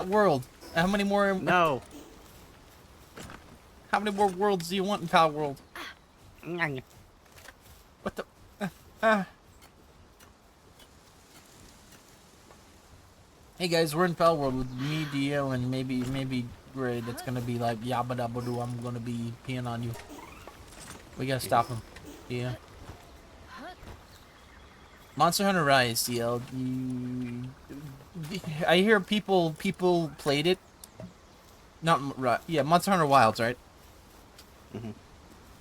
World. How many more? No. How many more worlds do you want in Palworld? What the? Hey guys, we're in Palworld with me, Dio, and maybe Gray. That's gonna be like yabba dabba doo. I'm gonna be peeing on you. We gotta stop him. Yeah. Monster Hunter Rise, DL. I hear people played it. Not yeah, Monster Hunter Wilds, right? Mm-hmm.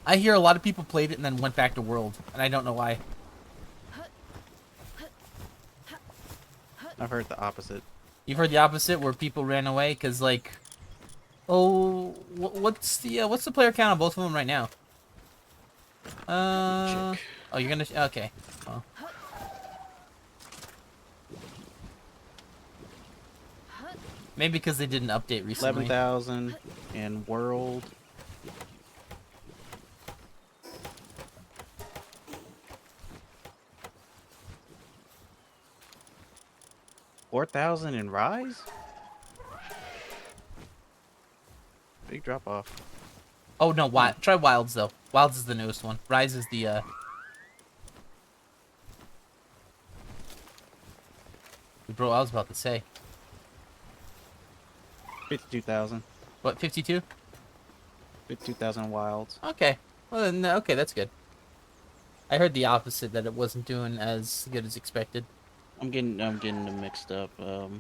I hear a lot of people played it and then went back to World, and I don't know why. I've heard the opposite. You've heard the opposite, where people ran away because, like, oh, what's the player count on both of them right now? Oh, you're gonna okay. Well. Maybe because they did an update recently. 11,000 in World. $4,000 in Rise? Big drop off. Oh no, try Wilds though. Wilds is the newest one. Rise is the Bro, I was about to say. 52,000. What, 52? 52,000 Wilds. Okay. Well then, okay, that's good. I heard the opposite, that it wasn't doing as good as expected. I'm getting them mixed up. Wilds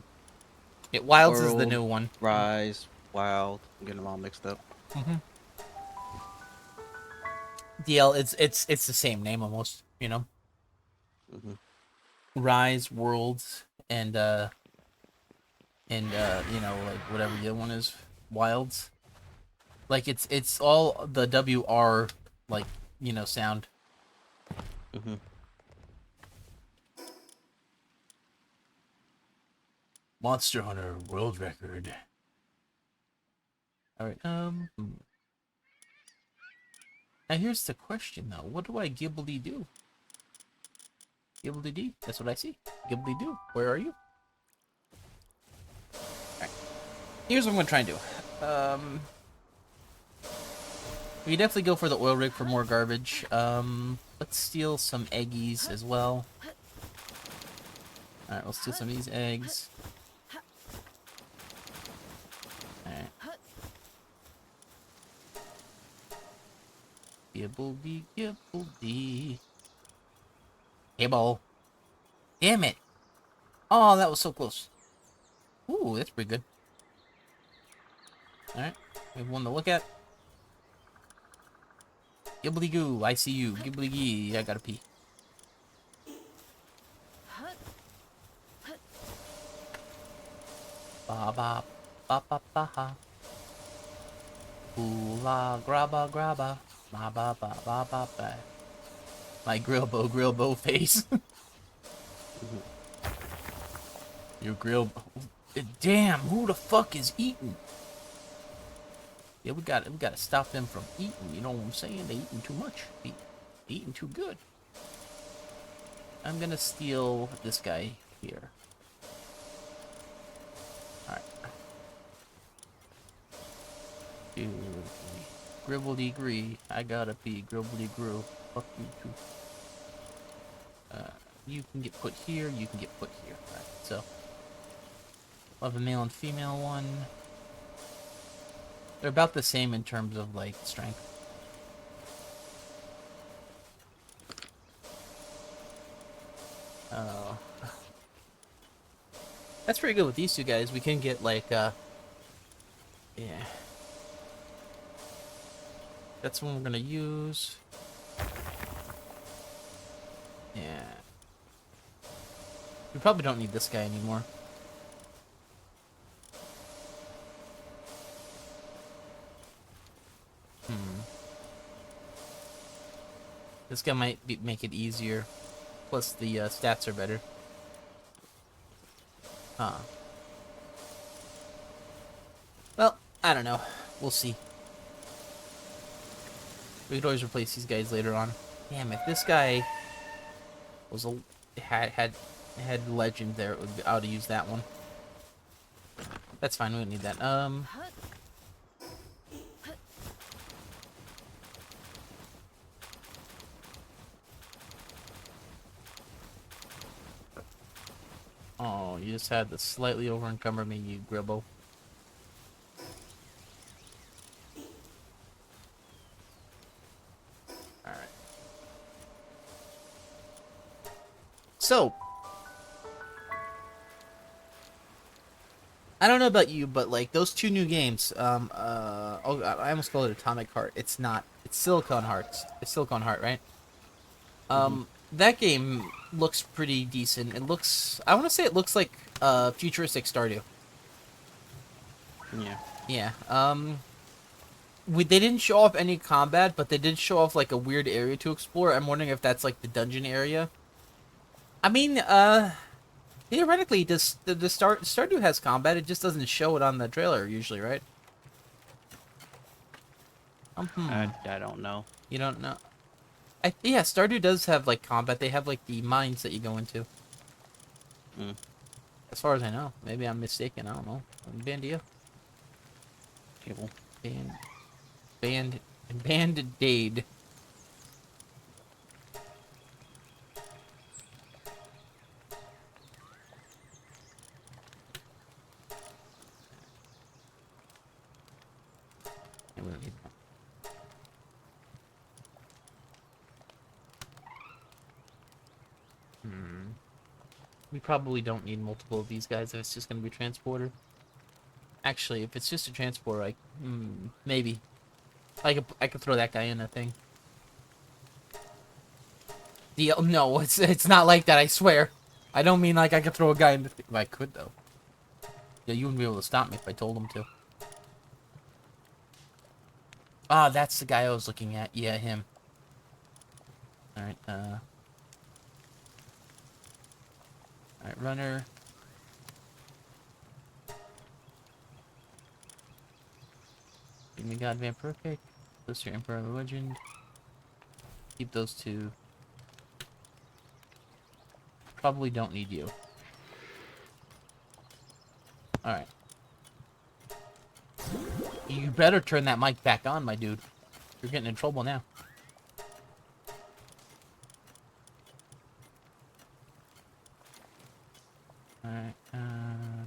World, is the new one. Rise, Wild. I'm getting them all mixed up. DL, it's the same name almost, you know. Rise, Worlds, and you know, like whatever the other one is, Wilds. Like it's all the WR, like, you know, sound. Monster Hunter World Record. All right. Now here's the question though. What do I Ghibli do? Ghibli D. That's what I see. Ghibli do. Where are you? All right. Here's what I'm gonna try and do. We definitely go for the oil rig for more garbage. Let's steal some eggies as well. All right, we'll steal some of these eggs. Alright. Gibbledy, gibbledy. Gibble. Damn it. Oh, that was so close. Ooh, that's pretty good. Alright. We have one to look at. Gibbly goo, I see you. Gibbly gee, I gotta pee. Ba ba ba ba ba ha. Ooh la grabba grabba. Ba ba ba ba ba ba. My grill bow face. Your grill. Damn, who the fuck is eating? Yeah, we gotta stop them from eating. You know what I'm saying? They eating too much. They eating too good. I'm gonna steal this guy here. Alright. Dude. Gribbledy gree. I gotta pee. Gribbledy grew. Fuck you too. You can get put here. You can get put here. Alright, so. We'll have a male and female one. They're about the same in terms of, like, strength. Oh. That's pretty good with these two guys. We can get, like, yeah. That's what we're gonna use. Yeah. We probably don't need this guy anymore. This guy might make it easier. Plus, the stats are better. Huh. Well, I don't know. We'll see. We could always replace these guys later on. Damn, if this guy was had legend there, I would have used that one. That's fine. We don't need that. Oh, you just had to slightly over encumber me, you gribble. Alright. So, I don't know about you, but like those two new games, oh God, I almost called it Atomic Heart. It's not. It's Silicon Hearts. It's Silicon Heart, right? Hmm. That game looks pretty decent. It looks, I want to say it looks like futuristic Stardew. Yeah. Yeah. They didn't show off any combat, but they did show off like a weird area to explore. I'm wondering if that's like the dungeon area. I mean, theoretically, does the Stardew has combat? It just doesn't show it on the trailer usually, right? Hmm. I don't know. You don't know? Yeah, Stardew does have like combat. They have like the mines that you go into. Mm. As far as I know, maybe I'm mistaken. I don't know. Bandia, Cable. band, band, band-aid. Yeah, we don't need that. Hmm. We probably don't need multiple of these guys if it's just gonna be transporter. Actually, if it's just a transporter, maybe I could throw that guy in a thing. No, it's not like that. I swear. I don't mean like I could throw a guy in the. I could though. Yeah, you wouldn't be able to stop me if I told him to. Ah, that's the guy I was looking at. Yeah, him. All right. All right, runner. Give me God Van Perfect. Those are Emperor Legend. Keep those two. Probably don't need you. All right. You better turn that mic back on, my dude. You're getting in trouble now. Alright,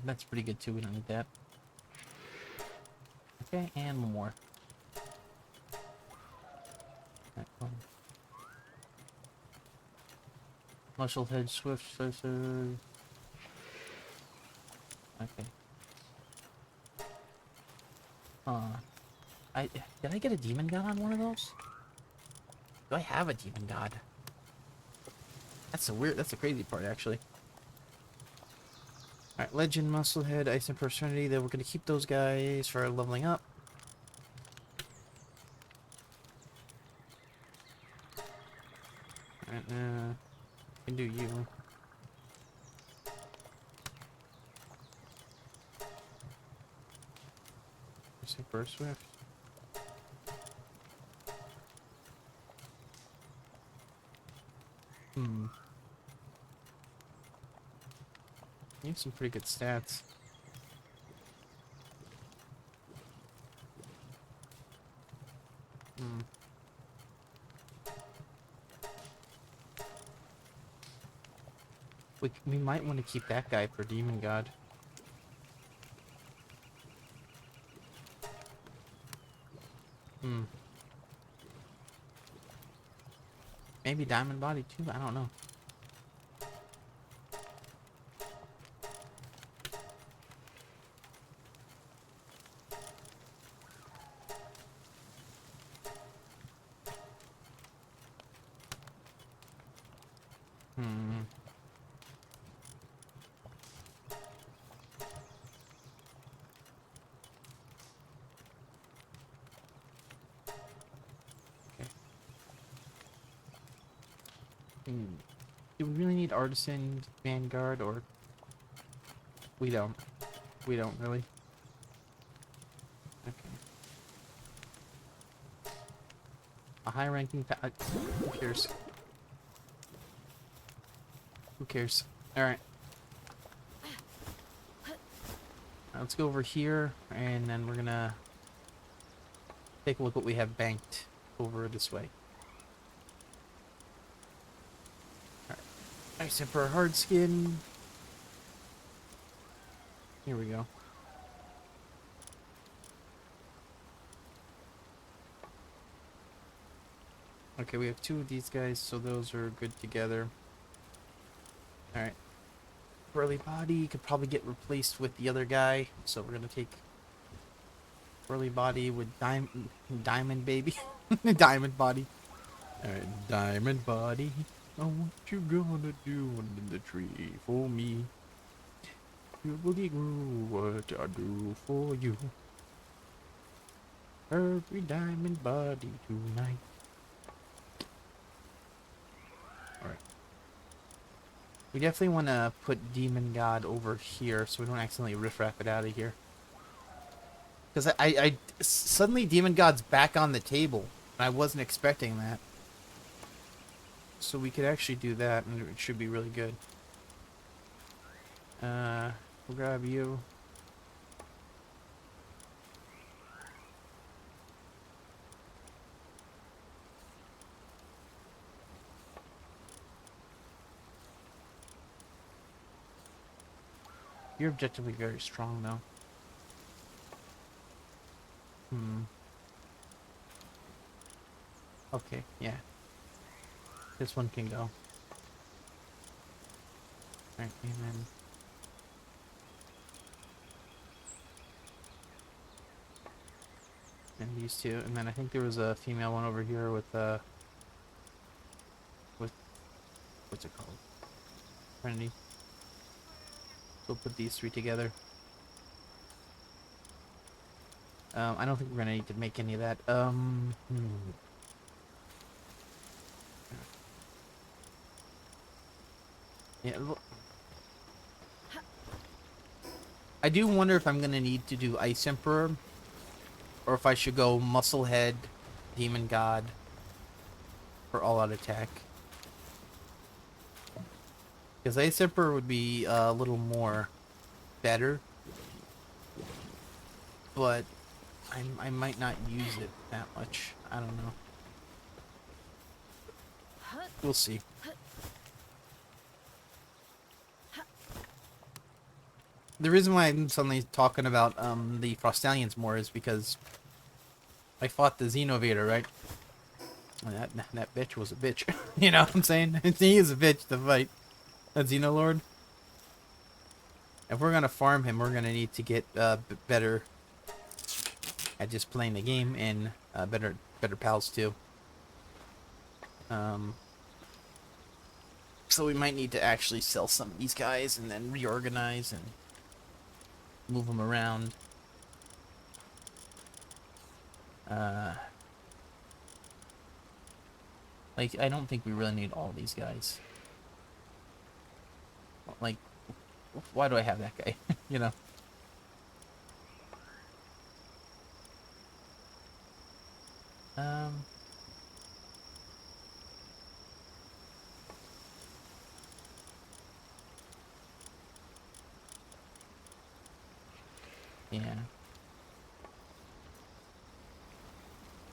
that's pretty good too. We don't need that. Okay, and one more. Alright, cool. Muscle head, swift, sorcerer. Okay. Did I get a demon god on one of those? Do I have a demon god? That's the crazy part, actually. Alright, legend, muscle head, ice and personality. Then we're gonna keep those guys for leveling up. Alright, can do you. Super swift. Hmm. You have some pretty good stats. Hmm. We might want to keep that guy for demon god. Hmm. Maybe diamond body too. I don't know. Hmm. Okay. Hmm. Do we really need artisan, vanguard, or we don't? We don't really. Okay. A high-ranking. Who cares? Who cares? All right. Let's go over here, and then we're gonna take a look what we have banked over this way. Alright. Nice Emperor hard skin. Here we go. Okay, we have 2 of these guys, so those are good together. Alright. Burly body could probably get replaced with the other guy, so we're gonna take burly body with diamond baby. Diamond body. Alright, diamond body. Oh, what you gonna do in the tree for me? You boogie goo, what I do for you? Every diamond body tonight. Alright. We definitely want to put Demon God over here so we don't accidentally riff-raff it out of here. Because suddenly Demon God's back on the table. I wasn't expecting that. So we could actually do that and it should be really good. We'll grab you. You're objectively very strong, though. Okay, yeah. This one can go. Alright, and then... and these 2. And then I think there was a female one over here with, what's it called? Trinity. We'll put these 3 together. I don't think we're gonna need to make any of that. Yeah, look. I do wonder if I'm gonna need to do Ice Emperor, or if I should go Musclehead, Demon God, for all-out attack. Because Ice Emperor would be a little more better, but I might not use it that much. I don't know. We'll see. The reason why I'm suddenly talking about the Frostallions more is because I fought the Xenovator, right? That bitch was a bitch. You know what I'm saying? He is a bitch to fight. That Xenolord. If we're gonna farm him, we're gonna need to get better at just playing the game and better pals too. So we might need to actually sell some of these guys and then reorganize and move them around. Like, I don't think we really need all these guys. Like, why do I have that guy? You know? Yeah.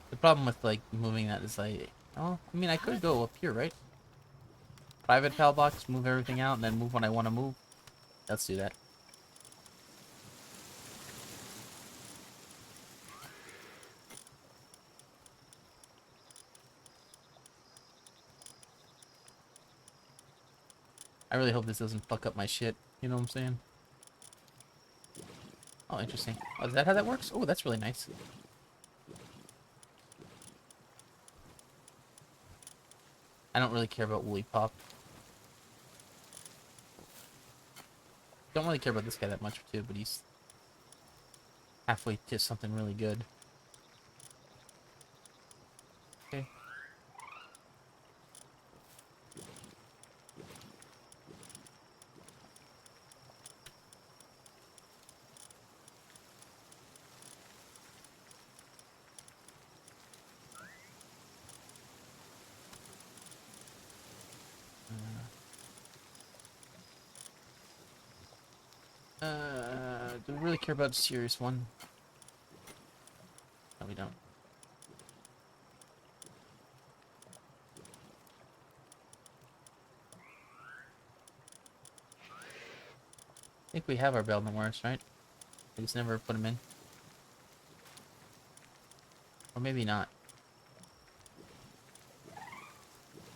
The problem with, like, moving that is, like, oh, I mean, I could go up here, right? Private pal box, move everything out, and then move when I want to move. Let's do that. I really hope this doesn't fuck up my shit. You know what I'm saying? Oh, interesting. Oh, is that how that works? Oh, that's really nice. I don't really care about Woolly Pop. Don't really care about this guy that much, too, but he's halfway to something really good. Okay. Do we really care about the serious one? No, we don't. I think we have our bell noirs, right? I just never put them in. Or maybe not.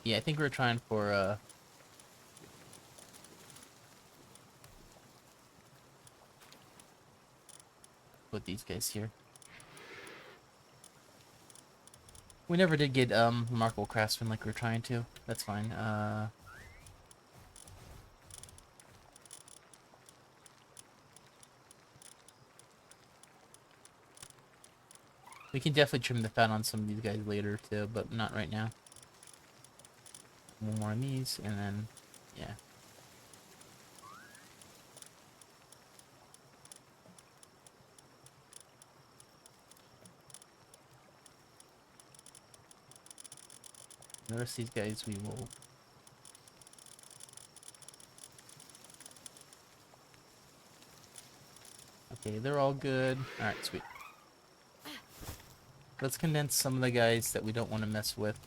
Yeah, I think we're trying for, put these guys here. We never did get, Remarkable Craftsman like we were trying to. That's fine. We can definitely trim the fat on some of these guys later, too, but not right now. One more of these, and then, yeah. The rest of these guys we will... Okay, they're all good. Alright, sweet. Let's condense some of the guys that we don't want to mess with.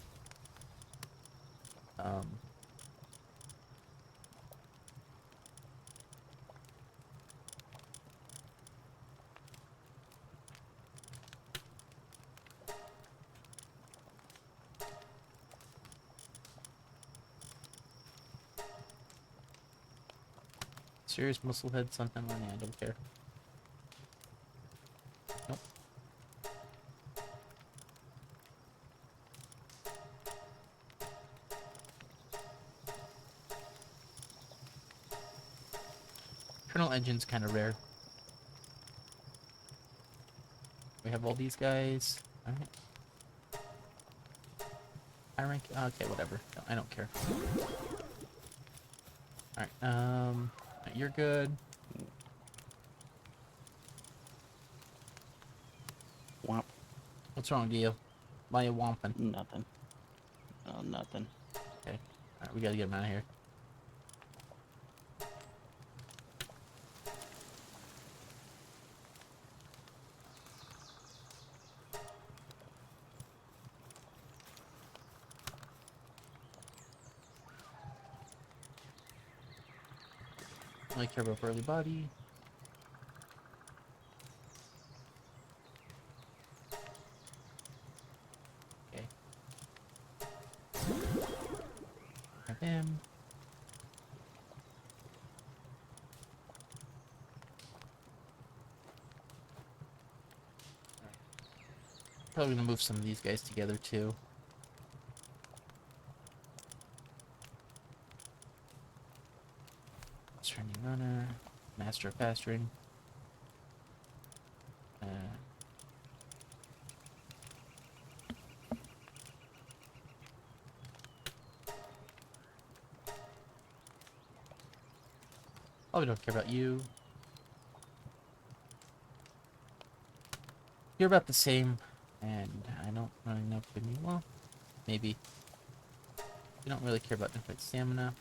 Serious muscle head, something like that. I don't care. Nope. Kernel engine's kind of rare. We have all these guys. Alright. High rank. Okay, whatever. No, I don't care. Alright, you're good. Womp. What's wrong, Dio? Why you womping? Nothing. Oh, nothing. Okay. Alright, we gotta get him out of here. I care about early body. Okay. Have him. Probably gonna move some of these guys together too. Turning runner, master of pasturing. Probably don't care about you. You're about the same, and I don't really know if we need. Well, maybe. We don't really care about infinite stamina.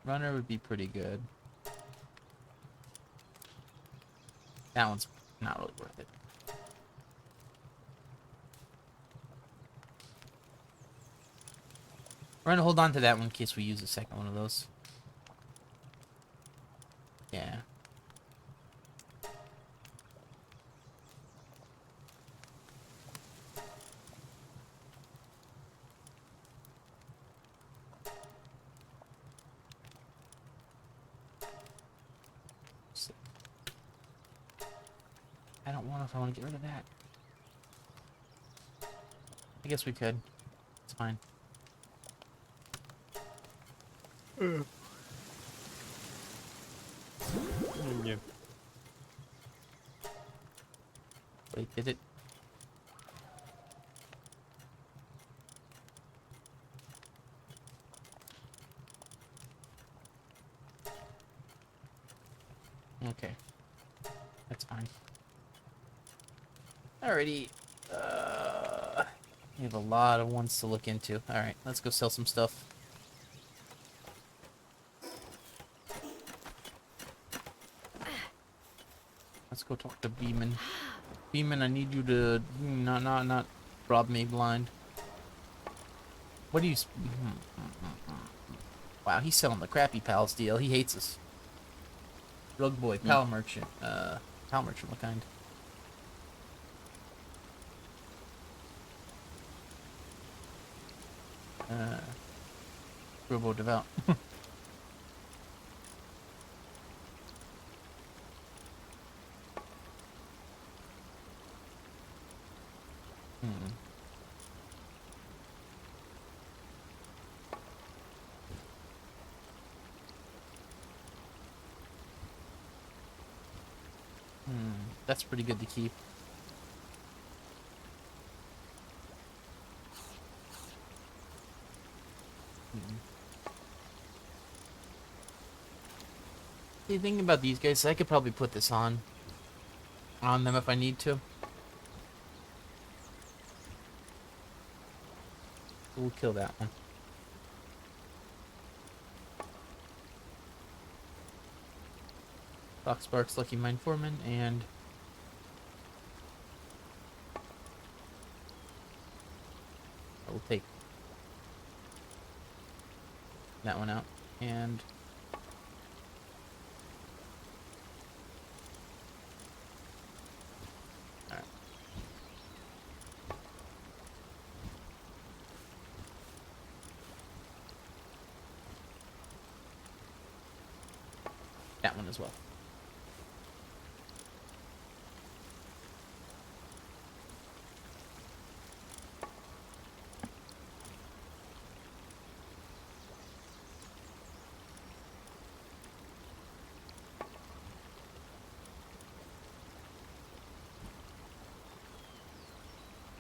Runner would be pretty good. That one's not really worth it. We're gonna hold on to that one in case we use a second one of those. Yeah. I don't know if I want to get rid of that. I guess we could. It's fine. Yeah. Wait, did it? Okay. That's fine. Alrighty. We have a lot of ones to look into. Alright, let's go sell some stuff. Let's go talk to Beeman. Beeman, I need you to not rob me blind. What do you? Wow, he's selling the crappy pals deal. He hates us. Rug boy, pal merchant. Pal merchant, what kind? Robo devout. Hmm. That's pretty good to keep. The thing about these guys, I could probably put this on them if I need to. We'll kill that one. Fox Sparks, Lucky Mine Foreman, and I will take that one out. And alright. That one as well.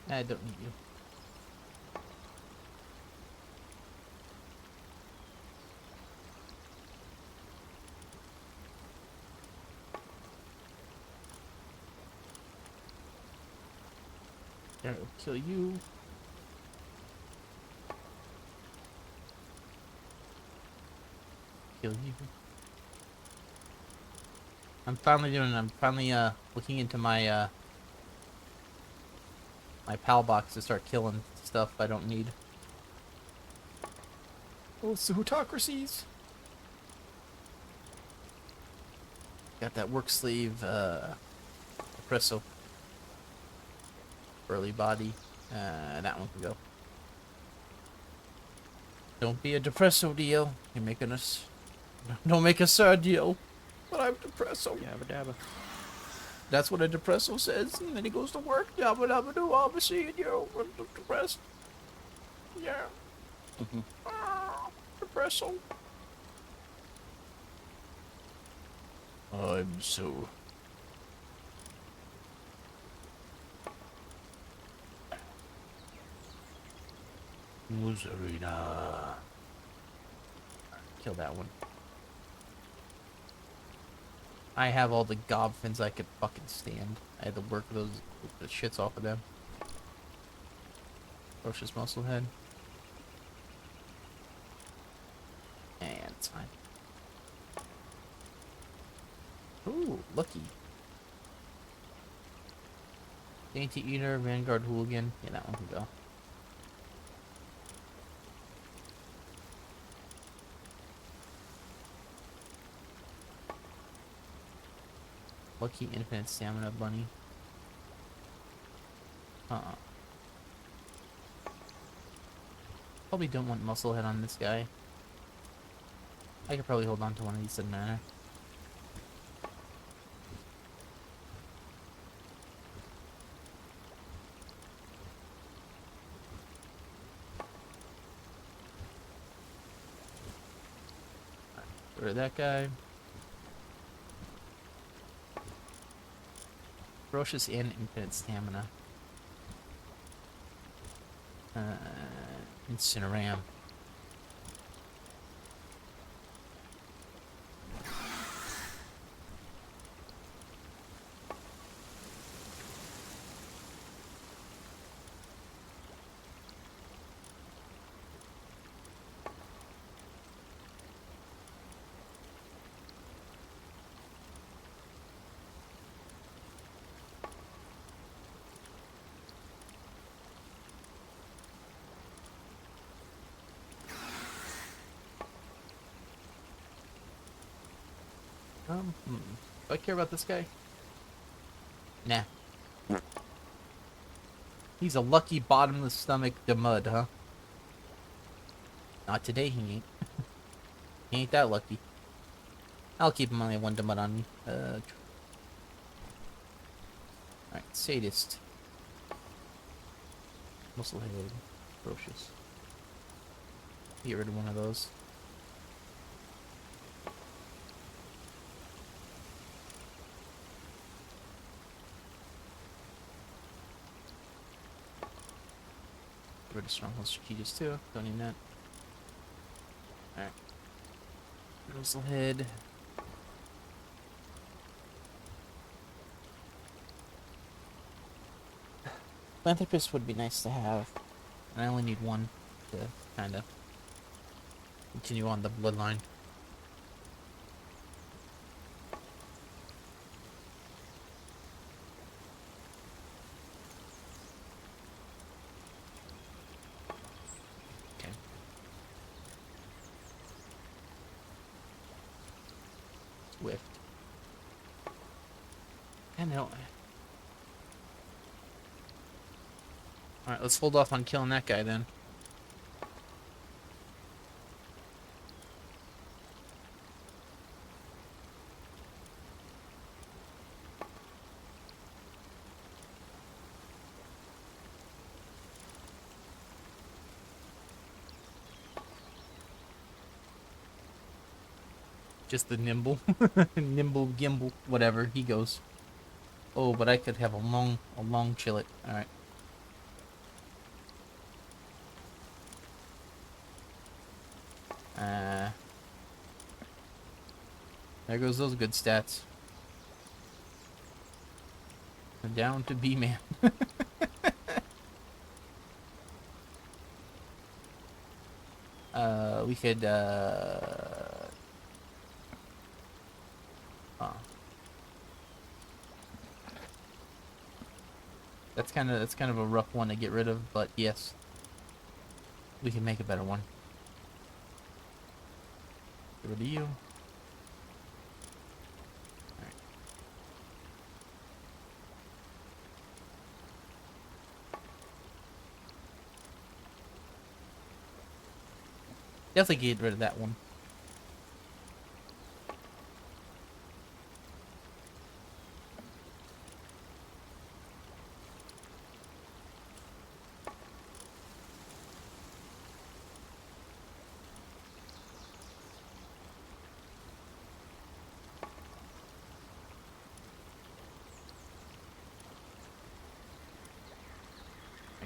I don't need you. There, I'll kill you. Kill you. I'm finally looking into my my pal box to start killing stuff I don't need. Oh, it's the Hootocracies. Got that work sleeve, espresso. Early body. That one can go. Don't be a depresso deal. You're making us. Don't make a sad deal. But I'm depresso. Yabba dabba. That's what a depresso says, and then he goes to work. Yabba dabba doo. I'll be seeing you. I'm depressed. Yeah. Depresso. I'm so. Arena. Kill that one. I have all the gobfins I could fucking stand. I had to work the shits off of them. Ferocious Musclehead. And it's fine. Ooh, lucky. Dainty Eater, Vanguard Hooligan. Yeah, that one can go. Lucky Infinite Stamina Bunny. Probably don't want Musclehead on this guy. I could probably hold on to one of these, doesn't matter. Get rid of that guy. Ferocious and Infinite Stamina. Incineram. Do I care about this guy? Nah. He's a lucky bottomless stomach mud, huh? Not today, he ain't. He ain't that lucky. I'll keep him only one mud on me. Alright, sadist. Musclehead. Ferocious. Get rid of one of those. Get rid of Stronghold Strategist too. Don't need that. Alright. Musclehead. Philanthropist would be nice to have. And I only need one to kind of continue on the bloodline. Okay. Swift. And no. Alright, let's hold off on killing that guy then. Just the nimble. Nimble, gimbal, whatever, he goes. Oh, but I could have a long chillet. Alright. There goes those good stats. Down to B-man. We could, That's kind of a rough one to get rid of, but yes. We can make a better one. Get rid of you. Alright. Definitely get rid of that one.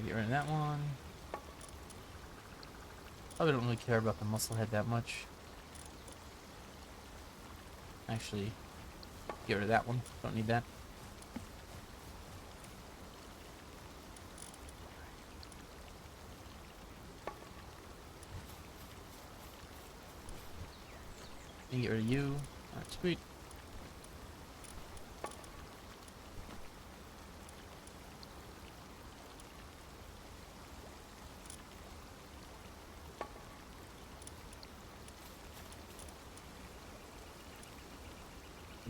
Get rid of that one. Probably don't really care about the musclehead that much. Actually, get rid of that one. Don't need that. And get rid of you. Alright, sweet.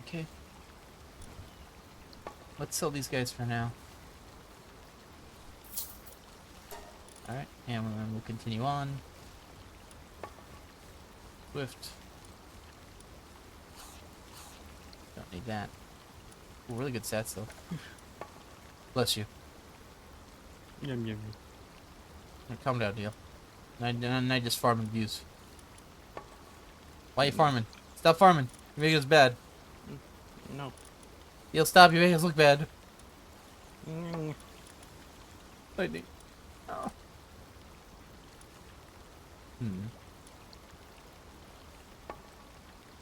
Okay. Let's sell these guys for now. Alright, and then we'll continue on. Swift. Don't need that. Ooh, really good stats though. Bless you. Yum yum. Now, calm down, deal. Now just farming views. Why are you farming? Stop farming. You're making us bad. No. Deal, stop. You're making us look bad. Mm. Lightning. Oh.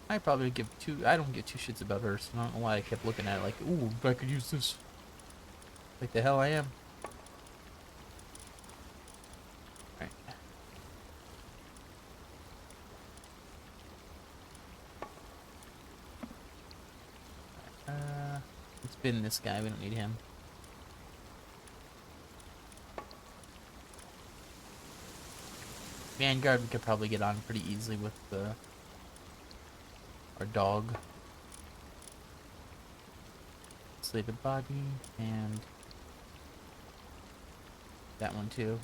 I probably give two. I don't give two shits about her, so I don't know why I kept looking at it like, ooh, I could use this. Like the hell I am. Alright. Let's bin this guy. We don't need him. Vanguard we could probably get on pretty easily with our dog. Isolated body, and that one too.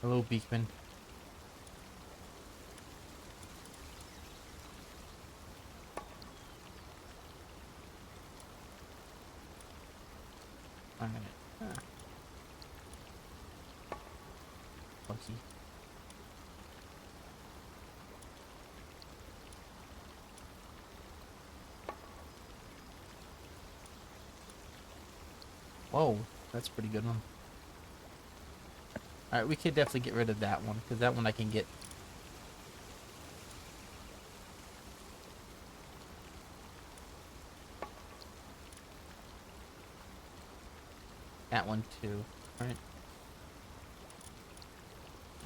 Hello, Beekman. Alright. Lucky. Whoa, that's a pretty good one. Alright, we could definitely get rid of that one, because that one I can get. That one too, right?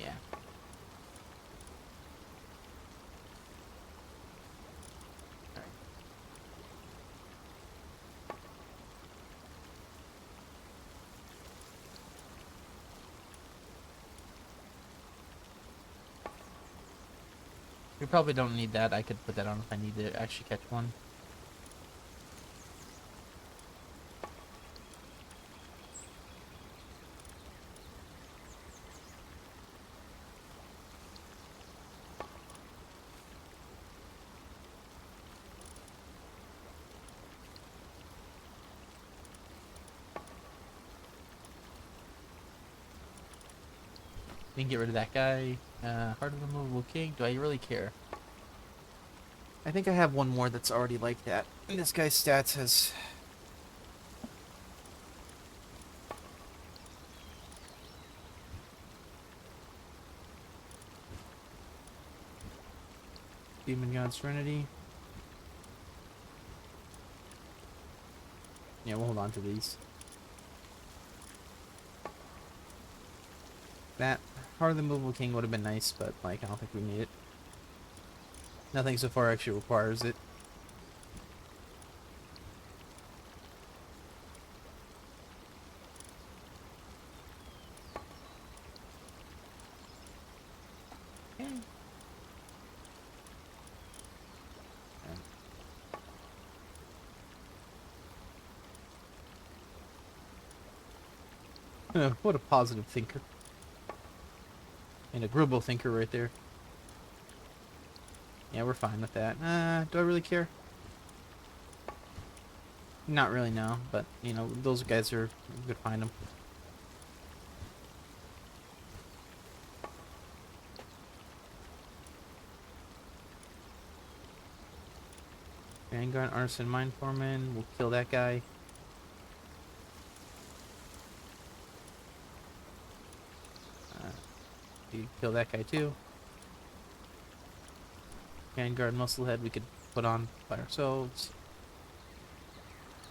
Yeah. Alright. We probably don't need that. I could put that on if I need to actually catch one. We can get rid of that guy. Heart of the Movable King. Do I really care? I think I have one more that's already like that. And this guy's stats has... Demon God Serenity. Yeah, we'll hold on to these. That Heart of the Movable King would have been nice, but like I don't think we need it. Nothing so far actually requires it. What a positive thinker. And a Grubble thinker right there. Yeah, we're fine with that. Do I really care? Not really, no. But, you know, those guys are... You could find them. Vanguard, Artisan, Mine Foreman. We'll kill that guy. You kill that guy too. Vanguard, Musclehead we could put on by ourselves.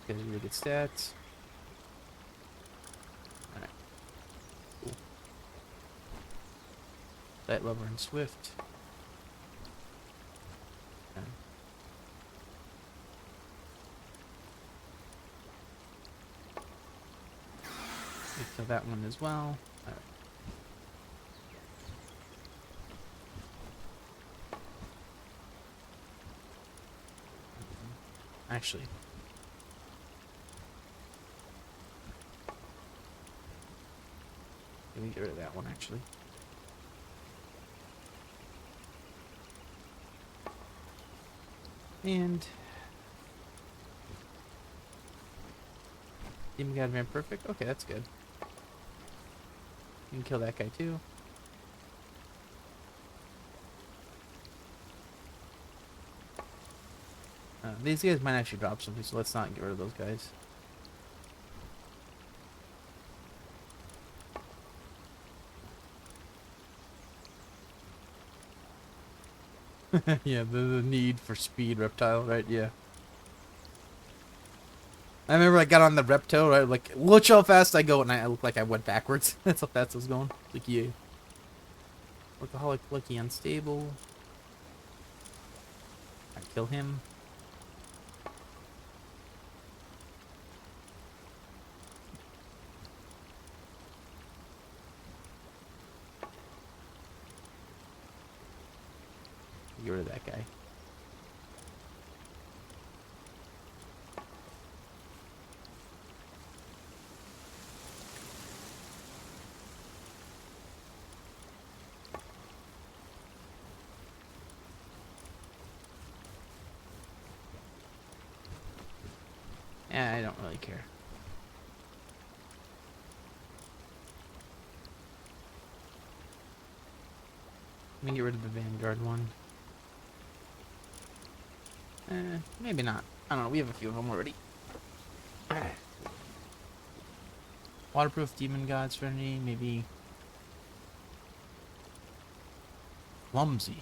Get really good stats. Alright. Cool. Light Lover and Swift. Okay. We kill that one as well. Alright. Actually. Let me get rid of that one actually. And Demon God Man Perfect. Okay, that's good. You can kill that guy too. These guys might actually drop something, so let's not get rid of those guys. Yeah, the need for speed reptile, right? Yeah. I remember I got on the reptile, right? Like, watch how fast I go, and I look like I went backwards. That's how fast I was going. Like, yeah. Workaholic, Lucky, Unstable. I kill him. get rid of that guy. I don't really care. Let me get rid of the Vanguard one. Maybe not. I don't know. We have a few of them already. Waterproof Demon Gods friendly, maybe. Clumsy.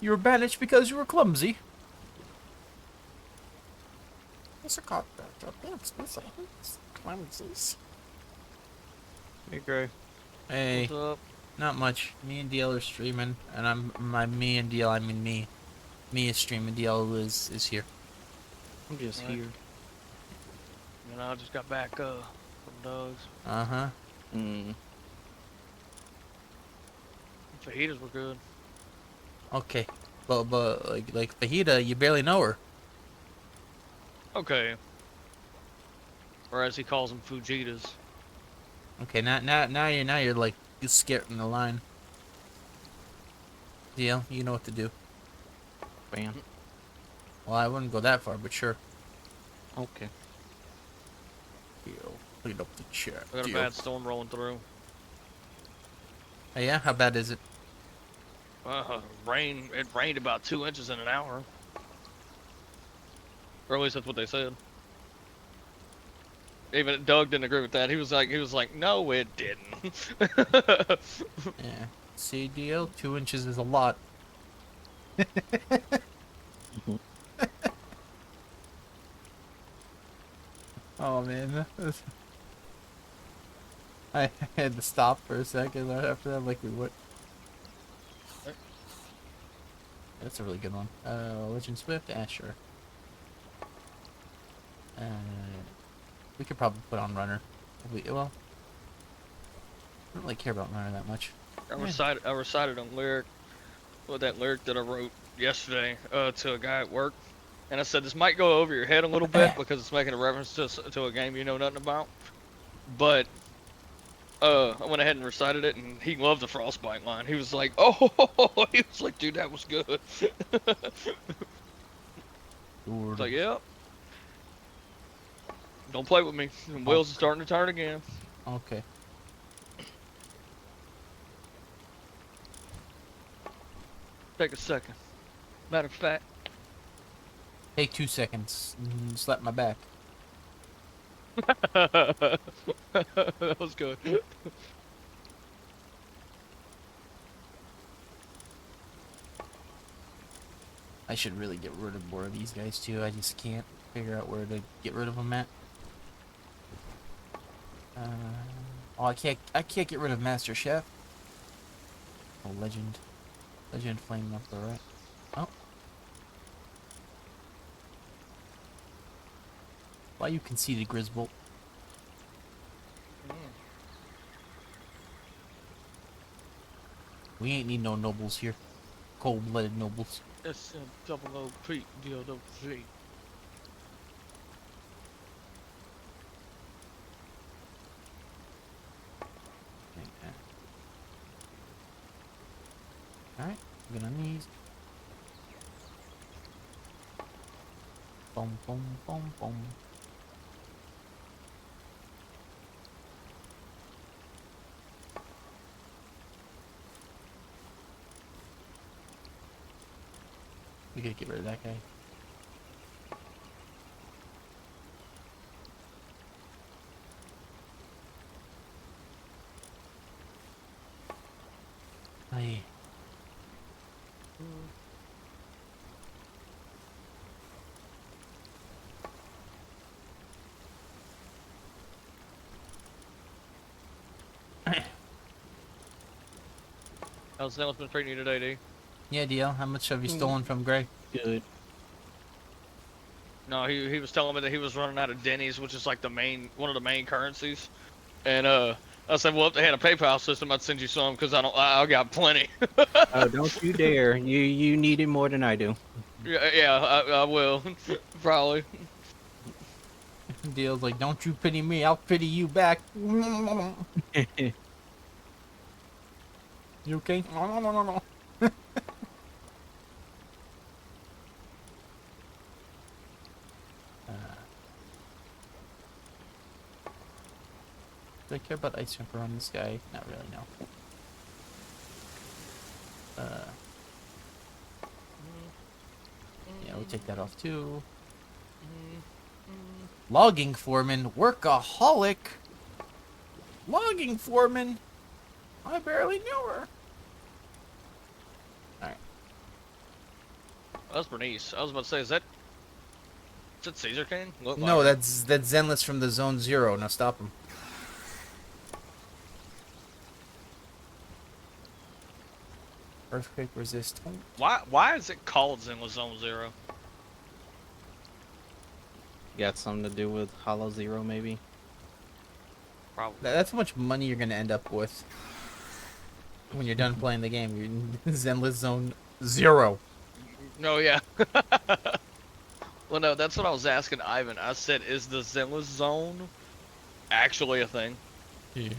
You were banished because you were clumsy. It's a cop back up. It's clumsies. Hey, Gray. Hey, What's up? not much. Me and DL are streaming, and me and DL. I mean me. Me is streaming. DL is here. I'm just Right. here. And I just got back from Doug's. Uh huh. Fajitas were good. Okay, but like Fajita, you barely know her. Okay. Or as he calls them, Fujitas. Okay, now you're like you skirting the line. DL, you know what to do. Bam. Well, I wouldn't go that far, but sure. Okay. DL, clean up the chat. We got a bad storm rolling through. Oh, yeah, how bad is it? Rain. It rained about 2 inches in an hour. Or at least that's what they said. Even Doug didn't agree with that. He was like, no, it didn't. Yeah. See, DL, 2 inches is a lot. Oh man, I had to stop for a second after that. Like, what? That's a really good one. Legend Swift, sure. We could probably put on Runner. Well, I don't really care about Runner that much. I recited a lyric, that lyric that I wrote yesterday to a guy at work, and I said this might go over your head a little bit because it's making a reference to a game you know nothing about, but I went ahead and recited it, and he loved the Frostbite line. He was like, oh, he was like, dude, that was good. It's like, yep. Don't play with me. The wheels are starting to turn again. Okay. Take a second. Matter of fact. Take 2 seconds. Slap my back. That was good. I should really get rid of more of these guys too. I just can't figure out where to get rid of them at. Oh, I can't get rid of Master Chef. Oh, Legend Flame up the right. Oh. Why you conceited, Grisbolt? We ain't need no nobles here. Cold-blooded nobles. SH4E DOWG. Alright, get on these. Boom, boom, boom, boom. We gotta get rid of that guy. Aye. How's the been treating you today, D? Yeah, DL, how much have you stolen from Greg? Good. No, he was telling me that he was running out of Denny's, which is like one of the main currencies, and I said, well, if they had a PayPal system, I'd send you some because I got plenty. Oh, don't you dare! You need it more than I do. Yeah, I will probably. Deal's like, don't you pity me, I'll pity you back. You okay? No. Do I care about ice jumper on this guy? Not really, no. Yeah, we'll take that off too. Logging foreman, workaholic. Logging foreman. I barely knew her. Alright. That's Bernice. I was about to say, is that Caesar King? Look No, like her. that's Zenless from the Zone Zero. Now stop him. Earthquake resistant. Why is it called Zenless Zone Zero? Got something to do with Hollow Zero, maybe? Probably. That's how much money you're gonna end up with when you're done playing the game. You're in Zenless Zone Zero. No, yeah. Well, no, that's what I was asking Ivan. I said, is the Zenless Zone actually a thing? Yeah.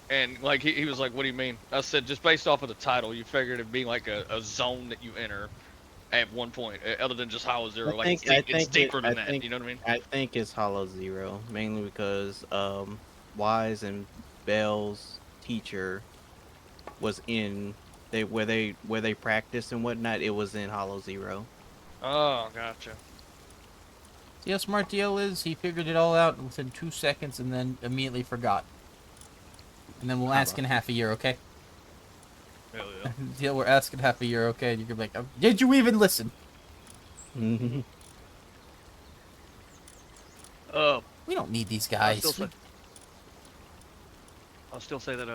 And like he was like, what do you mean? I said, just based off of the title, you figured it'd be like a zone that you enter at one point, other than just Hollow Zero. Like it's deeper than that. You know what I mean? I think it's Hollow Zero, mainly because Wise and Bell's teacher was in where they practiced and whatnot. It was in Hollow Zero. Oh, gotcha. See how smart DL is? He figured it all out within 2 seconds and then immediately forgot. And then we'll ask in half a year, okay? Hell yeah. DL, we're asking half a year, okay? And you're gonna be like, did you even listen? We don't need these guys. I'll still say that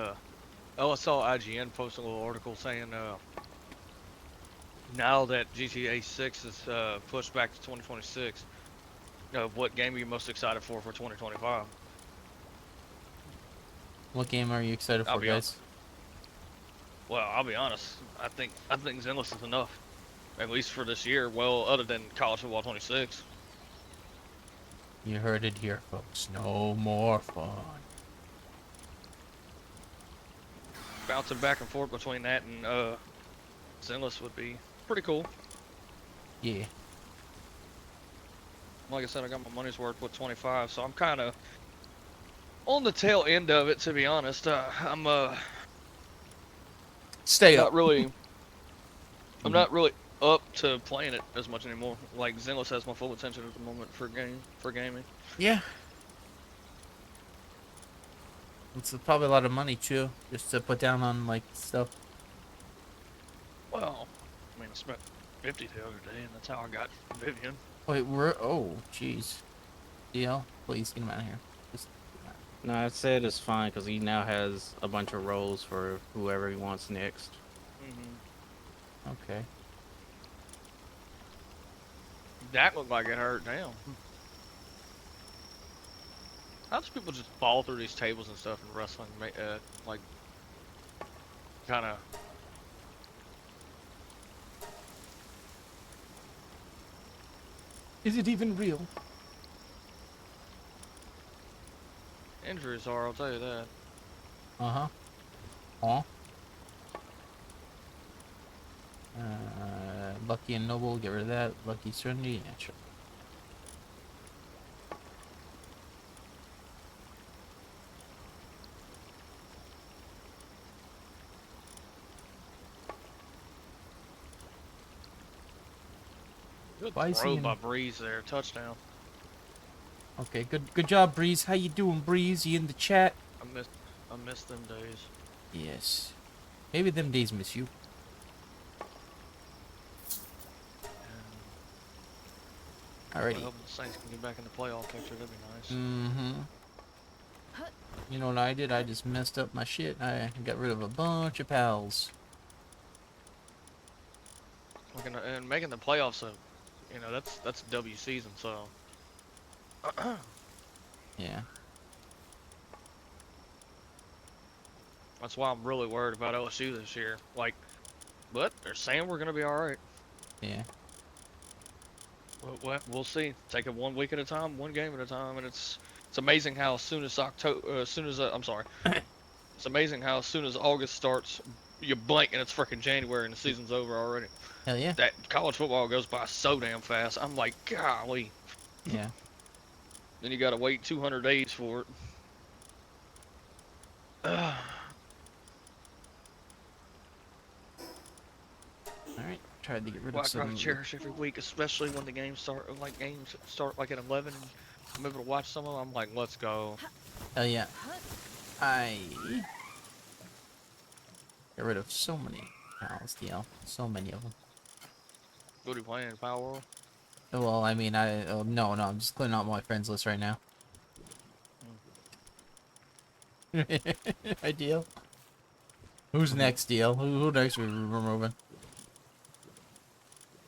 oh, I saw IGN post a little article saying now that GTA 6 is pushed back to 2026, what game are you most excited for 2025? What game are you excited I'll for, be guys? Well, I'll be honest. I think Zenless is enough, at least for this year. Well, other than College Football 26. You heard it here, folks. No more fun. Bouncing back and forth between that and Zenless would be pretty cool. Yeah. Like I said, I got my money's worth with 25, so I'm kind of on the tail end of it, to be honest. I'm Stay not up. really. I'm not really up to playing it as much anymore. Like Zenless has my full attention at the moment for gaming. Yeah. It's probably a lot of money too, just to put down on like stuff. Well, I mean, I spent 50 the other day, and that's how I got Vivian. Wait, oh, jeez. DL, please get him out of here. Just, No, I said it's fine because he now has a bunch of roles for whoever he wants next. okay. That looked like it hurt. Damn. How does people just fall through these tables and stuff in wrestling? Like, kind of. Is it even real? Injuries are, I'll tell you that. Uh-huh. Huh? Lucky and Noble, get rid of that. Lucky Serenity, yeah, sure. Good Why is he throw in- by Breeze there. Touchdown. Okay, good job, Breeze. How you doing, Breeze? You in the chat? I miss them days. Yes. Maybe them days miss you. I Alrighty. hope the Saints can get back in the playoff picture. That'd be nice. Mm-hmm. You know what I did? I just messed up my shit. I got rid of a bunch of pals. And making the playoffs, that's a W season. So. Yeah. That's why I'm really worried about LSU this year. Like, but they're saying we're gonna be all right. Yeah. We'll see. Take it 1 week at a time, one game at a time, and it's amazing how as soon as October, as soon as I'm sorry, it's amazing how as soon as August starts, you blink and it's freaking January and the season's over already. Hell yeah. That college football goes by so damn fast. I'm like, golly. Yeah. Then you gotta wait 200 days for it. All right. Tried to get rid Well, of I try to some. cherish every week, especially when the games start like at 11 and I'm able to watch some of them. I'm like, let's go. Hell yeah. I get rid of so many pals, DL. So many of them. What are you playing in Palworld? Well, I mean, no, I'm just clearing out my friends list right now. Hi, DL. Who's next, DL? Who next we're removing?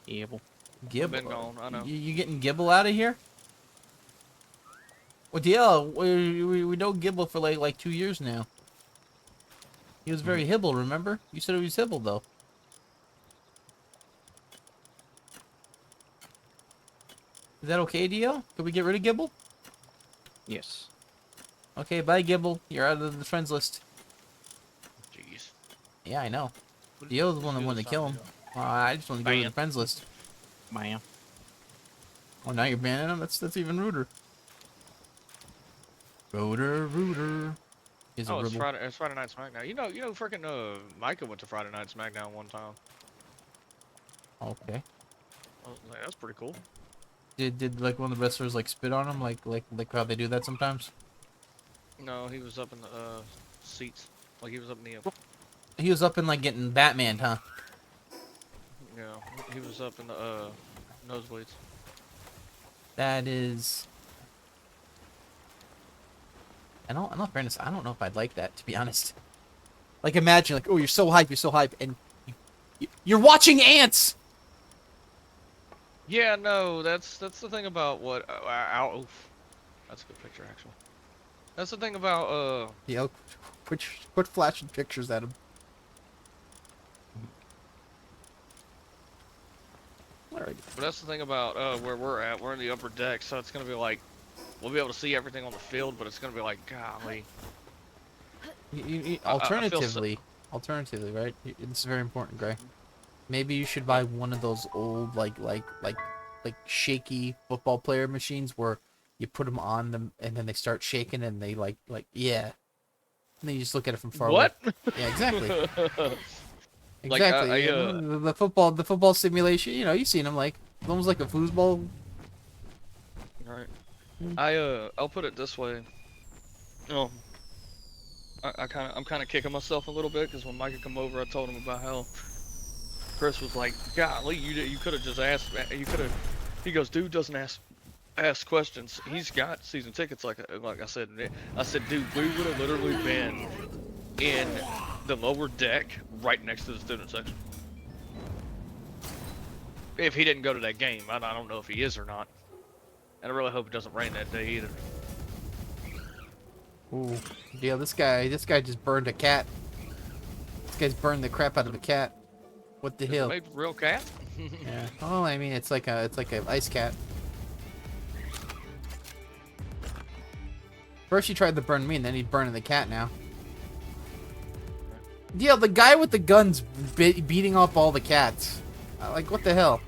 Evil. Gibble. Been gone, I know. You getting Gibble out of here? Well, DL, we know Gibble for like 2 years now. He was very Hibble, remember? You said he was Hibble, though. Is that okay, DL? Can we get rid of Gibble? Yes. Okay, bye, Gibble. You're out of the friends list. Jeez. Yeah, I know. What DL's the did one that you do wanted this to kill time, him. DL? I just want to go to the Ban. friends list. Bam. Oh, now you're banning him? That's even ruder. Ruder. He's a Oh, it's rebel. Friday Night SmackDown. You know, freaking Micah went to Friday Night SmackDown one time. Okay. I was like, that's pretty cool. Did like one of the wrestlers like spit on him like how they do that sometimes? No, he was up in the seats. Like he was up in the He was up in like getting Batman, huh? yeah, he was up in the nosebleeds. That is. In all fairness, I don't know if I'd like that, to be honest. Like, imagine, like, oh, you're so hype, and you're watching ants. Yeah, no, that's the thing about what oof. That's a good picture actually. That's the thing about Yeah, quit flashing pictures at him. but that's the thing about where we're at. We're in the upper deck, so it's gonna be like we'll be able to see everything on the field, but it's gonna be like golly. Alternatively, right? This is very important, Gray. Maybe you should buy one of those old like shaky football player machines where you put them on them and then they start shaking and they like yeah. And then you just look at it from far away. What? Yeah, exactly. Like, Exactly. The football simulation. You know, you've seen them like almost like a foosball. Right. I'll put it this way. I'm kind of kicking myself a little bit because when Micah come over, I told him about how Chris was like, "Golly, you could have just asked. You could have." He goes, "Dude doesn't ask questions. He's got season tickets." Like I said, "Dude, we would have literally been in the lower deck right next to the student section if he didn't go to that game. I don't know if he is or not, and I really hope it doesn't rain that day either." Ooh, yeah. This guy just burned a cat. This guy's burned the crap out of a cat. What the Is hell? it made real cat? Yeah. Oh, I mean, it's like a ice cat. First he tried to burn me, and then he's burning the cat now. Yeah, the guy with the guns beating up all the cats. Like, what the hell?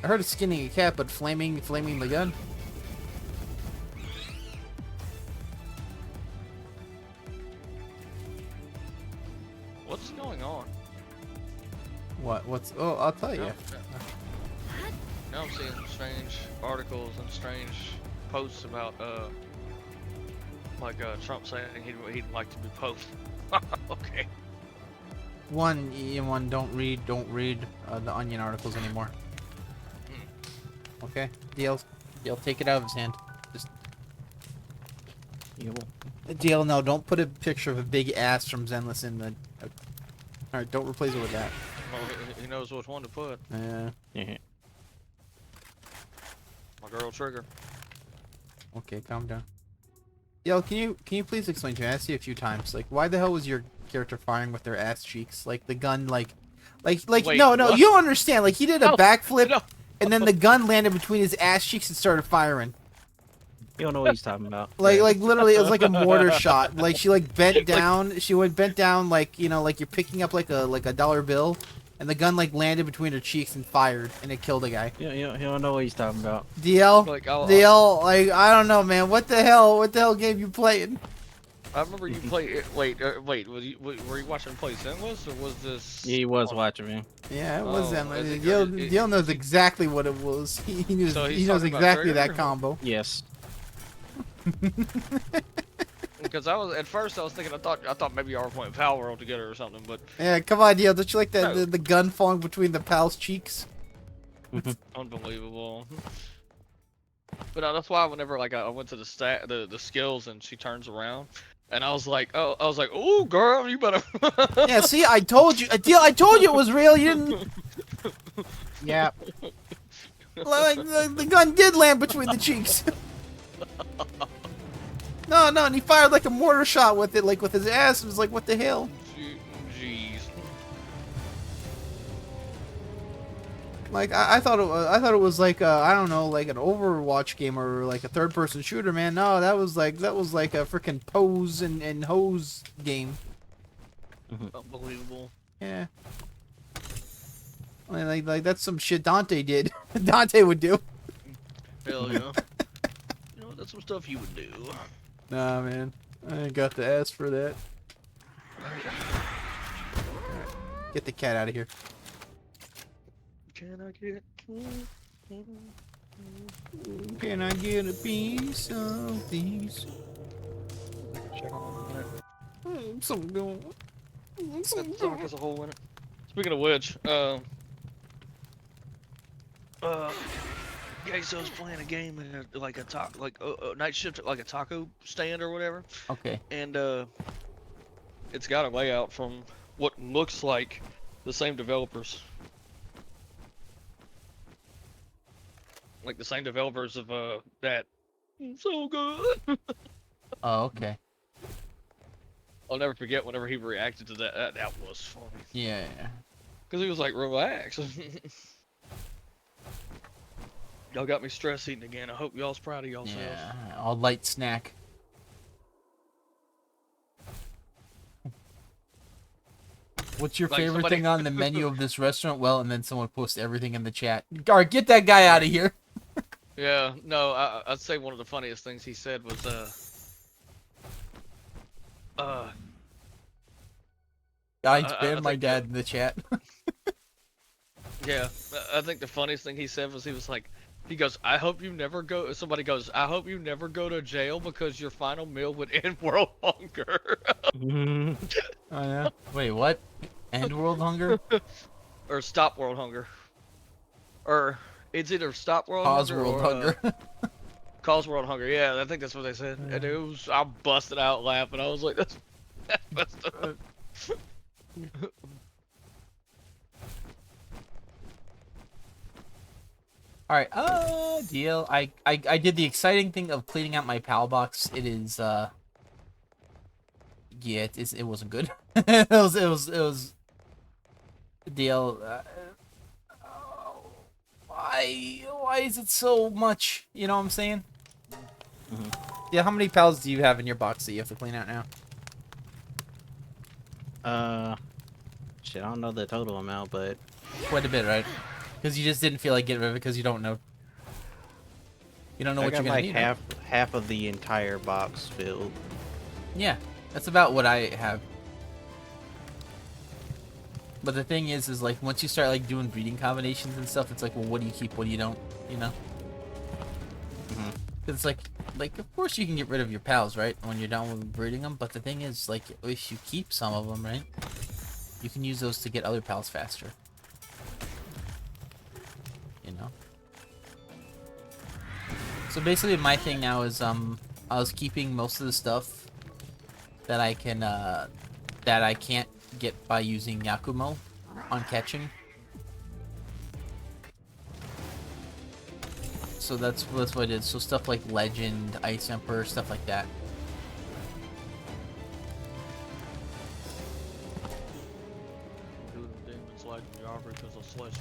I heard of skinning a cat, but flaming the gun? What's going on? What's... Oh, I'll tell you. Now I'm seeing strange articles and strange posts about Trump saying he'd like to be Pope. Okay. One, don't read the Onion articles anymore. Okay? DL, take it out of his hand. Just... DL, no, don't put a picture of a big ass from Zenless in the... Alright, don't replace it with that. Well, he knows which one to put. Yeah. My girl Trigger. Okay, calm down. Yo, can you please explain to me? I asked you a few times. Like, why the hell was your character firing with their ass cheeks? Like the gun, like Wait, no, what? you don't understand. Like he did a No, backflip, no. and then the gun landed between his ass cheeks and started firing. You don't know what he's talking about. Like literally, it was like a mortar shot. Like she like bent down. She went bent down like like you're picking up like a dollar bill, and the gun like landed between her cheeks and fired, and it killed a guy. You don't know what he's talking about. DL, Like, DL, like I don't know, man. What the hell game you playing? I remember you played. Wait, were you watching play Zenless, or was this? He was watching me. Yeah, it was them. is it- DL knows exactly what it was. He knows, So he's he knows talking about exactly that Trigger? combo. Yes. Because at first I was thinking I thought maybe y'all were playing Palworld together or something, but Yeah, come on, DL. Don't you like No. the gun falling between the pal's cheeks? unbelievable. But that's why whenever like I went to the skills and she turns around, and I was like, oh girl, you better. Yeah, see, I told you, DL. I told you it was real. You didn't. Yeah. Like the gun did land between the cheeks. No, and he fired like a mortar shot with it, like with his ass. It was like, what the hell? Jeez. Like I thought it was like I don't know, like an Overwatch game or like a third-person shooter, man. No, that was like a freaking pose and hose game. Unbelievable. Yeah. I mean, like that's some shit Dante did. Dante would do. Hell yeah. You know, that's some stuff you would do. Nah, man. I ain't got the ass for that. Get the cat out of here. Can I get? Can I get a piece of these? Check on that. So good. That stomach has a hole in it. Speaking of which, Queso's playing a game in a night shift at like a taco stand or whatever, Okay. and it's got a layout from what looks like the same developers, like the same developers of that. So good. Oh, okay. I'll never forget whenever he reacted to that. That was funny. Yeah. Because he was like, relax. Y'all got me stress eating again. I hope y'all's proud of yourselves. Yeah. All light snack. What's your Like favorite somebody- thing on the menu of this restaurant? Well, and then someone posts everything in the chat. Gar, get that guy out of here. Yeah, no, I'd say one of the funniest things he said was, I I spammed my think dad in the chat. yeah, I think the funniest thing he said was he goes, I hope you never go, somebody goes, I hope you never go to jail because your final meal would end world hunger. Oh, yeah? Wait, what? End world hunger? Or stop world hunger. Or it's either stop world Cause hunger world or hunger. cause world hunger. Yeah, I think that's what they said. And I busted out laughing. I was like, that's messed up. Alright, deal. I did the exciting thing of cleaning out my PAL box. It is, yeah, it wasn't good. it was, deal, why is it so much? You know what I'm saying? Yeah, how many PALs do you have in your box that you have to clean out now? Shit, I don't know the total amount, but Quite a bit, right? Because you just didn't feel like getting rid of it because you don't know. You don't know I what got you're gonna like need. Right? half of the entire box filled. Yeah, that's about what I have. But the thing is like once you start like doing breeding combinations and stuff, it's like, well, what do you keep, what do you don't, you know? Cause it's like of course you can get rid of your pals, right? When you're done with breeding them. But the thing is, like, if you keep some of them, right, you can use those to get other pals faster. You know. So basically, my thing now is I was keeping most of the stuff that I can that I can't get by using Yakumo on catching. So that's what I did. So stuff like Legend, Ice Emperor, stuff like that. like geography because of slash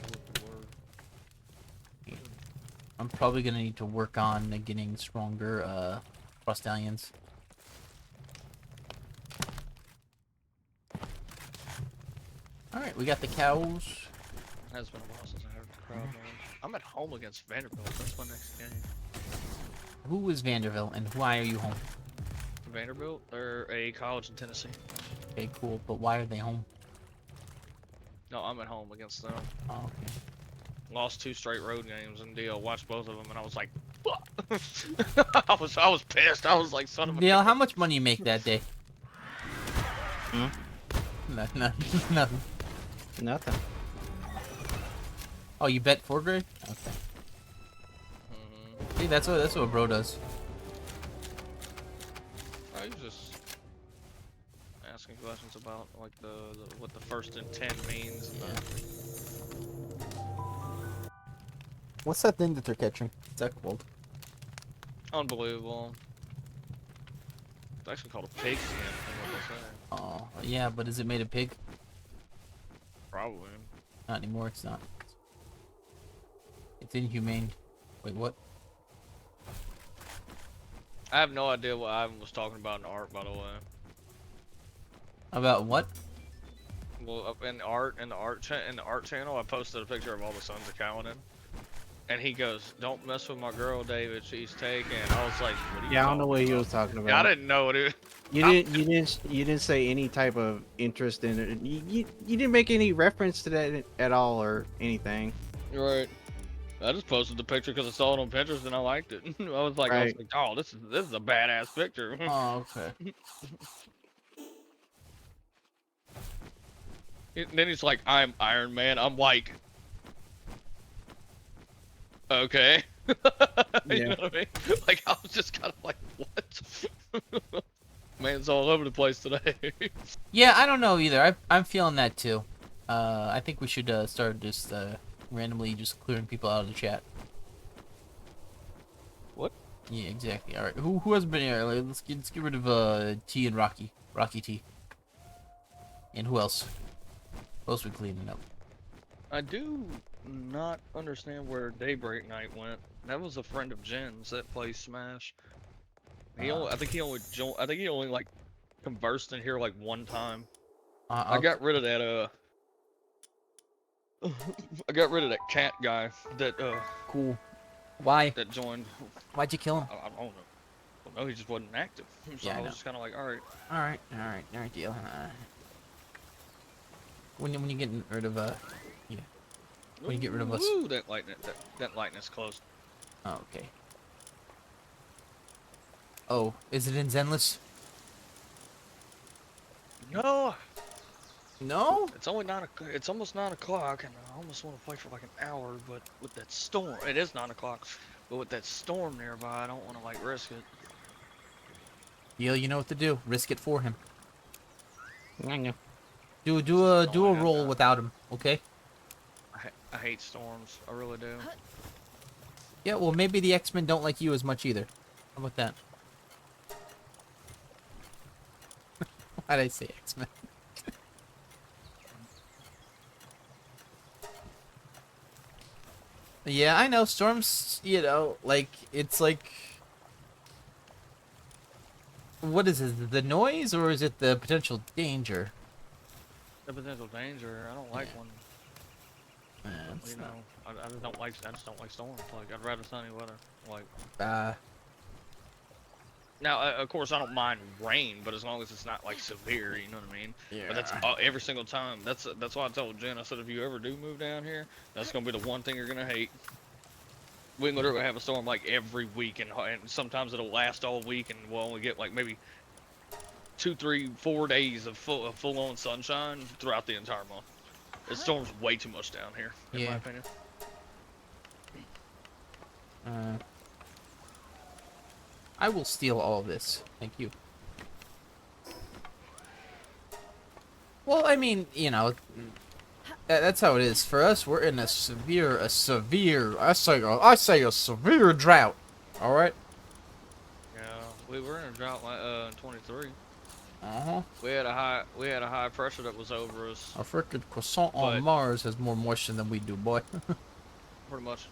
word. I'm probably gonna need to work on getting stronger cross stallions. Alright, we got the cows. It has been a while since I heard the crowd noise. I'm at home against Vanderbilt. That's my next game. Who is Vanderbilt and why are you home? Vanderbilt? They're a college in Tennessee. Okay, cool, but why are they home? No, I'm at home against them. Oh, okay. Lost 2 straight road games and DL watched both of them and I was like, fuck. I was pissed. I was like, son of a. Neil, how much money you make that day? Hmm? Nothing. Nothing. Oh, you bet 4 grade? Okay. See, that's what bro does. I was just asking questions about like the what the first and 10 means. And What's that thing that they're catching? What's that called? unbelievable. It's actually called a pig skin. From what they say. Oh, yeah, but is it made of pig? Probably. Not anymore, it's not. It's inhumane. Wait, what? I have no idea what Ivan was talking about in art, by the way. About what? Well, up in the art channel, I posted a picture of all the sons of Kaladin, and he goes, "Don't mess with my girl, David. She's taken." I was like, "What are you?" Yeah, I don't know talking what he about?" was talking about. Yeah, I didn't know it. You didn't say any type of interest in it. You didn't make any reference to that at all or anything. You're right. I just posted the picture because I saw it on Pinterest and I liked it. I was like, Right. "Oh, this is a badass picture." Oh, okay. Then he's like, "I'm Iron Man." I'm like, "Okay." You know what I mean? Like, I was just kind of like, "What?" Man's all over the place today. Yeah, I don't know either. I'm feeling that too. I think we should start just randomly just clearing people out of the chat. What? Yeah, exactly. All right, who hasn't been here? Like, let's get rid of T and Rocky T. And who else? Who else we cleaning up? I do not understand where Daybreak Knight went. That was a friend of Jen's that plays Smash. I think he only like conversed in here like one time. I got rid of that I got rid of that cat guy that Cool. Why? that joined. Why'd you kill him? I don't know. No, he just wasn't active. So Yeah, I I was know. just kind of like, all right. All right, deal. When you getting rid of yeah. When you get rid of us. Ooh, that lightness close. Oh, okay. Oh, is it in Zenless? No, No. it's only it's almost 9 o'clock, and I almost want to play for like an hour. But with that storm, it is 9 o'clock. But with that storm nearby, I don't want to like risk it. Yo, you know what to do. Risk it for him. I know. Do a Oh, I got roll that. without him, okay? I hate storms. I really do. Yeah, well maybe the X-Men don't like you as much either. How about that? Why'd I say X-Men? Yeah, I know storms. You know, like it's like. What is it? The noise, or is it the potential danger? The potential danger. I don't like Yeah. one. It's You know, I just don't like storms. Like I'd rather sunny weather. Like not. now, of course, I don't mind rain, but as long as it's not like severe, you know what I mean. Yeah. But that's every single time. That's why I told Jen. I said if you ever do move down here, that's gonna be the one thing you're gonna hate. We can literally have a storm like every week, and sometimes it'll last all week, and we'll only get like maybe 2, 3, 4 days of full-on sunshine throughout the entire month. It storms way too much down here, in my Yeah. opinion. I will steal all of this. Thank you. Well, I mean, you know, that's how it is. For us, we're in a severe, I say a severe drought. All right. Yeah, we were in a drought in 23. Uh-huh. We had a high pressure that was over us, A frickin' croissant on but Mars has more moisture than we do, boy. pretty much.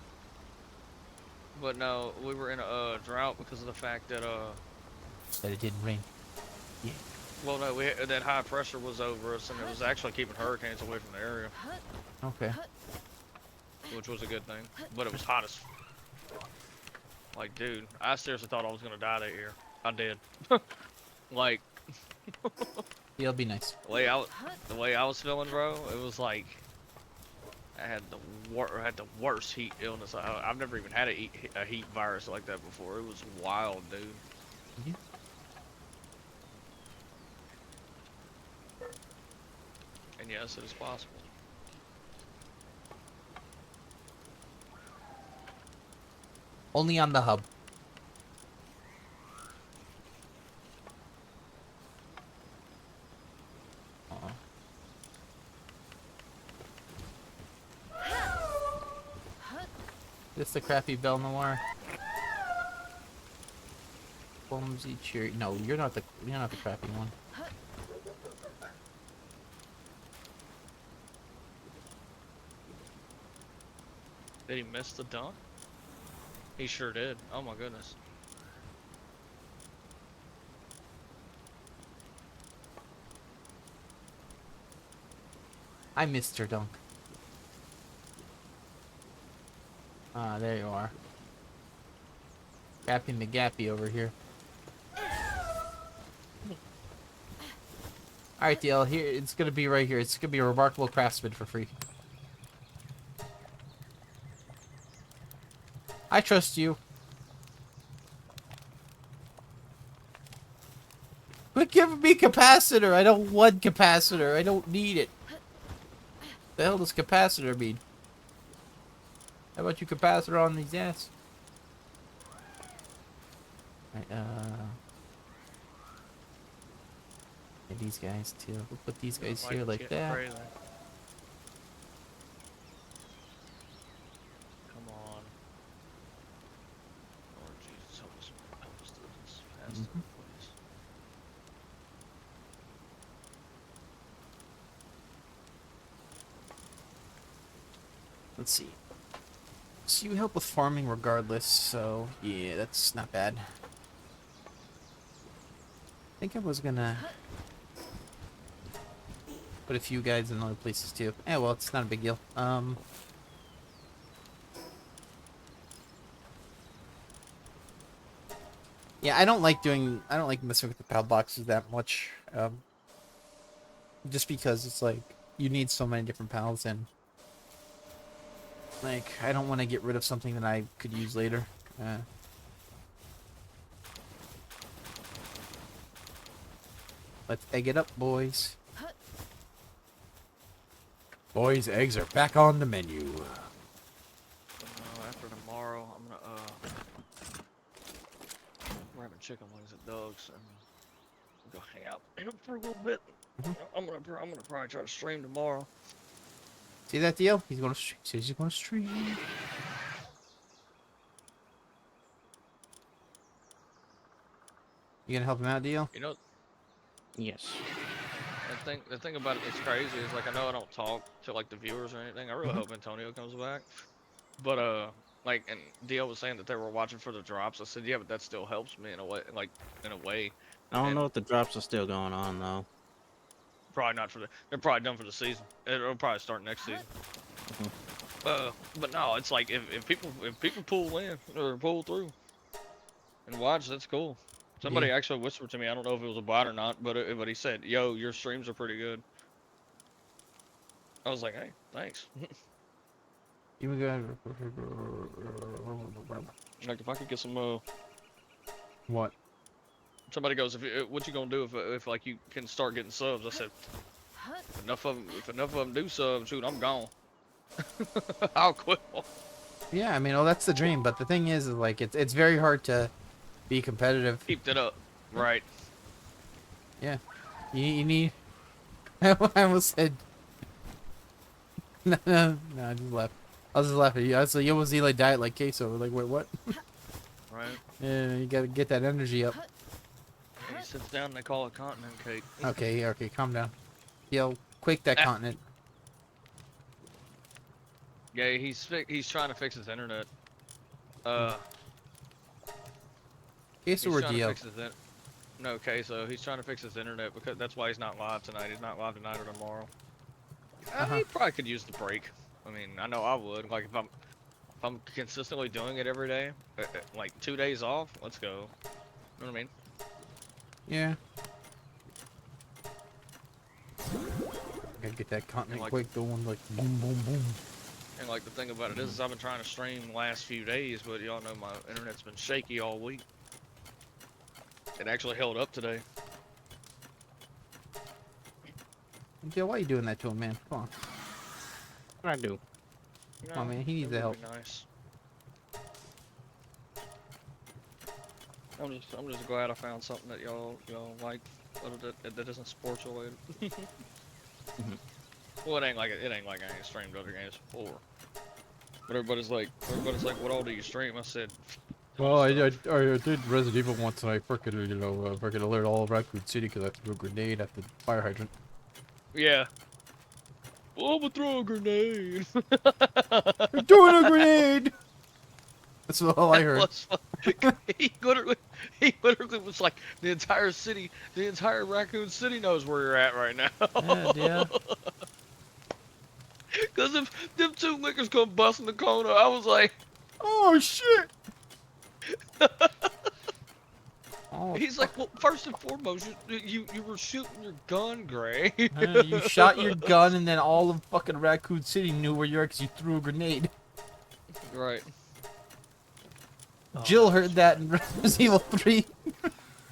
But no, we were in a drought because of the fact that That it didn't rain. Yeah. well no, that high pressure was over us, and it was actually keeping hurricanes away from the area, Okay. which was a good thing. But it was hot as like, dude, I seriously thought I was gonna die that year. I did. Like Yeah, it'll be nice. the way I was feeling, bro, it was like I had the worst heat illness. I've never even had a heat virus like that before. It was wild, dude. Yeah. And yes, it is possible. Only on the hub. Uh-uh. This the crappy Belle Noir. Clumsy cheery. No, you're not the crappy one. Did he miss the dunk? He sure did. Oh my goodness. I missed your dunk. Ah, there you are. Gappy McGappy over here. Alright, DL, here it's gonna be right here. It's gonna be a remarkable craftsman for free. I trust you. Quit giving me capacitor. I don't want capacitor. I don't need it. The hell does capacitor mean? How about you capacitor on these ass? Right, yeah, these guys too. We'll put these guys here like that. Crazy. Come on. Lord Jesus, help us do this faster, please. Let's see. So you help with farming regardless, so yeah, that's not bad. I think I was gonna put a few guys in other places too. Yeah, well, it's not a big deal. Yeah, I don't like messing with the PAL boxes that much. Just because it's like you need so many different pals, and like I don't want to get rid of something that I could use later. Let's egg it up, boys. Boys, eggs are back on the menu. After tomorrow, I'm gonna we're having chicken wings at Doug's, and we'll go hang out for a little bit. I'm gonna probably try to stream tomorrow. See that deal? He's gonna says he's gonna stream. You gonna help him out, deal? You know, Yes. the thing about it that's crazy is, like, I know I don't talk to like the viewers or anything. I really hope Antonio comes back, but like, and DL was saying that they were watching for the drops. I said, yeah, but that still helps me in a way, like in a way. I don't know if the drops are still going on though. Probably not for they're probably done for the season. It'll probably start next season. But no, it's like if people pull in or pull through and watch, that's cool. Somebody actually whispered to me, I don't know if it was a bot or not, but he said, "Yo, your streams are pretty good." I was like, "Hey, thanks." You guys. Like, if I could get some What? somebody goes, what you gonna do if like you can start getting subs? I said, if enough of them do subs, shoot, I'm gone. I'll quit. Yeah, I mean, well, that's the dream. But the thing is like, it's very hard to be competitive. Keep that up, right? Yeah, you need. I almost said. No, I just laughed. I was just laughing. I was like, you almost need like diet like queso. Like, wait, what? Right. Yeah, you gotta get that energy up. And sits down and they call it continent cake. Okay, okay, calm down. Yo, quake that Ah. continent. Yeah, he's trying to fix his internet. Case He's or trying to deal. fix his No, okay, so he's trying to fix his internet because that's why he's not live tonight. He's not live tonight or tomorrow. He probably could use the break. I mean, I know I would. Like if I'm consistently doing it every day, like 2 days off, let's go. You know what I mean? Yeah. Gotta get that continent like- quake going, like boom, boom, boom. And like the thing about it is I've been trying to stream the last few days, but y'all know my internet's been shaky all week. It actually held up today. Jill, why are you doing that to him, man? Come on. What I do? You Come on, man, he needs the that would help. be nice. I'm just glad I found something that y'all like, that isn't sports related. Well, it ain't like I ain't streamed other games before. But everybody's like, what all do you stream? I said, Well, I did Resident Evil once, and I freaking alert all of Raccoon City because I threw a grenade at the fire hydrant. yeah. Well, I'm gonna throw a grenade. You're doing a grenade! That's all I heard. He literally was like, the entire city, the entire Raccoon City knows where you're at right now. Yeah. Because if them two lickers come busting the corner, I was like, Oh shit! Oh, he's like, well, first and foremost, you were shooting your gun, Gray. you shot your gun, and then all of fucking Raccoon City knew where you are because you threw a grenade. Right. Jill heard that in Resident Evil 3.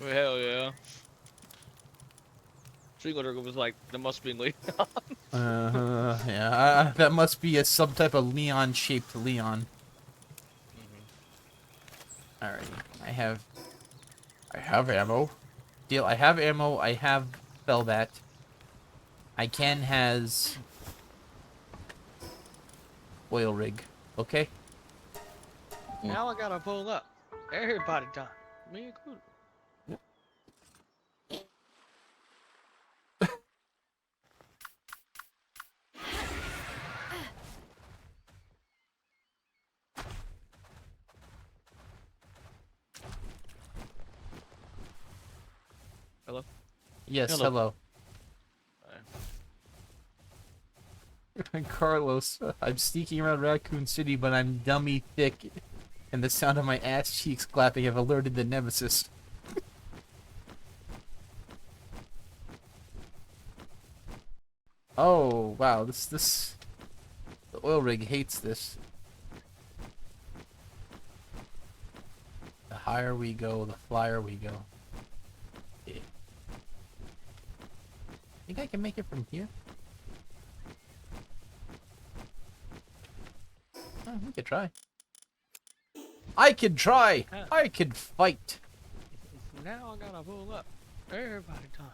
Well, hell yeah. She literally was like, there must be Leon. Yeah, that must be some type of Leon-shaped Leon. Alright, I have ammo. Deal, I have ammo, I have Velvet. I can has oil rig, okay? Now I gotta pull up. Everybody done. Me included. Hello? Yes, Hello. hello. Carlos, I'm sneaking around Raccoon City, but I'm dummy thick, and the sound of my ass cheeks clapping have alerted the nemesis. Oh, wow, the oil rig hates this. The higher we go, the flyer we go. Yeah. Think I can make it from here? Oh, we could try. I could try! I could fight! Now I gotta pull up. Everybody done.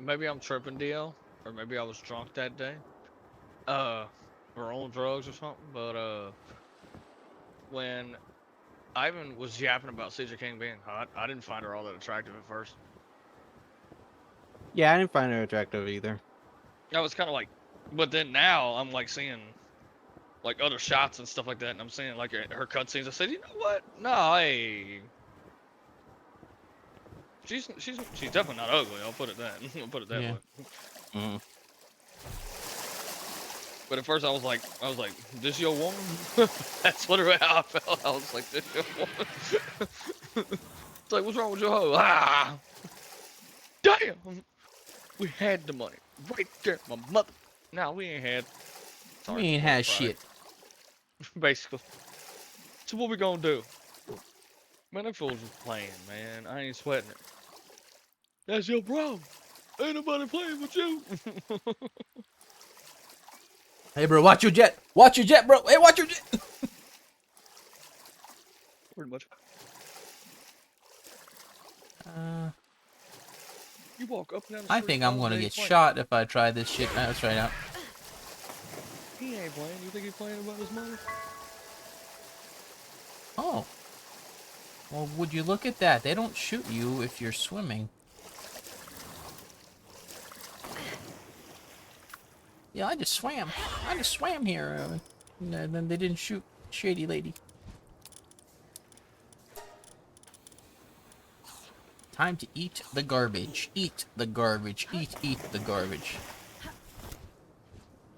Maybe I'm tripping, DL, or maybe I was drunk that day, or on drugs or something. But when Ivan was yapping about CJ King being hot, I didn't find her all that attractive at first. Yeah, I didn't find her attractive either. I was kind of like, but then now I'm like seeing like other shots and stuff like that, and I'm seeing like her cutscenes. I said, you know what? No, hey. She's definitely not ugly. I'll put it that. I'll put it that Yeah. way. Mm-hmm. But at first I was like, this your woman? That's literally how I felt. I was like, this your woman? It's like, what's wrong with your hoe? Ah! Damn! We had the money right there, my mother. Nah, we ain't had. We ain't had shit. Basically. So what we gonna do? Man, them fools was playing, man. I ain't sweating it. That's your problem. Ain't nobody playing with you. Hey, bro, watch your jet! Watch your jet, bro! Hey, watch your jet! pretty much. You walk up and down the I street think I'm all gonna day get playing. shot if I try this shit. Let's try it out. He ain't playing. You think he's playing about his money? Oh. Well, would you look at that? They don't shoot you if you're swimming. Yeah, I just swam. I just swam here. And then they didn't shoot Shady Lady. Time to eat the garbage. Eat the garbage. Eat the garbage.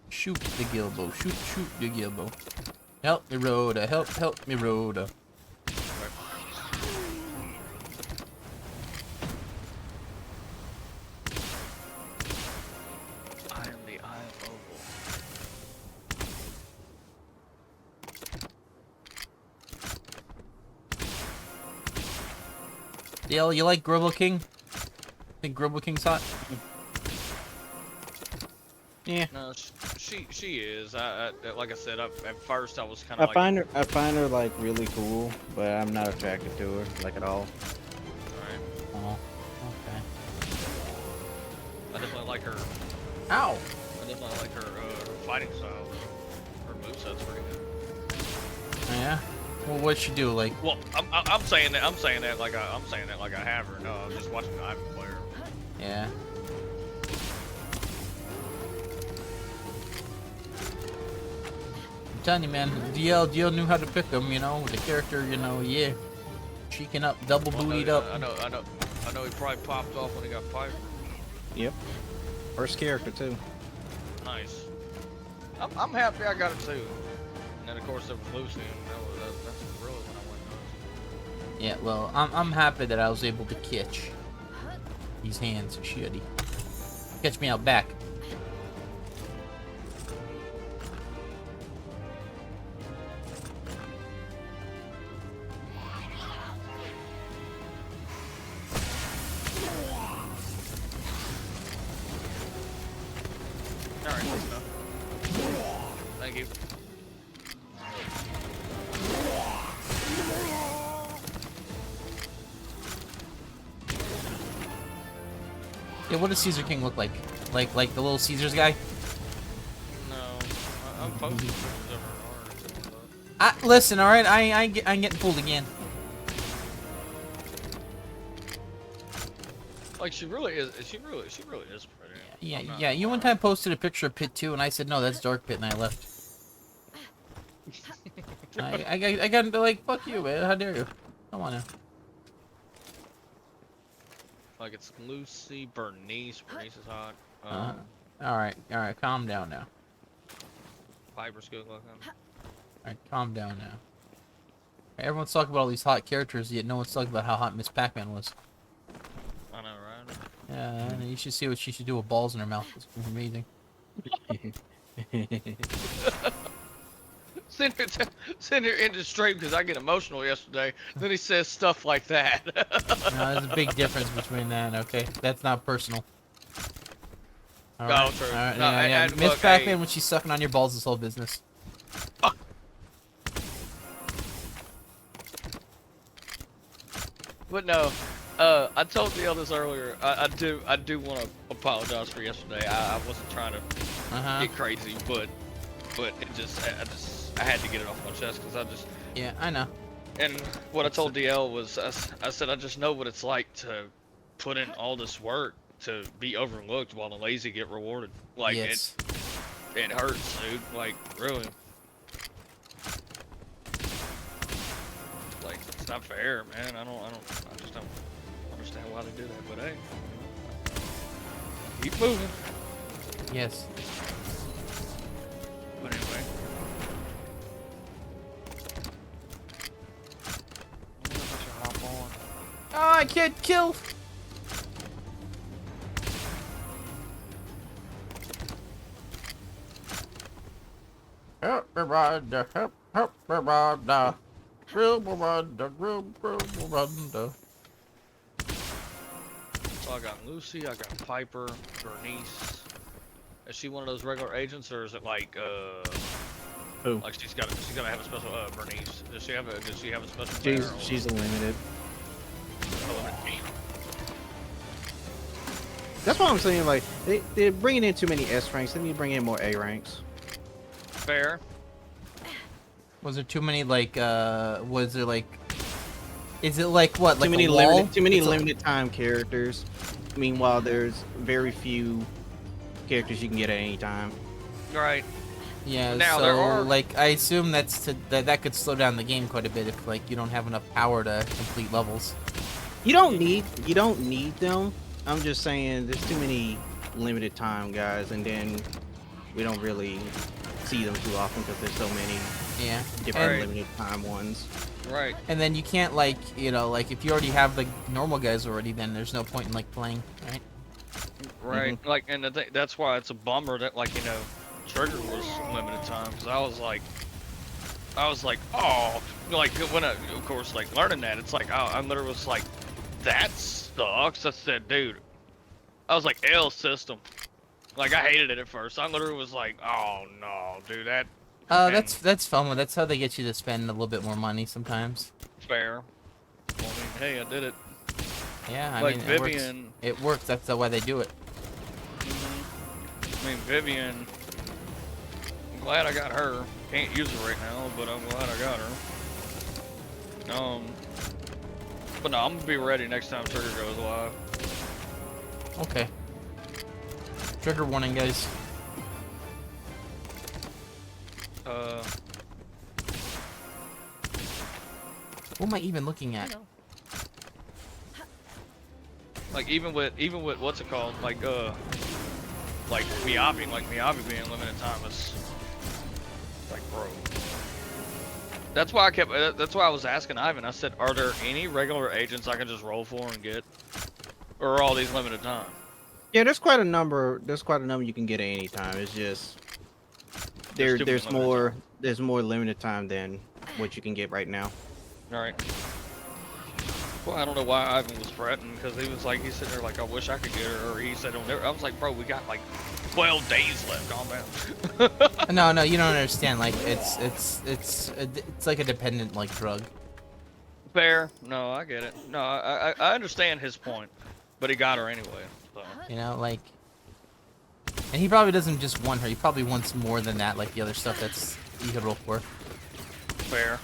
Shoot the Gilbo. Shoot the Gilbo. Help me, Rhoda. Help me, Rhoda. I am the Eye of Oval. Dale, you like Grubble King? Think Grubble King's hot? Yeah. No, she is. I like I said, at first I was kind of I like. find her like really cool, but I'm not attracted to her like at all. Alright. Oh, okay. I definitely like her. Ow! I definitely like her fighting style. Her moveset's pretty good. Yeah. Well, what'd she do? Like, Well, I'm saying that like I'm saying that like I have her. No, I'm just watching the Ivan player. yeah. I'm telling you, man, DL knew how to pick them, you know, the character, you know, yeah. Cheeking up, double bootied up. I know. He probably popped off when he got fired. Yep. First character too. Nice. I'm happy I got it too. And then of course there was Lucy, and that's really when I went nuts. Yeah, well, I'm happy that I was able to catch these hands shitty. Catch me out back. Alright, good enough. Thank you. Yeah, what does Caesar King look like? Like the little Caesars guy? No, I'm posting pictures of her art. Listen, all right, I'm getting fooled again. Like she really is. She really is pretty. Yeah, I'm not yeah. You one gonna time posted a picture of Pit 2, and I said no, that's Dark Pit, and I left. I got like, fuck you, man. How dare you? Come on now. Like it's Lucy, Bernice. Bernice is hot. All right, calm down now. Piper's good looking. All right, calm down now. Everyone's talking about all these hot characters, yet no one's talking about how hot Miss Pac-Man was. I know, right? Yeah, you should see what she should do with balls in her mouth. It's amazing. Send her into straight because I get emotional yesterday. Then he says stuff like that. No, there's a big difference between that. Okay, that's not personal. All Oh, right. true. All right, No, yeah. and Miss look, Pac-Man, hey. when she's sucking on your balls, is whole business. But no, I told the others earlier. I do want to apologize for yesterday. I wasn't trying to get crazy, but I had to get it off my chest because I just. Yeah, I know. And what I told DL was, I said I just know what it's like to put in all this work to be overlooked while the lazy get rewarded. Like Yes. it hurts, dude. Like really. Like it's not fair, man. I just don't understand why they do that. But hey, keep moving. Yes. But anyway. I wonder if I should hop on. Oh, I can't kill. Help me, Rhonda. Help me, Rhonda. Help me, Rhonda. Help me, Rhonda. So I got Lucy, I got Piper, Bernice. Is she one of those regular agents, or is it like Who? Like she's gotta have a special Bernice. Does she have a special player? She's a limited. Or- That's why I'm saying, like, they're bringing in too many S ranks. They need to bring in more A ranks. Fair. Was there too many like? Was there like? Is it like what? Like Too many a wall? too many It's limited time characters. Meanwhile, there's very few characters you can get at any time. Right. Yeah. Now, so there are- like, I assume that could slow down the game quite a bit if like you don't have enough power to complete levels. You don't need them. I'm just saying there's too many limited time guys, and then we don't really see them too often because there's so many Yeah. different Right. limited time ones. Right. And then you can't like, like if you already have the normal guys already, then there's no point in like playing, right? Right. Like, and that's why it's a bummer that, like, Trigger was limited time, because I was like, oh, like when of course, like learning that, it's like, I literally was like, that sucks. I said, dude, I was like, L system. Like, I hated it at first. I literally was like, oh no, dude, that. That's fun. That's how they get you to spend a little bit more money sometimes. Fair. Well, I mean, hey, I did it. Yeah, I Like mean, Vivian. it works. That's why they do it. I mean, Vivian. I'm glad I got her. Can't use her right now, but I'm glad I got her. But no, I'm gonna be ready next time Trigger goes live. Okay. Trigger warning, guys. What am I even looking at? Like even with what's it called? Like Miyabi being limited time is like, bro. That's why I was asking Ivan. I said, are there any regular agents I can just roll for and get, or are all these limited time? Yeah, there's quite a number. There's quite a number you can get at any time. It's just there's more limited time than what you can get right now. All right. Well, I don't know why Ivan was fretting, because he was like, he's sitting there like, I wish I could get her, or he said, I was like, bro, we got like 12 days left. Calm down. No, you don't understand. Like, it's like a dependent like drug. Fair. No, I get it. No, I understand his point, but he got her anyway. So. Like, and he probably doesn't just want her. He probably wants more than that, like the other stuff that's you could roll for. Fair.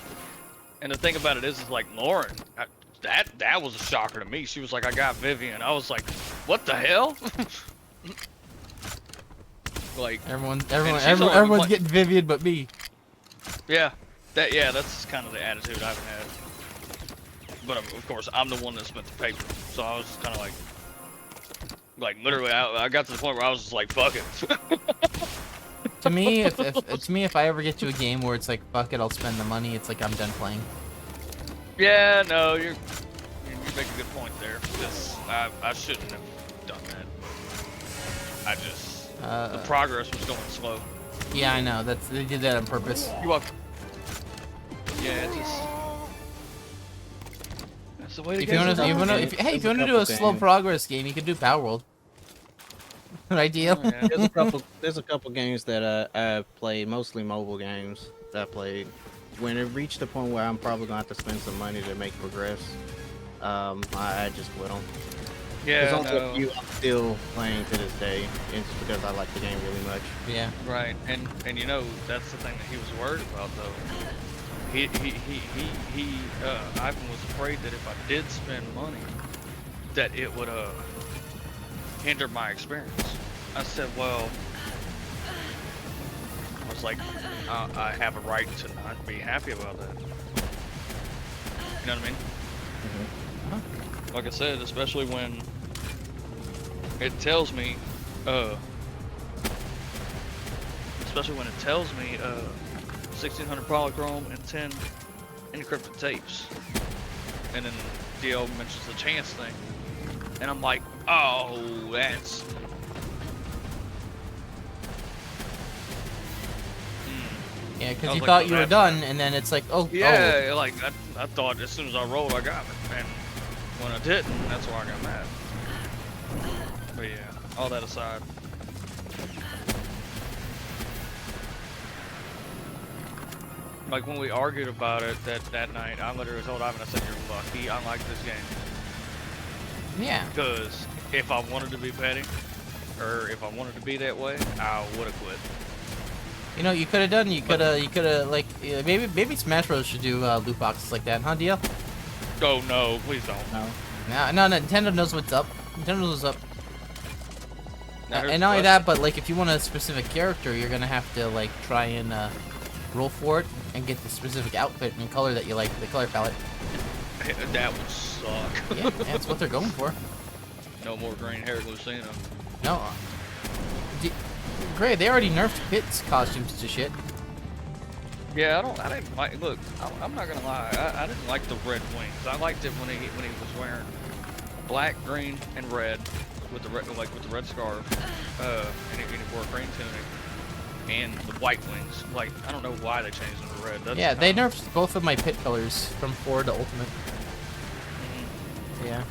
And the thing about it is like Lauren, that was a shocker to me. She was like, I got Vivian. I was like, what the hell? Like everyone's getting Vivian but me. Yeah, that's kind of the attitude I've had. But of course, I'm the one that spent the paper, so I was kind of like literally, I got to the point where I was just like, fuck it. To me, if I ever get to a game where it's like, fuck it, I'll spend the money, it's like I'm done playing. Yeah, no, you make a good point there. Because I shouldn't have done that. I just the progress was going slow. Yeah, I know. They did that on purpose. You're welcome. Yeah, it's just that's the way to If get you it. want to do a slow progress game, you could do Palworld. Right, deal? Oh, yeah. There's a couple games that I played, mostly mobile games that I played. When it reached the point where I'm probably gonna have to spend some money to make progress, I just quit them. Yeah, There's only no. a few I'm still playing to this day, and it's because I like the game really much. Yeah. Right, and that's the thing that he was worried about though. Ivan was afraid that if I did spend money, that it would hinder my experience. I said, well, I was like, I have a right to not be happy about that. You know what I mean? Mm-hmm. Like I said, especially when it tells me, 1600 polychrome and 10 encrypted tapes. And then DL mentions the chance thing. And I'm like, oh, that's... Yeah, I because was you like, thought well, you were that's done, and then it's like, oh. Yeah, like, I thought as soon as I rolled, I got it. And when I didn't, that's why I got mad. But yeah, all that aside. Like when we argued about it that night, I literally told Ivan, I said, "You're lucky I like this game." Yeah. Because if I wanted to be petty, or if I wanted to be that way, I would have quit. You know, you could have done. You could have like maybe Smash Bros should do loot boxes like that, huh, DL? Oh no, please don't. No. No, Nintendo knows what's up. Nintendo knows what's up. Now, here's And the not only question. that, but like if you want a specific character, you're gonna have to like try and roll for it and get the specific outfit and color that you like, the color palette. That would suck. Yeah, that's what they're going for. No more green-haired Lucina. No. Gray, they already nerfed Pit's costumes to shit. Yeah, I didn't like. Look, I'm not gonna lie. I didn't like the red wings. I liked it when he was wearing black, green, and red with the red, like with the red scarf. And he wore a green tunic and the white wings. Like I don't know why they changed them to red. That's Yeah, they kinda- nerfed both of my Pit colors from 4 to Ultimate. Mhm. Yeah.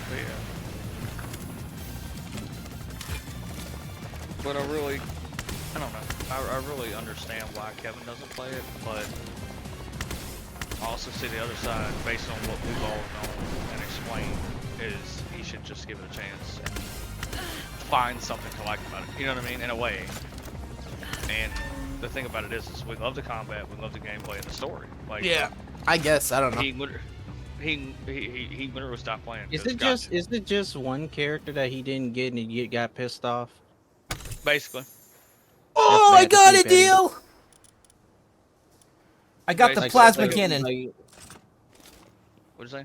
But yeah. But I don't know. I really understand why Kevin doesn't play it, but I also see the other side based on what we've all known and explained is he should just give it a chance and find something to like about it. You know what I mean? In a way. And the thing about it is we love the combat, we love the gameplay and the story. Like I guess, I don't know. he literally stopped playing. Is 'cause it gotcha. just one character that he didn't get and he got pissed off? Basically. Oh, I bad to got see, it, Petty. deal! I got the Like, plasma like- cannon. What'd you say?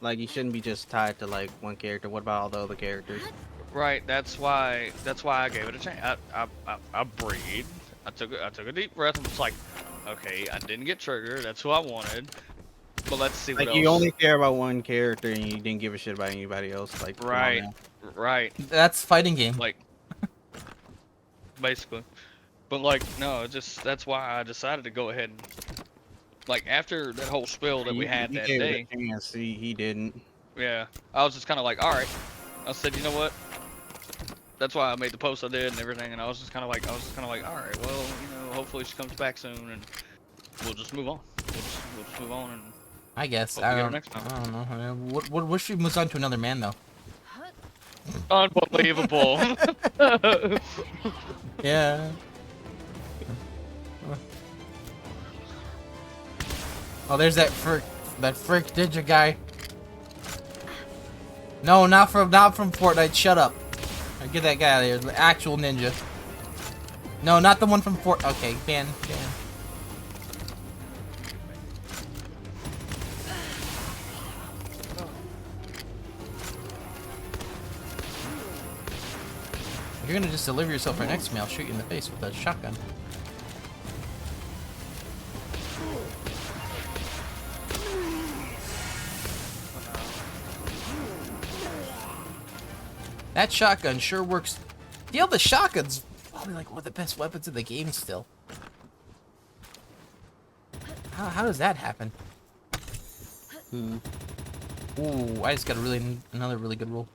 Like you shouldn't be just tied to like one character. What about all the other characters? Right, that's why I gave it a chance. I breathed. I took a deep breath and was like, okay, I didn't get triggered. That's who I wanted. But let's see what Like else. you only care about one character and you didn't give a shit about anybody else. Like come on Right, now. right, That's fighting game. like basically. But like no, that's why I decided to go ahead and like after that whole spill that we had You that gave it day. a chance. He didn't. Yeah, I was just kind of like, all right. I said, you know what? That's why I made the post I did and everything. And I was just kind of like, all right, well, you know, hopefully she comes back soon and we'll just move on. We'll just move on and I guess. hope we I get her don't, next time. I don't know. What if she moves on to another man, though? Unbelievable. Yeah. Oh, there's that frick ninja guy. No, not from Fortnite. Shut up. Get that guy out of here. The actual ninja. No, not the one from Fort. Okay, ban. If you're gonna just deliver yourself right next to me, I'll shoot you in the face with a shotgun. That shotgun sure works. You know, the shotgun's probably like one of the best weapons in the game still. How does that happen? Ooh, I just got another really good roll.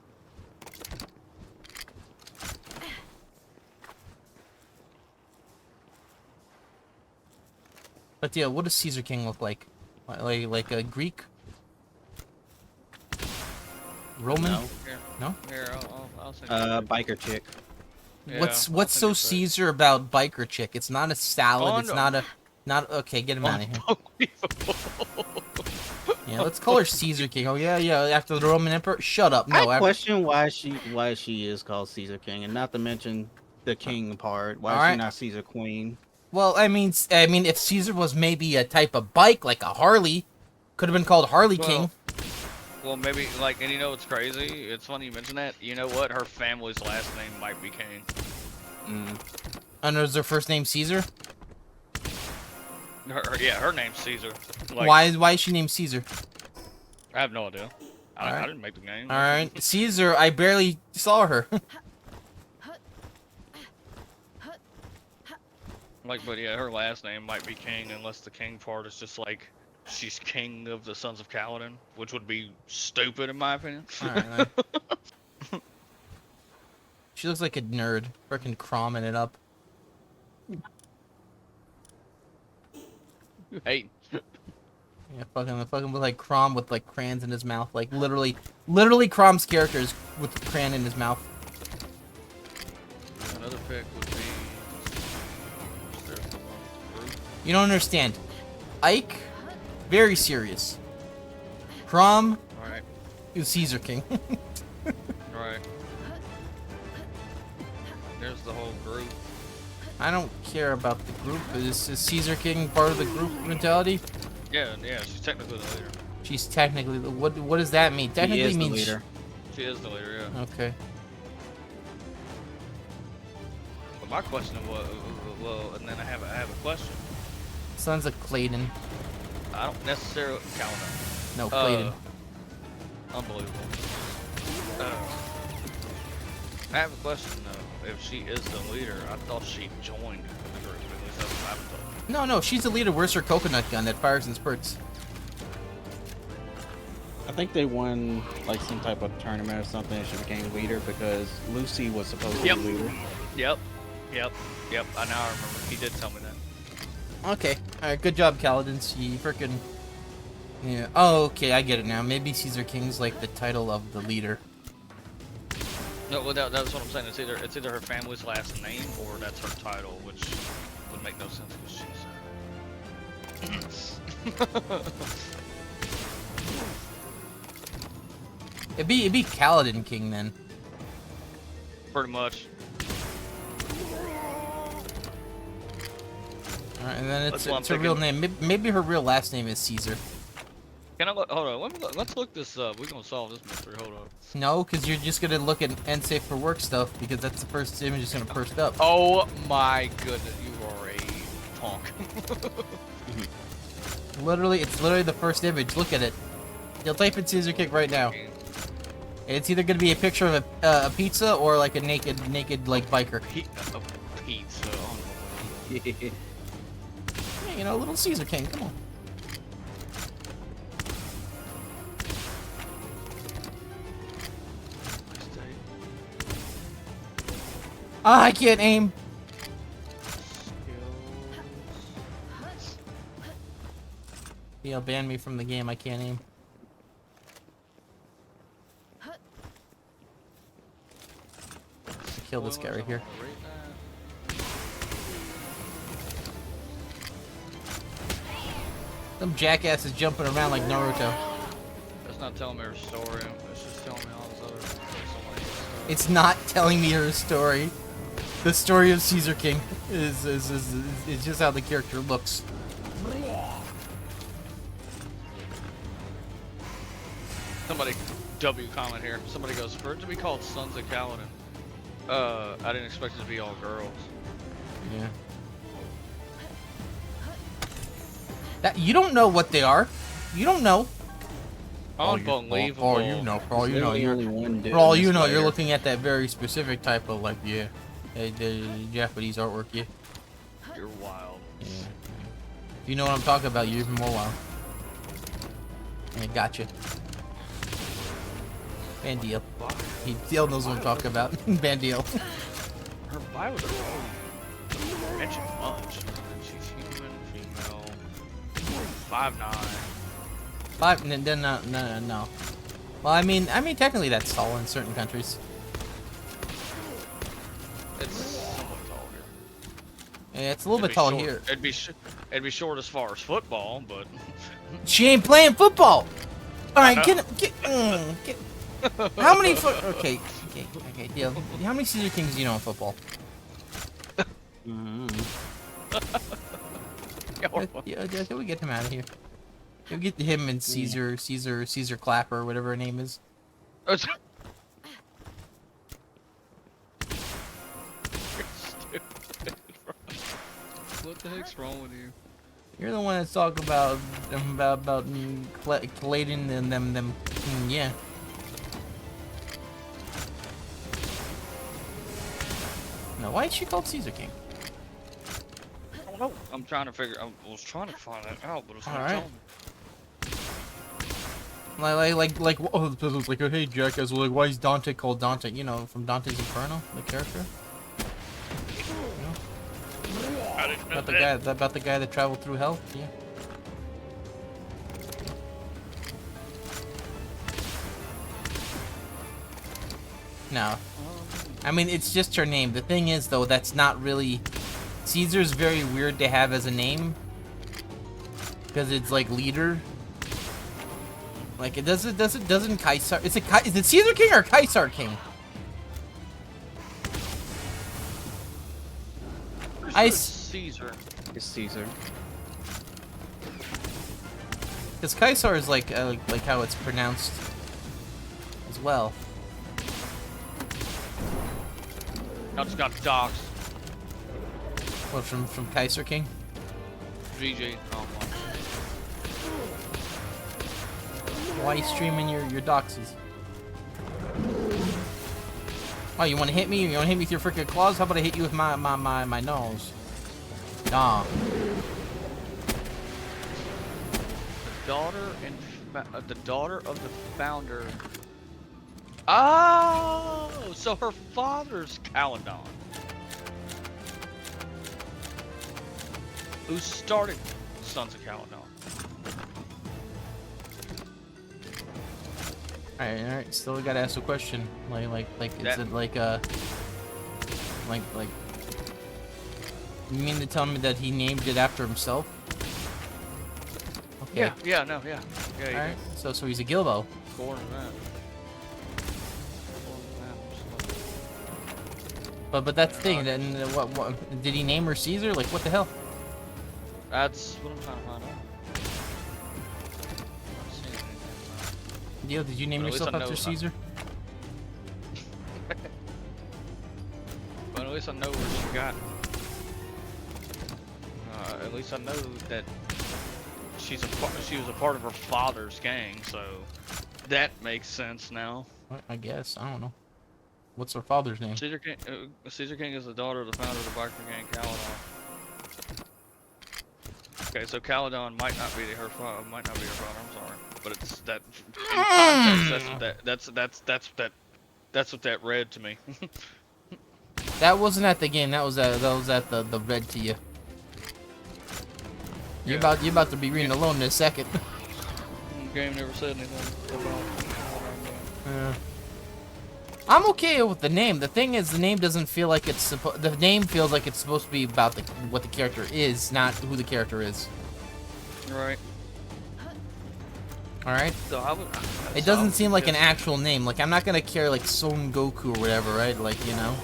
But yeah, what does Caesar King look like? Like a Greek? Roman? No. Here, No? here, I'll send you a picture. Biker chick. Yeah, What's I'll send so you a Caesar about biker chick? It's not a salad. It's no. not okay. Get him out of here. Unbelievable. Yeah, let's call her Caesar King. Oh yeah. After the Roman Emperor. Shut up. No. I question why she is called Caesar King, and not to mention the king part. Why is Alright. she not Caesar Queen? Well, I mean, if Caesar was maybe a type of bike, like a Harley, could have been called Harley King. Well, maybe like, and you know what's crazy? It's funny you mention that. You know what? Her family's last name might be King. And is their first name Caesar? Her name's Caesar. Like, Why is she named Caesar? I have no idea. I Alright. didn't make the game. All right, Caesar. I barely saw her. Like, but yeah, her last name might be King, unless the King part is just like she's king of the Sons of Kaladin, which would be stupid in my opinion. All right. She looks like a nerd, freaking crumbing it up. You hate. Yeah, fucking with like Crom with like crayons in his mouth, like literally Crom's character is with the crayon in his mouth. Another pick would be. There's the one group. You don't understand. Ike, very serious. Crom, All right. is Caesar King. Right. There's the whole group. I don't care about the group. Is Caesar King part of the group mentality? Yeah, she's technically the leader. She's technically the what does that mean? Technically He is the means leader. She is the leader, yeah. Okay. But my question was, well, and then I have a question. Sons of Clayton. I don't necessarily count her. No, Clayton. Unbelievable. I have a question though. If she is the leader, I thought she joined the group. At least that's what I've been told. No, she's the leader. Where's her coconut gun that fires and spurts? I think they won like some type of tournament or something and she became leader because Lucy was supposed to be leader. Yep. I now remember. He did tell me that. Okay. Alright, good job, Kaladins. You freaking... Yeah. Oh, okay, I get it now. Maybe Caesar King's like the title of the leader. No, well, that's what I'm saying. It's either her family's last name or that's her title, which would make no sense because she's. It'd be Kaladin King then. Pretty much. Alright, and then That's it's what her I'm real thinking. name. Maybe her real last name is Caesar. Can I look? Hold on. Let's look this up. We're gonna solve this mystery. Hold on. No, because you're just gonna look at NSAFE for work stuff because that's the first image that's gonna burst up. Oh my goodness, you are a punk. Literally, it's literally the first image. Look at it. You'll type in Caesar King right now. It's either gonna be a picture of a pizza or like a naked like biker. A pizza. Yeah, you know, little Caesar King. Come on. Ah, I can't aim. He'll ban me from the game. I can't aim. Kill this guy right here. Some jackass is jumping around like Naruto. That's not telling me her story. It's just telling me all this other stuff. It's not telling me her story. The story of Caesar King is just how the character looks. Somebody W comment here. Somebody goes, for it to be called Sons of Kaladin, I didn't expect it to be all girls. Yeah. That you don't know what they are. You don't know. Unbelievable. For all you know, for all you know, There's you're only one dude for all in you this know, you're player. looking at that very specific type of like the Japanese artwork. Yeah. You're wild. Yeah. If you know what I'm talking about, you're even more wild. Yeah, gotcha. Bandiel. Deal knows what I'm talking about. Bandiel. Her bio doesn't really mention much. She's human, female, 5'9". No. Well, I mean, technically that's tall in certain countries. It's somewhat tall here. Yeah, it's a little bit It'd be tall short. here. It'd be short as far as football, but She ain't playing football. All right, know. get. How many foot? Okay, deal. How many Caesar Kings do you know in football? Yeah, can we get him out of here? Can we get him and Caesar Clapper, or whatever her name is? You're stupid, bro. What the heck's wrong with you? You're the one that's talking about Clayton and them. Yeah. No, why is she called Caesar King? I don't know. I was trying to find that out, but it's not Alright. telling me. Oh, it's like, hey, jackass, like, why is Dante called Dante? You know, from Dante's Inferno, the character. You know? I didn't know About the guy that traveled through hell. Yeah. No. I mean, it's just her name. The thing is, though, that's not really... Caesar's very weird to have as a name. Because it's like leader. Like, it doesn't Caesar... Is it Caesar King or Caesar King? Caesar. It's Caesar. Because Caesar is like how it's pronounced as well. I just got doxxed. What, from Kaiser King? GG. Oh, Why are you streaming your doxies? Oh, you want to hit me? You want to hit me with your freaking claws? How about I hit you with my nose? Nah. the daughter of the founder. Oh, so her father's Caledon, who started Sons of Caledon. Alright, still gotta ask a question. Like, is it like you mean to tell me that he named it after himself? Okay. Yeah. Alright, so he's a Gilbo. Born in that. But that's the thing. Then what did he name her Caesar? Like, what the hell? That's what I'm trying to find out. Dio, did you name But at least yourself I know after Caesar? But at least I know where she got. At least I know that she was a part of her father's gang, so that makes sense now. I guess, I don't know. What's her father's name? Caesar King is the daughter of the founder of the biker gang, Caledon. Okay, so Caledon might not be her father. I'm sorry, but it's that. In context, that's what that read to me. That wasn't at the game. That was at the read to you. You're about to be reading alone in a second. The game never said anything about. I'm okay with the name. The thing is, the name doesn't feel like it's the name feels like it's supposed to be about what the character is, not who the character is. Right. All right. So it doesn't seem like an actual name. Like, I'm not gonna care like Son Goku or whatever, right? Like, you know,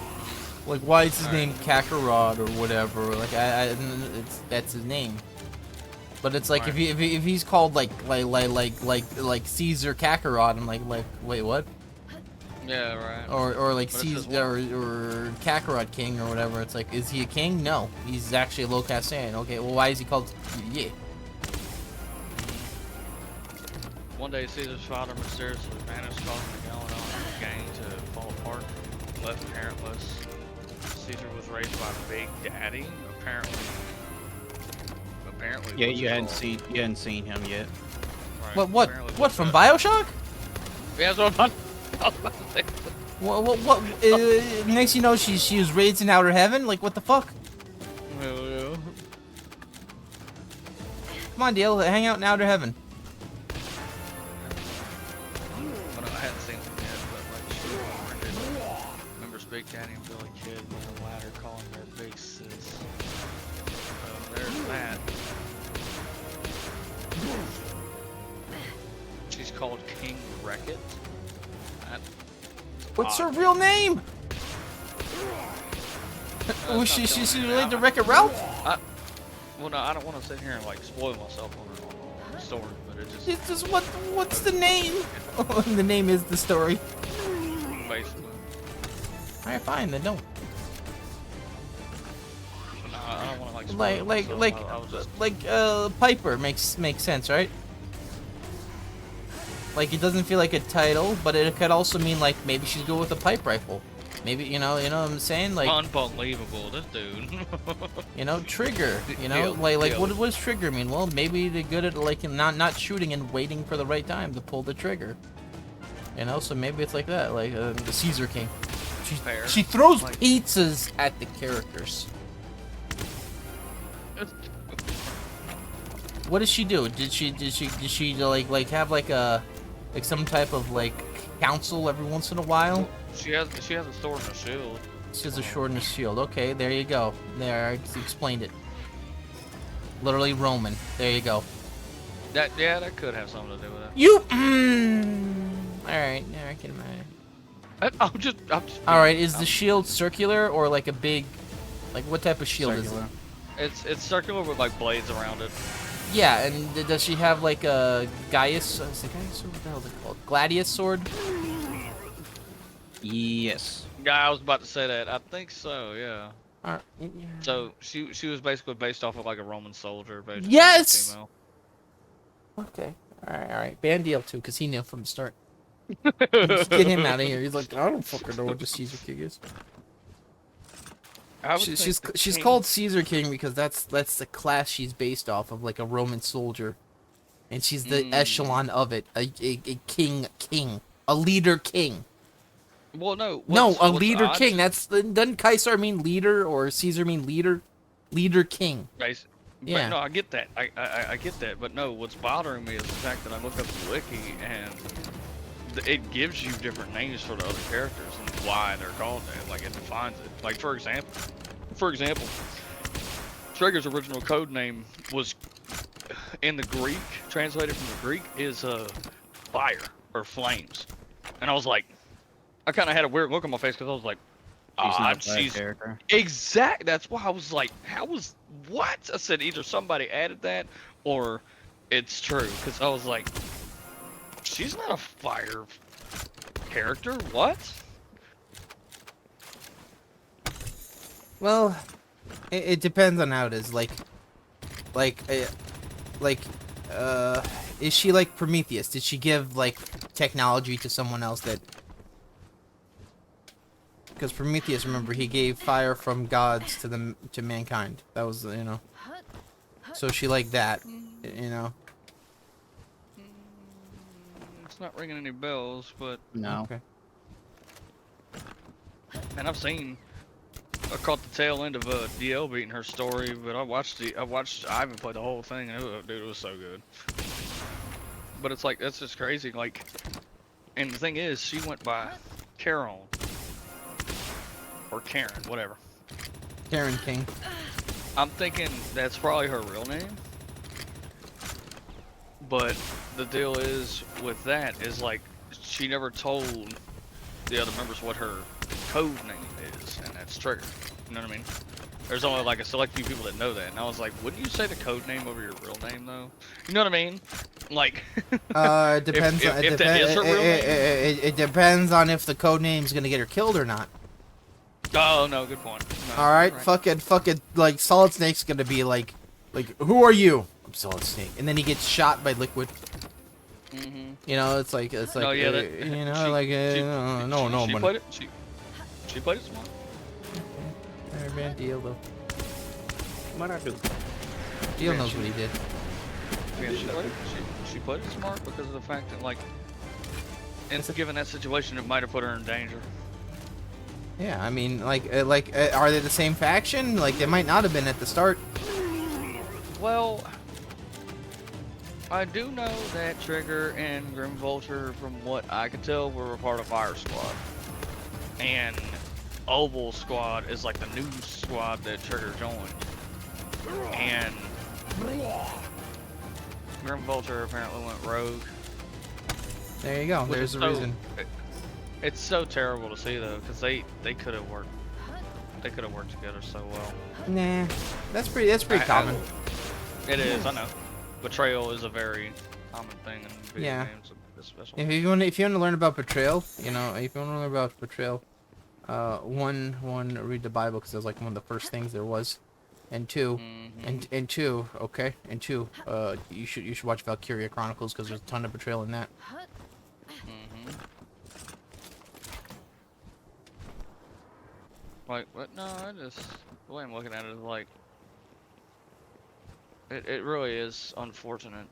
like, why is his name Kakarot or whatever? Like, that's his name. But it's like, if he's called like Caesar Kakarot, I'm like wait, what? Yeah, right. Or like Caesar or Kakarot King or whatever. It's like, is he a king? No, he's actually a low caste Saiyan. Okay, well, why is he called? Yeah. One day, Caesar's father mysteriously vanished, causing the Caledon gang to fall apart, left parentless. Caesar was raised by Big Daddy, apparently. Yeah, you hadn't seen him yet. Right. What from BioShock? Yeah, that's what I was about to say. What? Next you know, she was raised in outer heaven. Like, what the fuck? Hell yeah. Come on, Dale, hang out in outer heaven. Well, I hadn't seen them yet, but like, she remembers Big Daddy and Billy Kid on the ladder calling their big sis. There's that. She's called King Wreck-It. What's her real name? Was she's related to Wreck-It Ralph? Well, no, I don't want to sit here and like spoil myself on the story, but it just. It's just what's the name? Oh, the name is the story. Basically. Alright, fine, then don't. No, I don't want to like spoil myself. Like Piper makes sense, right? Like, it doesn't feel like a title, but it could also mean like maybe she's good with a pipe rifle. Maybe you know what I'm saying, like Unbelievable, this dude. you know, trigger. You know, Deal, like deal. what does trigger mean? Well, maybe they're good at like not shooting and waiting for the right time to pull the trigger. You know, so maybe it's like that, like the Caesar King. Fair. She throws Like- pizzas at the characters. What does she do? Did she like have like a some type of like council every once in a while? She has a sword and a shield. She has a sword and a shield. Okay, there you go. There, I explained it. Literally Roman. There you go. That could have something to do with that. You. All right, I can imagine. I'm just. All right, is the shield circular or like a big, like what type of shield Circular. is it? It's circular with like blades around it. Yeah, and does she have like a Gaius? Is it Gaius sword? What the hell is it called? Gladius sword? Yes. Yeah, I was about to say that. I think so. Yeah. Yeah. So she was basically based off of like a Roman soldier, basically. Yes! Female. Okay. All right. Bandiel too, cause he knew from the start. Just get him out of here. He's like, I don't fucking know what the Caesar King is. I would She's think the she's king- called Caesar King because that's the class she's based off of, like a Roman soldier, and she's the echelon of it, a king, a leader king. Well, no. No, what's- a what's leader odd- king. Doesn't Caesar mean leader or Caesar mean leader? Leader king. Bas- Yeah. But no, I get that. I get that. But no, what's bothering me is the fact that I look up the wiki and it gives you different names for the other characters and why they're called that. Like it defines it. Like for example, Trigger's original code name was in the Greek, translated from the Greek, is fire or flames. And I was like, I kind of had a weird look on my face because I was like, She's not that she's character. exact. That's why I was like, how was what? I said either somebody added that or it's true because I was like, she's not a fire character. What? Well, it depends on how it is. Is she like Prometheus? Did she give like technology to someone else that? Because Prometheus, remember, he gave fire from gods to mankind. That was, you know. So she like that, you know. It's not ringing any bells, but No. Okay. and I caught the tail end of DL beating her story, but I watched Ivan play the whole thing, and dude, it was so good. But it's like that's just crazy. Like, and the thing is, she went by Carol or Karen, whatever. Karen King. I'm thinking that's probably her real name. But the deal is with that is like she never told the other members what her code name is, and that's Trigger. You know what I mean? There's only like a select few people that know that, and I was like, wouldn't you say the code name over your real name though? You know what I mean? Like, It depends. if that is her real name. It depends on if the code name's gonna get her killed or not. Oh no, good point. No, All right, you're fucking, like Solid Snake's gonna be like, who are you? I'm Solid Snake, and then he gets shot by Liquid. Mhm. You know, it's like, No, yeah, that- you know, she- like, she- no, She man. played it. She played it smart. Alright, man, Deal though. What I do? Deal knows what he did. Yeah, she played it smart because of the fact that like, and given that situation, it might have put her in danger. Yeah, I mean, are they the same faction? Like, they might not have been at the start. Well, I do know that Trigger and Grim Vulture, from what I could tell, were a part of Fire Squad. And Oval Squad is like the new squad that Trigger joined. And Grim Vulture apparently went rogue. There you go. which There's is the reason. It's so terrible to see though, because they could have worked. They could have worked together so well. Nah, that's pretty common. It is, I know. Betrayal is a very common thing in video Yeah. games, especially. If you want to learn about betrayal, you know, if you want to learn about betrayal, one, read the Bible because that's like one of the first things there was, and two, and two, okay, and two, you should watch Valkyria Chronicles because there's a ton of betrayal in that. Like, what? No, the way I'm looking at it is like, it really is unfortunate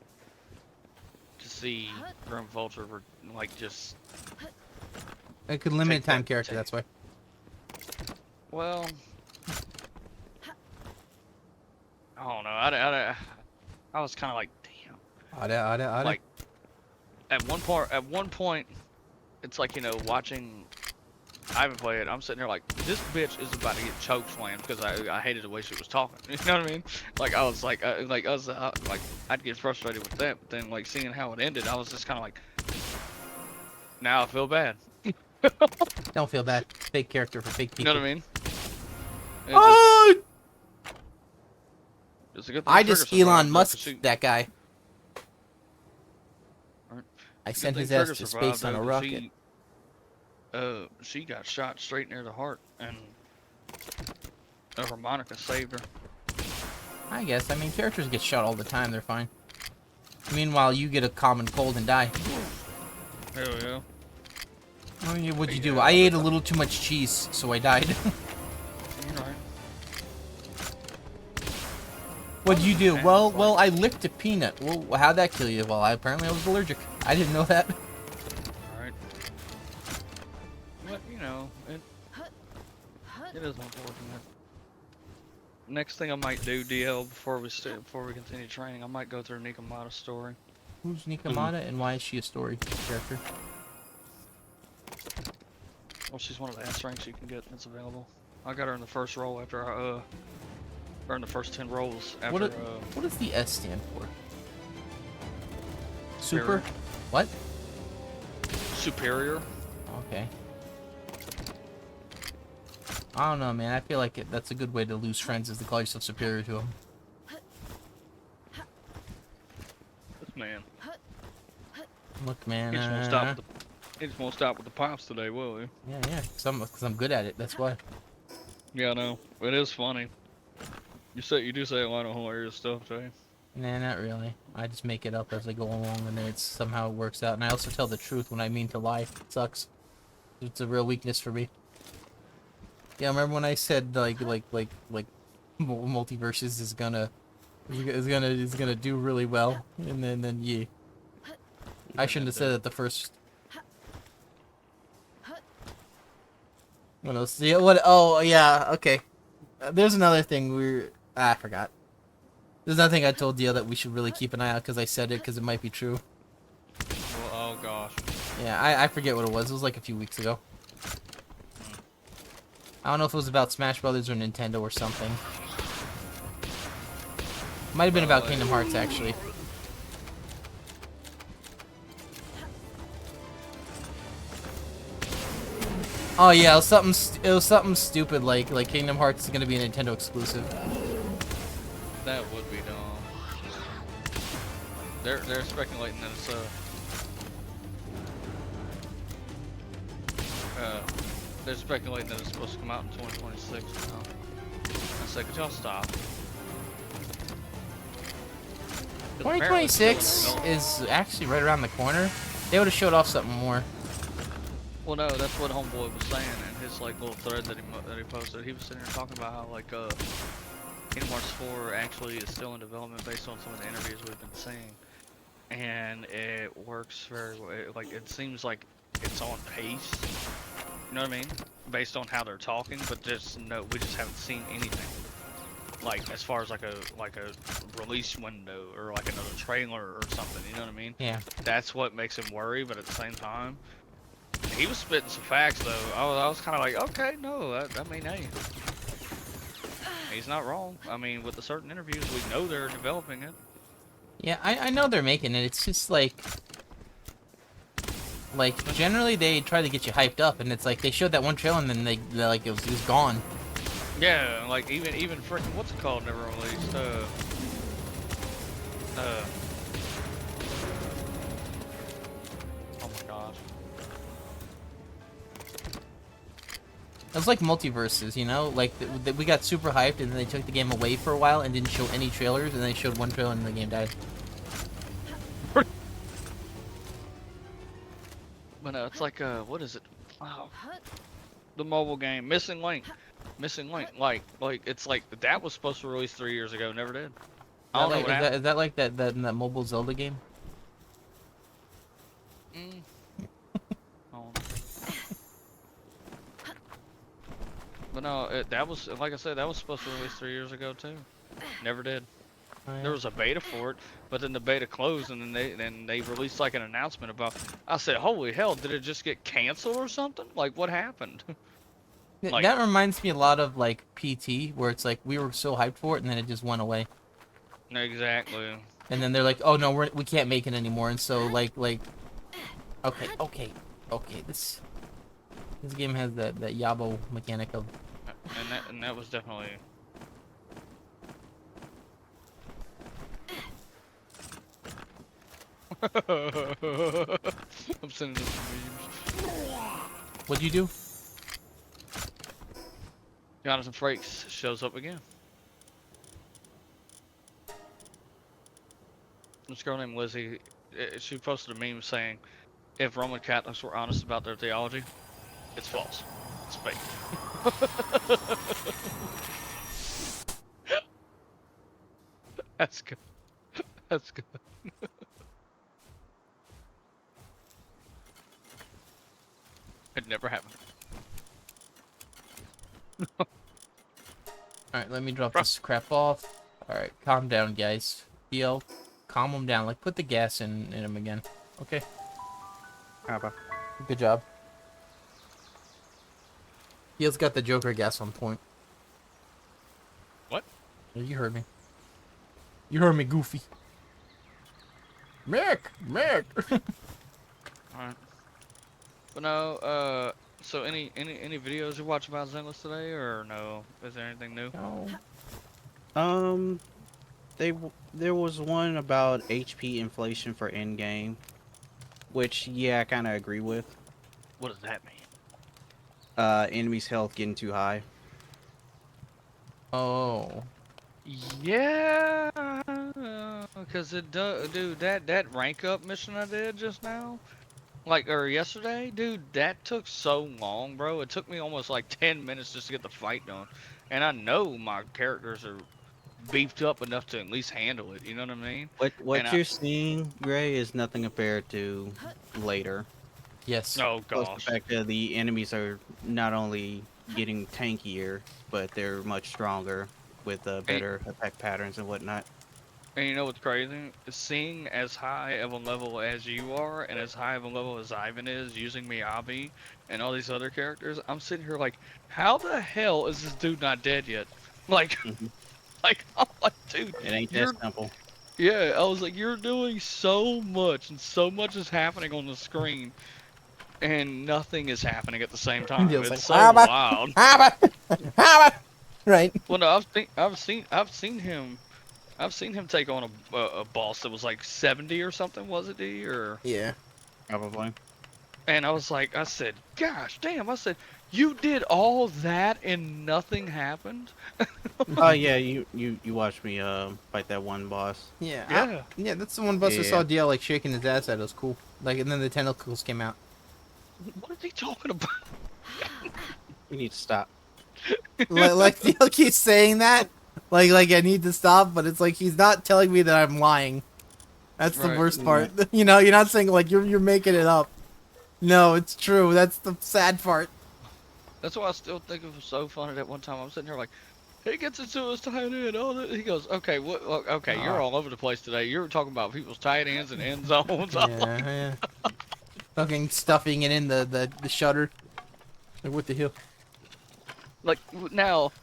to see Grim Vulture like just It could limit take time that character. take- That's why. Well, I don't know. I was kind of like, damn. Like at one point, it's like, you know, watching. I haven't played it. I'm sitting there like, this bitch is about to get choke slammed because I hated the way she was talking. You know what I mean? Like I was like, like I'd get frustrated with that. But then like seeing how it ended, I was just kind of like, now I feel bad. Don't feel bad. Fake character for fake You know people. what I mean? It Oh! it's a good thing I Trigger just survived, Elon though, Musk 'cause she- that guy. Alright. I Good sent thing his ass Trigger to survived, space on though, a 'cause rocket. she got shot straight near the heart, and Harmonica saved her. I guess. I mean, characters get shot all the time. They're fine. Meanwhile, you get a common cold and die. Hell yeah. I mean, what'd you Yeah, do? I ate a little too much cheese, so I died. You're right. What'd you do? Man, Well, it's well, I licked a peanut. Well, how'd that kill you? Well, apparently I was allergic. I didn't know that. Alright. But, you know, it is unfortunate. Next thing I might do, DL, before we continue training, I might go through Nikomata's story. Who's Nikomata and why is she a story character? Well, she's one of the S ranks you can get that's available. I got her in the first roll after or in the first 10 rolls after What does the S stand for? Superior. Super? What? Superior. Okay. I don't know, man. I feel like that's a good way to lose friends is to call yourself superior to them. This man. Look, man. He just won't stop with the. He just won't stop with the pops today, will he? Yeah, because I'm good at it. That's why. Yeah, I know. It is funny. You do say a lot of hilarious stuff, Jay. Nah, not really. I just make it up as I go along, and then it's somehow it works out. And I also tell the truth when I mean to lie. It sucks. It's a real weakness for me. Yeah, remember when I said like multiverses is gonna do really well, and then yeah. I shouldn't have said it the first. What else? Yeah, what? Oh, yeah. Okay. There's another thing I forgot. There's another thing I told Dio that we should really keep an eye out because I said it because it might be true. Well, oh gosh. Yeah, I forget what it was. It was like a few weeks ago. I don't know if it was about Smash Brothers or Nintendo or something. Might have been about Kingdom Hearts actually. Oh yeah, it was something stupid like Kingdom Hearts is gonna be a Nintendo exclusive. That would be dumb. They're speculating that it's they're speculating that it's supposed to come out in 2026 now. I said, could y'all stop? 2026 is actually right around the corner. They would have showed off something more. Well, no, that's what Homeboy was saying in his like little thread that he posted. He was sitting there talking about how like Kingdom Hearts 4 actually is still in development based on some of the interviews we've been seeing, and it works very well. Like it seems like it's on pace. You know what I mean? Based on how they're talking, but we just haven't seen anything. Like as far as like a release window or like another trailer or something. You know what I mean? Yeah. That's what makes him worry, but at the same time. He was spitting some facts though. I was kind of like, okay, no, I mean, hey, he's not wrong. I mean, with the certain interviews, we know they're developing it. Yeah, I know they're making it. It's just like generally they try to get you hyped up, and it's like they showed that one trailer and then they like it was gone. Yeah, like even freaking what's it called never released. Oh my gosh. It was like multiverses, you know? Like, we got super hyped, and then they took the game away for a while and didn't show any trailers, and they showed one trailer and the game died. But no, it's like, what is it? Oh, the mobile game, Missing Link. Missing Link, like it's like that was supposed to release 3 years ago, never did. I don't know Like, what happened. is that like that mobile Zelda game? Mm. Hold on. But no, that was like I said, that was supposed to release 3 years ago too. Never did. There was a beta for it, but then the beta closed, and then they released like an announcement about. I said, "Holy hell! Did it just get canceled or something? Like what happened?" Like That reminds me a lot of like PT, where it's like we were so hyped for it, and then it just went away. exactly. And then they're like, "Oh no, we can't make it anymore." And so okay, this game has that Yabo mechanic of. And that was definitely. I'm sending them some memes. What'd you do? Jonathan Frakes shows up again. This girl named Lizzie, she posted a meme saying, if Roman Catholics were honest about their theology, it's false. It's fake. That's good. That's good. It never happened. Alright, let me drop this crap off. Alright, calm down, guys. Yo, calm them down. Like, put the gas in him again. Okay? Good job. Heel's got the Joker gas on point. What? Yeah, you heard me. You heard me, Goofy. Mick! Alright. But no, so any videos you watch about Zenless today, or no? Is there anything new? No. There was one about HP inflation for endgame, which yeah, I kind of agree with. What does that mean? Enemies' health getting too high. Oh. Yeah, because dude, that rank up mission I did just now, or yesterday, dude, that took so long, bro. It took me almost like 10 minutes just to get the fight done, and I know my characters are beefed up enough to at least handle it. You know what I mean? What you're seeing, Gray, is nothing compared to later. Yes. Oh Plus the gosh. fact that the enemies are not only getting tankier, but they're much stronger with better attack patterns and whatnot. And you know what's crazy? Seeing as high of a level as you are, and as high of a level as Ivan is, using Miyabi and all these other characters, I'm sitting here like, how the hell is this dude not dead yet? Like, Mhm. I'm like, dude, It ain't you're, that simple. yeah, I was like, you're doing so much, and so much is happening on the screen, and nothing is happening at the same time. Feels It's like, so wild. Right. Well, no, I've seen him take on a boss that was like 70 or something, was it, D? Or Yeah. Probably. and I was like, I said, gosh, damn! I said, you did all that and nothing happened. Oh yeah, you watched me fight that one boss. Yeah. Yeah. Yeah, that's the one bus I Yeah. saw DL like shaking his ass at. It was cool. Like, and then the tentacles came out. What is he talking about? You need to stop. like DL keeps saying that. Like I need to stop, but it's like he's not telling me that I'm lying. That's the Right. worst part. You know, you're not saying like you're making it up. No, it's true. That's the sad part. That's why I still think it was so funny that one time I'm sitting here like, he gets into his tight end. He goes, okay, what? Okay, you're all over the place today. You were talking about people's tight ends and end zones. Yeah. Fucking stuffing it in the shutter. Like, what the hell? Like now,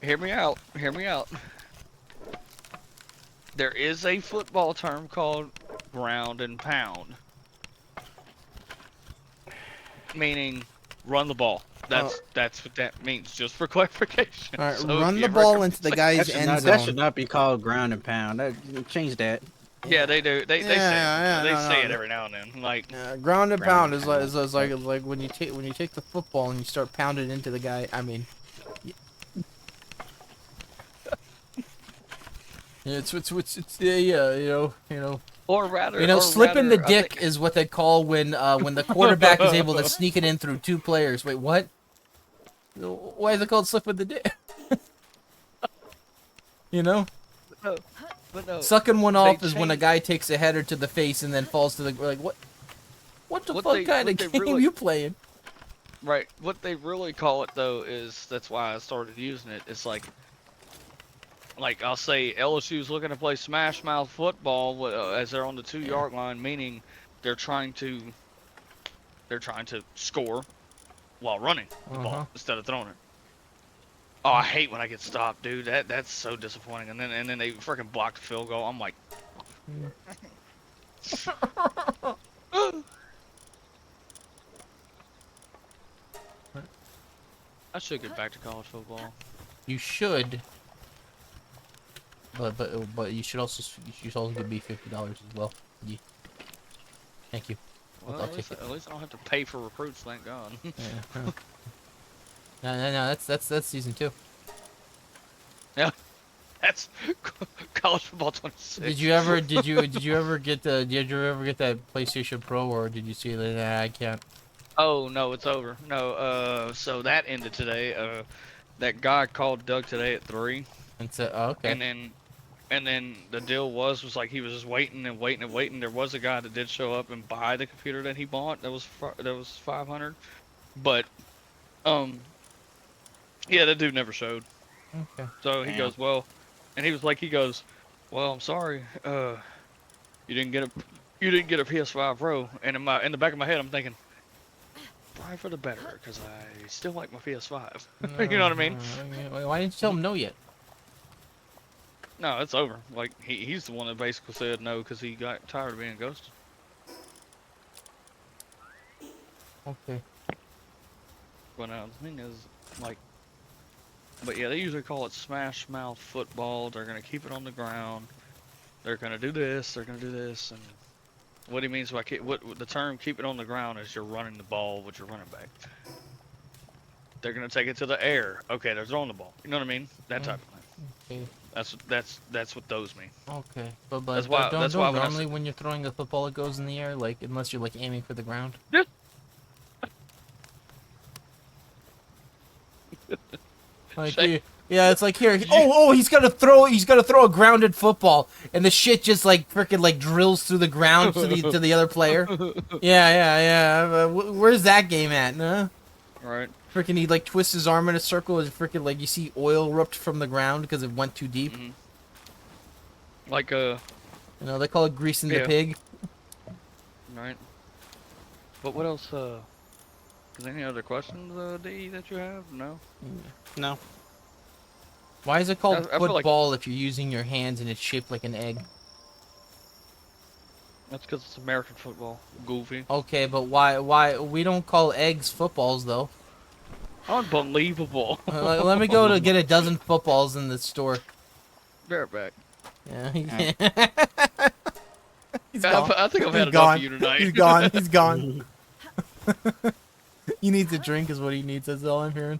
hear me out. Hear me out. There is a football term called ground and pound, meaning run the ball. That's what that means. Just for clarification. All right, So run if the you ball ever- into the guy's end That zone. should not be called ground and pound. Change that. Yeah, they do. They say Yeah, it. They no, say no. it every now and then. Like Ground and Ground pound and is pound. like when you take the football and you start pounding into the guy. I mean, it's yeah, you know. or rather, Slipping the I dick think- is what they call when the quarterback is able to sneak it in through two players. Wait, what? Why is it called slip with the dick? You know? No, but no. Sucking one They off is when a changed- guy takes a header to the face and then falls to the like what? What the What fuck they- kind what of they game really- you playing? Right. What they really call it though is that's why I started using it. It's like I'll say LSU's looking to play smash mouth football as they're on the 2-yard line, meaning they're trying to score while running the ball instead of throwing it. Oh, I hate when I get stopped, dude. That's so disappointing. And then they freaking blocked the field goal. I'm like, I should get back to college football. You should. But you should also give me $50 as well. Yeah. Thank you. Well, I'll at take it. least I don't have to pay for recruits. Thank God. Yeah. No. That's season 2. Yeah, that's college football 26. Did you ever get that PlayStation Pro, or did you see that? Nah, I can't. Oh no, it's over. No, so that ended today. That guy called Doug today at 3, And so, oh, okay. and then the deal was like he was just waiting and waiting and waiting. There was a guy that did show up and buy the computer that he bought. That was 500, but yeah, that dude never showed. Okay. So he goes, well, and he goes, well, I'm sorry, you didn't get a PS5 Pro. And in the back of my head, I'm thinking, probably for the better, because I still like my PS5. You know what I mean? Why didn't you tell him no yet? No, it's over. Like he's the one that basically said no because he got tired of being ghosted. Okay. But the thing is, like, but yeah, they usually call it smash mouth football. They're gonna keep it on the ground. They're gonna do this. They're gonna do this. And what he means by what the term "keep it on the ground" is you're running the ball with your running back. They're gonna take it to the air. Okay, they're throwing the ball. You know what I mean? That type of thing. Okay. That's what those mean. Okay. But That's why- don't that's why when I normally when you're throwing a football, it goes in the air, like unless you're like aiming for the ground. Like yeah, it's like here. He's gonna throw a grounded football, and the shit just like freaking like drills through the ground to the other player. Yeah. Where's that game at? Huh? Right. Freaking he like twists his arm in a circle, and freaking like you see oil erupt from the ground because it went too deep. Like You know, they call it greasing the Yeah. pig. Right. But what else? Is there any other questions, D, that you have? No. No. Why is it called I feel like- football if you're using your hands and it's shaped like an egg? That's because it's American football. Goofy. Okay, but why we don't call eggs footballs though? Unbelievable. Let me go to get a dozen footballs in the store. Be right back. Yeah. He's I gone. think I've He's had enough gone. of you tonight. He's gone. He's gone. He needs a drink, is what he needs. That's all I'm hearing.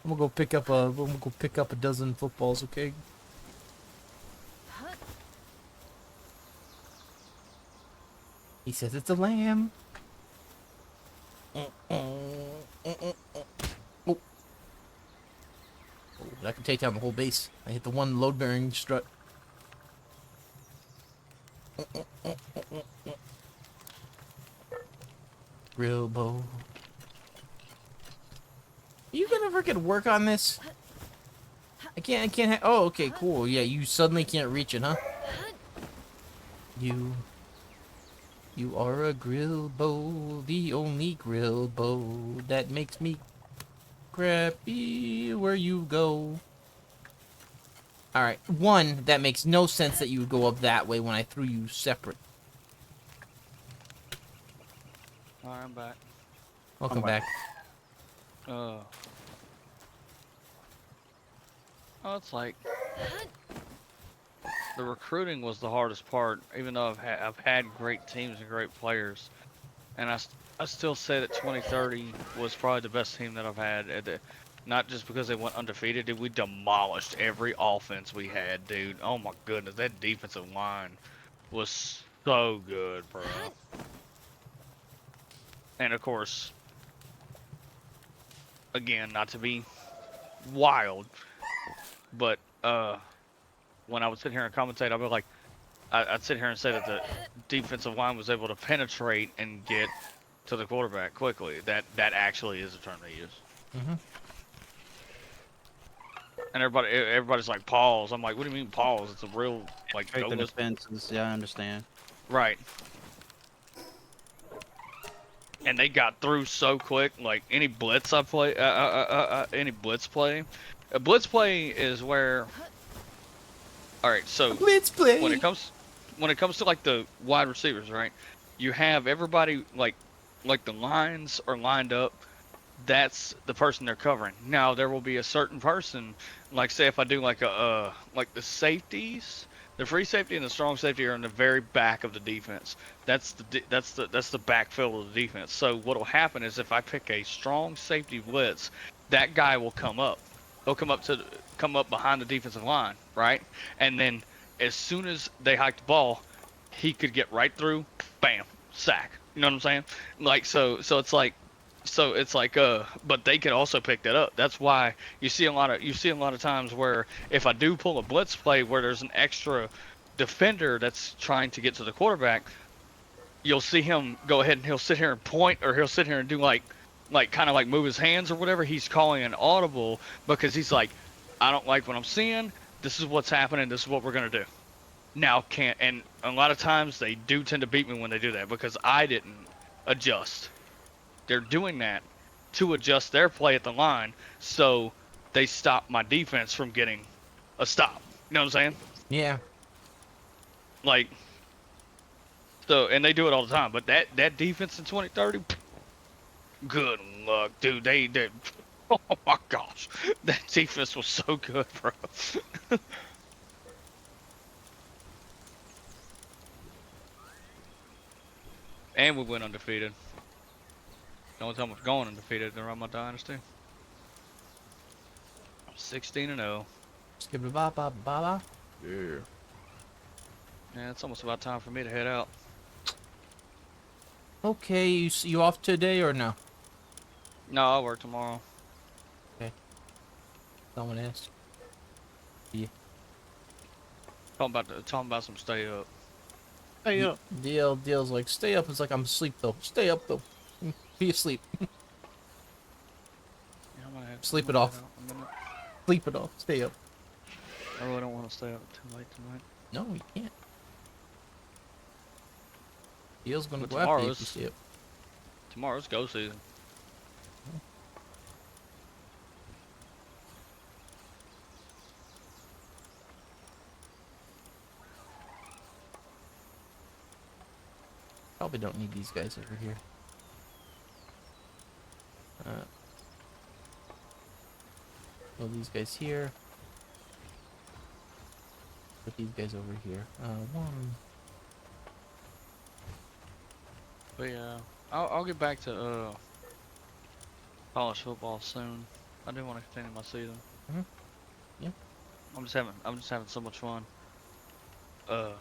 I'm gonna go pick up a dozen footballs, okay? He says it's a lamb. Oh, that can take down the whole base. I hit the one load bearing strut. Grill bow. Are you gonna freaking work on this? I can't oh, okay, cool. Yeah, you suddenly can't reach it, huh? You are a grill bow, the only grill bow that makes me crappy where you go. Alright, one, that makes no sense that you would go up that way when I threw you separate. Alright, I'm back. Welcome back. Oh, it's like the recruiting was the hardest part. Even though I've had great teams and great players, and I still say that 2030 was probably the best team that I've had. Not just because they went undefeated, dude. We demolished every offense we had, dude. Oh my goodness, that defensive line was so good, bro. And of course, again, not to be wild, but when I would sit here and commentate, I'd be like, I'd sit here and say that the defensive line was able to penetrate and get to the quarterback quickly. That actually is a term they use. Mm-hmm. And everybody's like, pause. I'm like, what do you mean pause? It's a real like Straight to goalless. defenses. Yeah, I understand. Right. And they got through so quick. Like any blitz I play, any blitz play, a blitz play is where. All right, so Let's play. when it comes to like the wide receivers, right? You have everybody like the lines are lined up. That's the person they're covering. Now there will be a certain person, like say if I do like like the safeties, the free safety and the strong safety are in the very back of the defense. That's the backfield of the defense. So what'll happen is if I pick a strong safety blitz, that guy will come up. He'll come up behind the defensive line, right? And then as soon as they hike the ball, he could get right through, bam, sack. You know what I'm saying? Like so it's like but they can also pick that up. That's why you see a lot of times where if I do pull a blitz play where there's an extra defender that's trying to get to the quarterback, you'll see him go ahead and he'll sit here and point, or he'll sit here and do like kind of like move his hands or whatever. He's calling an audible because he's like, I don't like what I'm seeing. This is what's happening. This is what we're gonna do. Now and a lot of times they do tend to beat me when they do that because I didn't adjust. They're doing that to adjust their play at the line, so they stop my defense from getting a stop. You know what I'm saying? Yeah. Like, so, and they do it all the time. But that defense in 2030, good luck, dude. They oh my gosh, that defense was so good, bro. And we went undefeated. The only time we've gone undefeated around my dynasty. 16-0. Skip it, ba ba ba. Yeah. Yeah, it's almost about time for me to head out. Okay, you off today or no? No, I'll work tomorrow. Someone asked. Yeah. Talking about some stay up. Hey up. Deal's like, stay up. It's like, I'm asleep though. Stay up though. Be asleep. Yeah, I'm gonna have Sleep I'm it gonna off. head out in a minute. Sleep it off. Stay up. I really don't want to stay up too late tonight. No, you can't. Deal's gonna But go after you if you tomorrow's- stay up. Tomorrow's go season. Probably don't need these guys over here. Well, these guys here. Put these guys over here. One. But yeah, I'll get back to college football soon. I do want to continue my season. Mhm. Yeah. I'm just having so much fun. I'm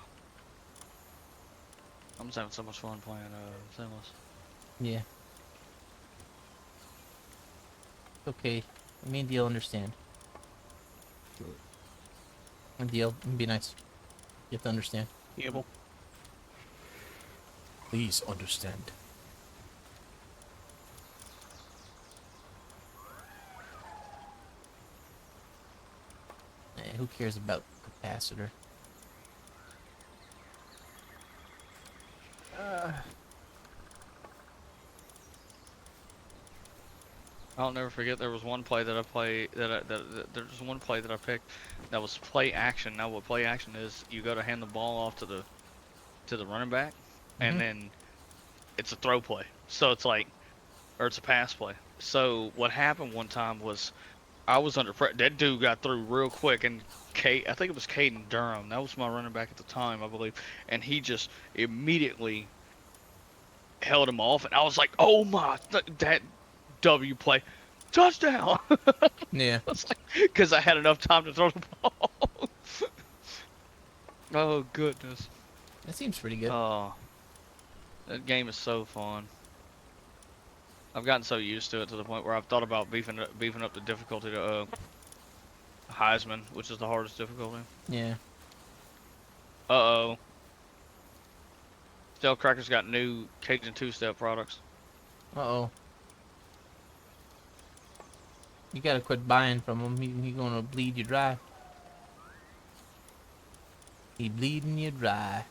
just having so much fun playing Sinless. Yeah. Okay. Me and Deal understand. And Deal, be nice. You have to understand. Cable. Please understand. Who cares about capacitor? I'll never forget there was one play that I played there was one play that I picked that was play action. Now what play action is, you go to hand the ball off to the running back, and then it's a throw play. So it's like, or it's a pass play. So what happened one time was I was under pressure. That dude got through real quick, and I think it was Caden Durham. That was my running back at the time, I believe. And he just immediately held him off, and I was like, oh my, that W play, touchdown! Yeah. Because I had enough time to throw the ball. Oh goodness. That seems pretty good. Oh, that game is so fun. I've gotten so used to it to the point where I've thought about beefing up the difficulty to Heisman, which is the hardest difficulty. Yeah. Uh-oh. Stale Cracker's got new Cajun two-step products. Uh-oh. You gotta quit buying from him. He gonna bleed you dry. He bleeding you dry.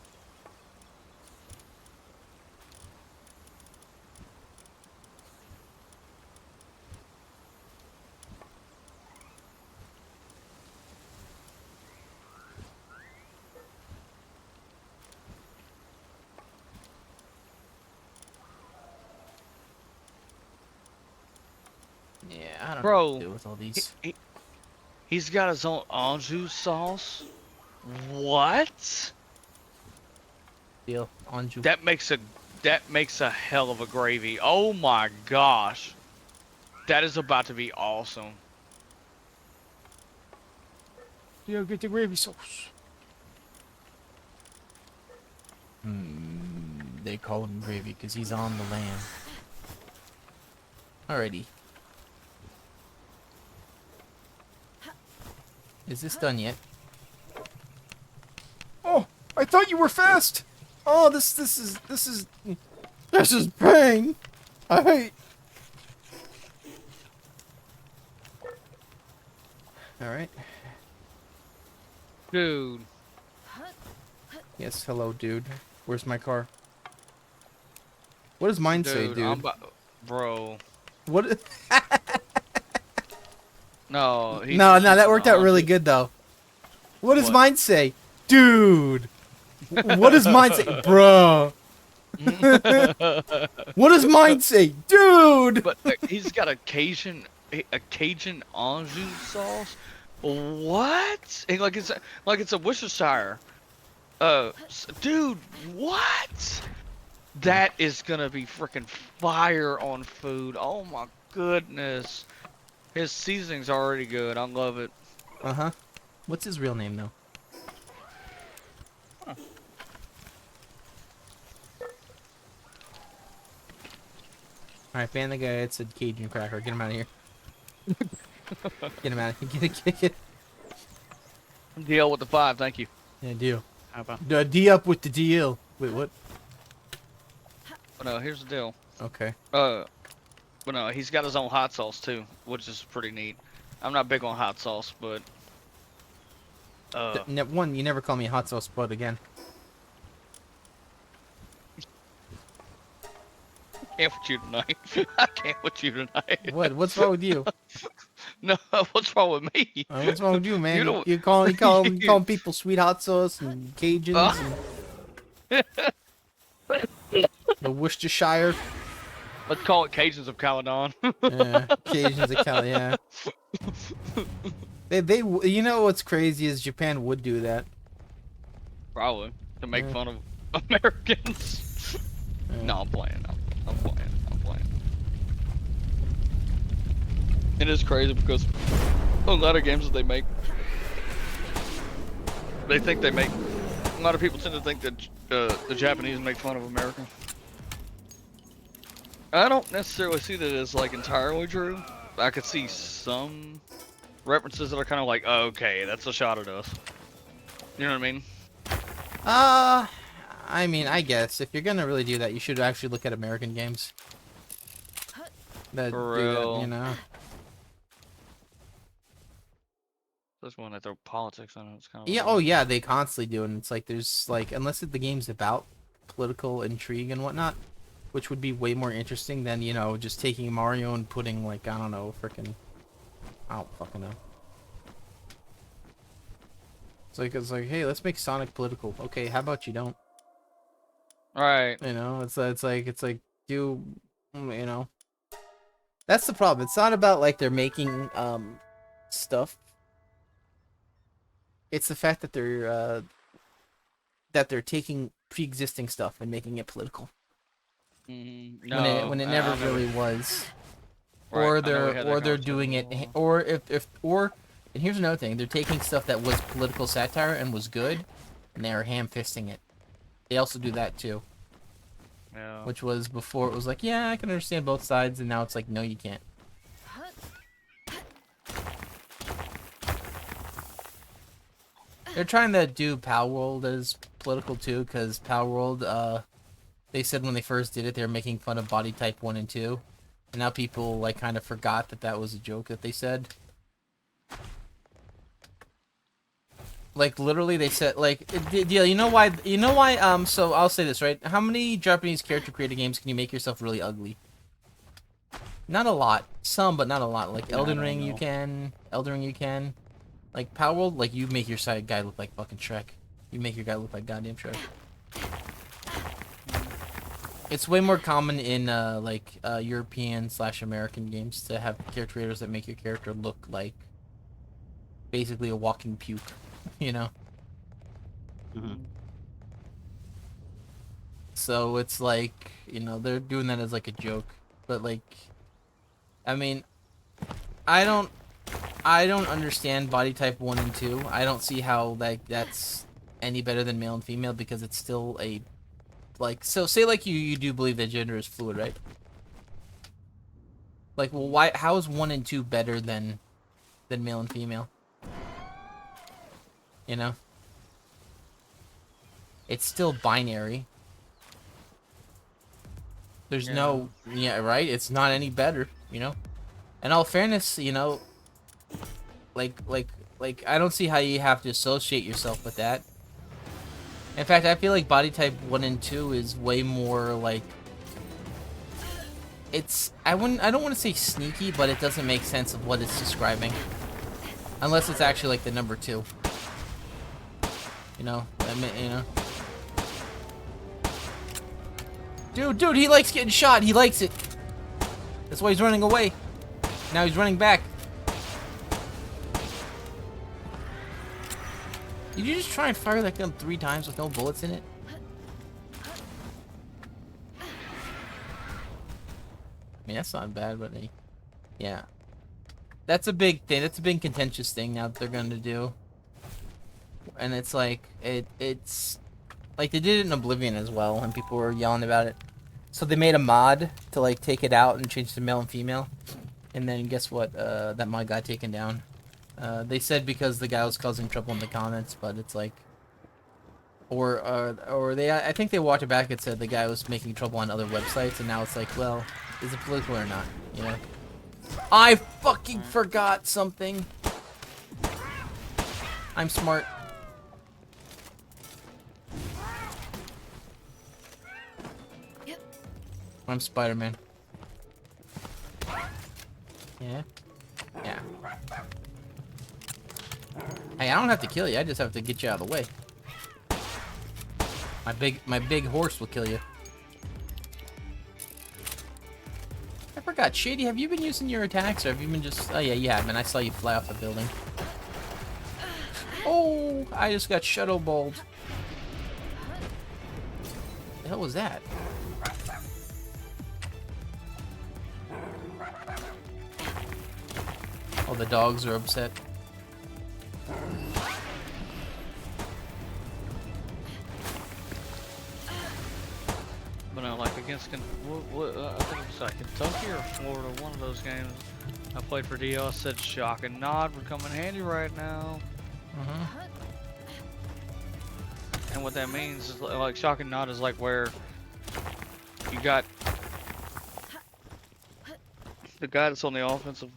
Yeah, I don't know what to do with all these. He's got his own anjou sauce. What? Deal. Anjou. That makes a hell of a gravy. Oh my gosh. That is about to be awesome. Yeah, get the gravy sauce. They call him Gravy because he's on the land. Alrighty. Is this done yet? Oh, I thought you were fast. Oh, this is pain. I hate. Alright. Dude. Yes, hello, dude. Where's my car? What does mine say, dude? Bro. What? No. No, that worked out really good, though. What does mine say? Dude! What does mine say? Bro! What does mine say? Dude! But he's got a Cajun anjou sauce. What? And like it's a Worcestershire. Dude, what? That is gonna be freaking fire on food. Oh my goodness. His seasoning's already good. I love it. Uh-huh. What's his real name, though? Huh. Alright, ban the guy that said Cajun Cracker. Get him out of here. Get him out of here. Get. DL with the 5, thank you. Yeah, deal. How about? D up with the DL. Wait, what? But no, here's the deal. Okay. But no, he's got his own hot sauce too, which is pretty neat. I'm not big on hot sauce, but One, you never call me a hot sauce bud again. I can't with you tonight. I can't with you tonight. What? What's wrong with you? No, what's wrong with me? What's wrong with you, man? You You call people sweet hot sauce and Cajuns and the Worcestershire. Let's call it Cajuns of Caledon. Yeah, Cajuns of Cali. Yeah. They you know what's crazy is Japan would do that. Probably to make Yeah. fun of Americans. Yeah. No, I'm playing. I'm playing. It is crazy because a lot of games that they make, a lot of people tend to think that the Japanese make fun of America. I don't necessarily see that as like entirely true. I could see some references that are kind of like, oh, okay, that's a shot at us. You know what I mean? I mean, I guess if you're gonna really do that, you should actually look at American games. That For do that, real. you know. That's when they throw politics on it. It's kind of Yeah. Oh yeah, they constantly do, and it's like there's like unless the game's about political intrigue and whatnot, which would be way more interesting than just taking Mario and putting like I don't know, freaking, I don't fucking know. It's like, hey, let's make Sonic political. Okay, how about you don't? right. It's like do, That's the problem. It's not about like they're making stuff. It's the fact that they're taking pre-existing stuff and making it political. No, when it never really was. Right, Or I know we had that they're doing it, conversation. and here's another thing, they're taking stuff that was political satire and was good, and they're ham-fisting it. They also do that too. Yeah. which was before it was like, yeah, I can understand both sides, and now it's like, no, you can't. They're trying to do Palworld as political too, because Palworld, they said when they first did it, they were making fun of body type 1 and 2, and now people like kind of forgot that that was a joke that they said. Like literally, they said like, yeah, you know why? You know why? So I'll say this, right? How many Japanese character creator games can you make yourself really ugly? Not a lot. Some, but not a lot. Like I Elden don't Ring, you know. can. Elden Ring, you can. Like Palworld, like you make your side guy look like fucking Shrek. You make your guy look like goddamn Shrek. It's way more common in European/American games to have character creators that make your character look like basically a walking puke, you know? Mhm. So it's like, you know, they're doing that as like a joke. But like, I mean, I don't understand body type 1 and 2. I don't see how that's any better than male and female because it's still a like, so say like you do believe that gender is fluid, right? Like, well, why? How is 1 and 2 better than male and female? You know, it's still binary. There's no, yeah, right? It's not any better, you know. In all fairness, you know, like I don't see how you have to associate yourself with that. In fact, I feel like body type 1 and 2 is way more like, it's, I don't want to say sneaky, but it doesn't make sense of what it's describing. Unless it's actually like the number 2. You know, I mean, you know. Dude, he likes getting shot. He likes it. That's why he's running away. Now he's running back. Did you just try and fire that gun 3 times with no bullets in it? I mean, that's not bad, but yeah. That's a big thing. That's a big contentious thing now that they're going to do. And it's like, it's like they did it in Oblivion as well, and people were yelling about it. So they made a mod to like take it out and change to male and female. And then guess what? That mod got taken down. They said because the guy was causing trouble in the comments, but it's like, or they, I think they walked it back and said the guy was making trouble on other websites, and now it's like, well, is it political or not? You know? I fucking forgot something. I'm smart. I'm Spider-Man. Yeah. Yeah. Hey, I don't have to kill you. I just have to get you out of the way. My big horse will kill you. I forgot, Shady, have you been using your attacks, or have you been just... Oh, yeah, you have, and I saw you fly off the building. Oh, I just got shadow balled. The hell was that? Oh, the dogs are upset. But no, like against I think it was like Kentucky or Florida, one of those games. I played for DL. I said shock and nod would come in handy right now. And what that means is like shock and nod is like where you got the guy that's on the offensive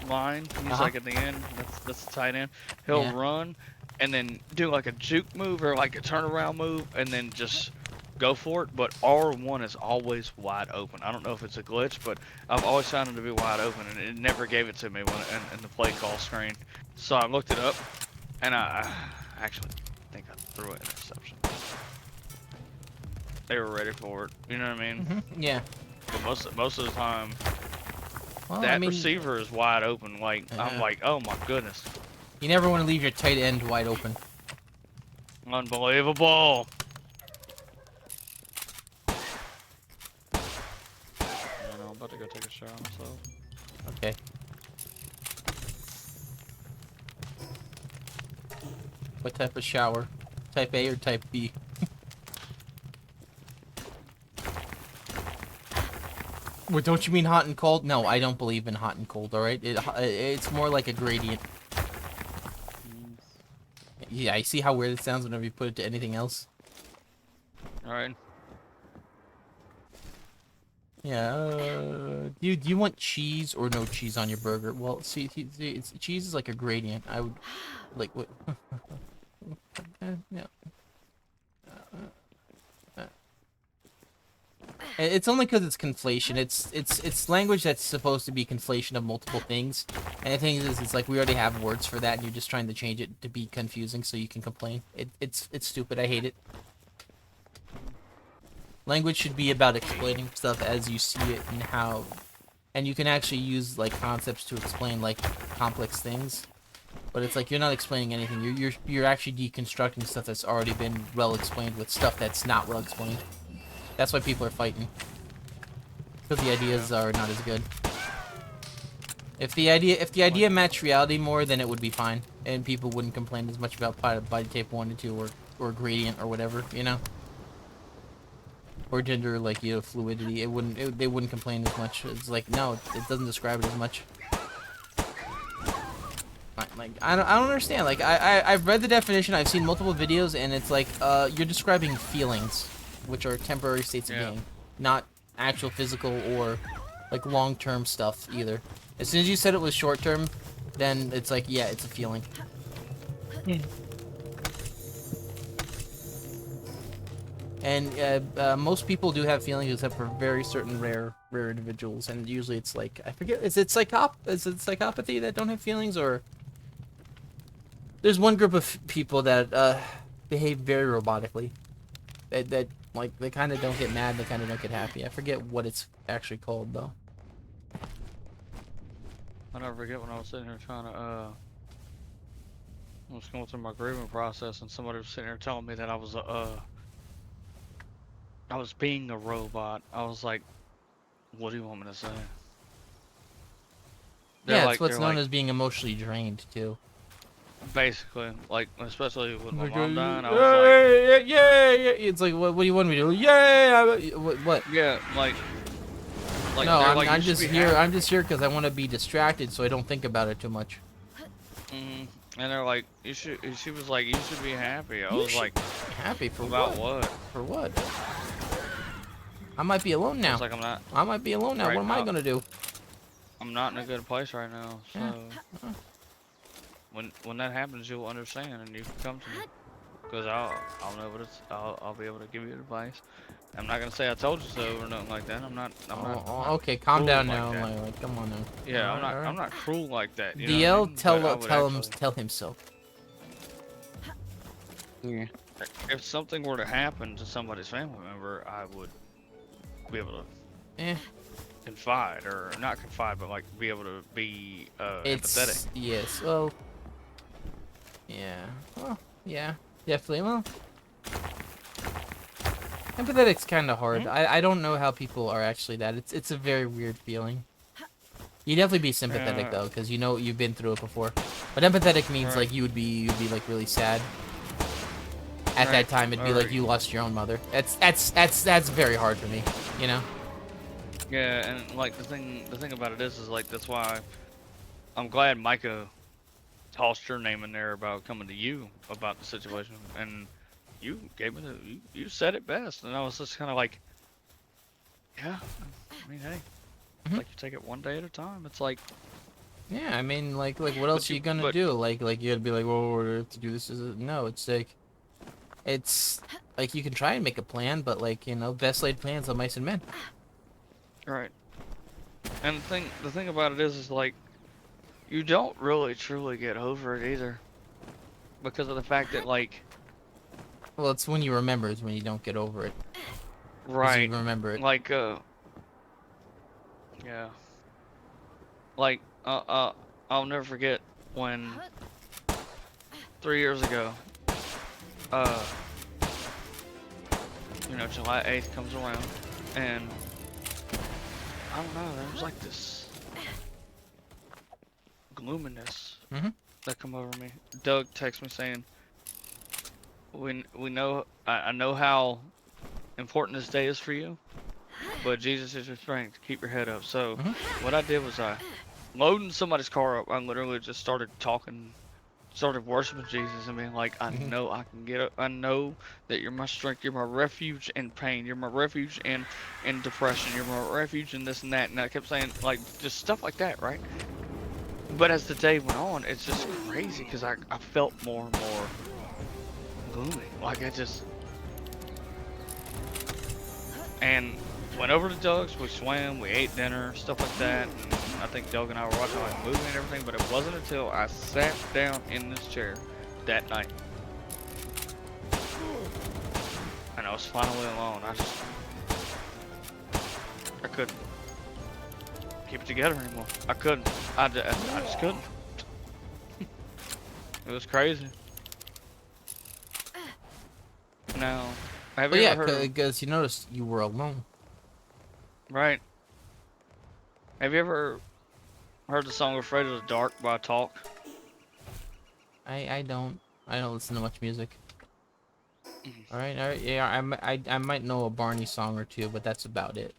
line. He's like at the end. That's the tight end. He'll run and then do like a juke move or like a turnaround move and then just go for it. But R1 is always wide open. I don't know if it's a glitch, but I've always found it to be wide open, and it never gave it to me when in the play call screen. So I looked it up, and I actually think I threw an interception. They were ready for it. You know what I mean? Yeah. But most of the time, Well, that I mean, receiver is wide open. Like I'm like, oh my goodness, you never want to leave your tight end wide open. unbelievable. I'm about to go take a shower myself. Okay. What type of shower? Type A or type B? What, don't you mean hot and cold? No, I don't believe in hot and cold, alright? It's more like a gradient. Yeah, I see how weird it sounds whenever you put it to anything else. Alright. Yeah, do you want cheese or no cheese on your burger? Well, see cheese is like a gradient. I would, like, what? Yeah. It's only because it's conflation. It's language that's supposed to be conflation of multiple things. And the thing is, it's like we already have words for that, and you're just trying to change it to be confusing so you can complain. It's stupid. I hate it. Language should be about explaining stuff as you see it and how, and you can actually use like concepts to explain like complex things. But it's like you're not explaining anything. You're actually deconstructing stuff that's already been well explained with stuff that's not well explained. That's why people are fighting. Because the ideas are not as good. If the idea matched reality more, then it would be fine, and people wouldn't complain as much about body tape 1 and 2 or gradient or whatever, you know. Or gender, like, you know, fluidity. They wouldn't complain as much. It's like, no, it doesn't describe it as much. Like, I don't understand. Like, I've read the definition. I've seen multiple videos, and it's like, you're describing feelings, which are temporary states of being, not actual physical or like long-term stuff either. As soon as you said it was short-term, then it's like, yeah, it's a feeling. And most people do have feelings, except for very certain rare individuals, and usually it's like, I forget, is it psychopathy that don't have feelings, or there's one group of people that behave very robotically, that like they kind of don't get mad, they kind of don't get happy. I forget what it's actually called though. I never forget when I was sitting here trying to I was going through my grieving process, and somebody was sitting there telling me that I was being a robot. I was like, what do you want me to say? Yeah, it's what's known as being emotionally drained too. Basically, like, especially with my Like, mom dying, I was like, yeah. It's like, what do you want me to do? Yeah, what? yeah, like No, like, I'm you should just be here. happy. I'm just here because I want to be distracted, so I don't think about it too much. And they're like, she was like, you should be happy. I was like, Happy for about what? what? For what? I might be alone I now. was like, I'm not. I might be alone now. Right What am I now. gonna do? I'm not in a good place right now, so Yeah. when that happens, you'll understand and you can come to me, because I'll know what it's. I'll be able to give you advice. I'm not gonna say I told you so or nothing like that. I'm not. Okay, calm cruel down like now. that. Like, come on now. Yeah, Alright, alright. I'm not cruel like that. You know DL, what I mean? But I would tell him so. Yeah. if something were to happen to somebody's family member, I would be able to Eh, confide, or not confide, but like be able to be it's empathetic. yes. Well, yeah. Well, yeah, definitely. Well, empathetic's kind of hard. I don't know how people are actually that. It's a very weird feeling. You definitely be sympathetic Yeah. though, because you know you've been through it before. But empathetic means Right. like you'd be like really sad. At that time, it'd be like you lost your own mother. That's very hard for me, you know. Yeah, and like the thing about it is like that's why I'm glad Micah tossed your name in there about coming to you about the situation, and you gave me you said it best, and I was just kind of like, yeah, I mean, hey, Mhm. like you take it one day at a time. It's like, Yeah, I mean, like what else are you gonna but- do? Like you'd be like, well, we have to do this. No, it's like you can try and make a plan, but like, you know, best laid plans of mice and men. right. And the thing about it is like, you don't really truly get over it either, because of the fact that like, Well, it's when you remember is when you don't get over it. 'Cause right, You remember it. like yeah, like I'll never forget when 3 years ago, you know, July 8th comes around, and I don't know, there was like this gloominess Mhm. that come over me. Doug texts me saying, we know, I know how important this day is for you, but Jesus is your strength. Keep your head up. So Mhm. what I did was I loading somebody's car up. I literally just started talking, started worshiping Jesus and being like, I Mhm. know I can get up. I know that you're my strength. You're my refuge in pain. You're my refuge in depression. You're my refuge in this and that. And I kept saying like just stuff like that, right? But as the day went on, it's just crazy because I felt more and more gloomy. Like I just and went over to Doug's. We swam, we ate dinner, stuff like that. And I think Doug and I were watching like a movie and everything. But it wasn't until I sat down in this chair that night and I was finally alone. I couldn't keep it together anymore. I couldn't. I just couldn't. It was crazy. Now, have But you yeah, ever heard of, because you noticed you were alone. right? Have you ever heard the song "Afraid of the Dark" by Talk? I don't listen to much music. Mhm. All right, yeah, I might know a Barney song or two, but that's about it.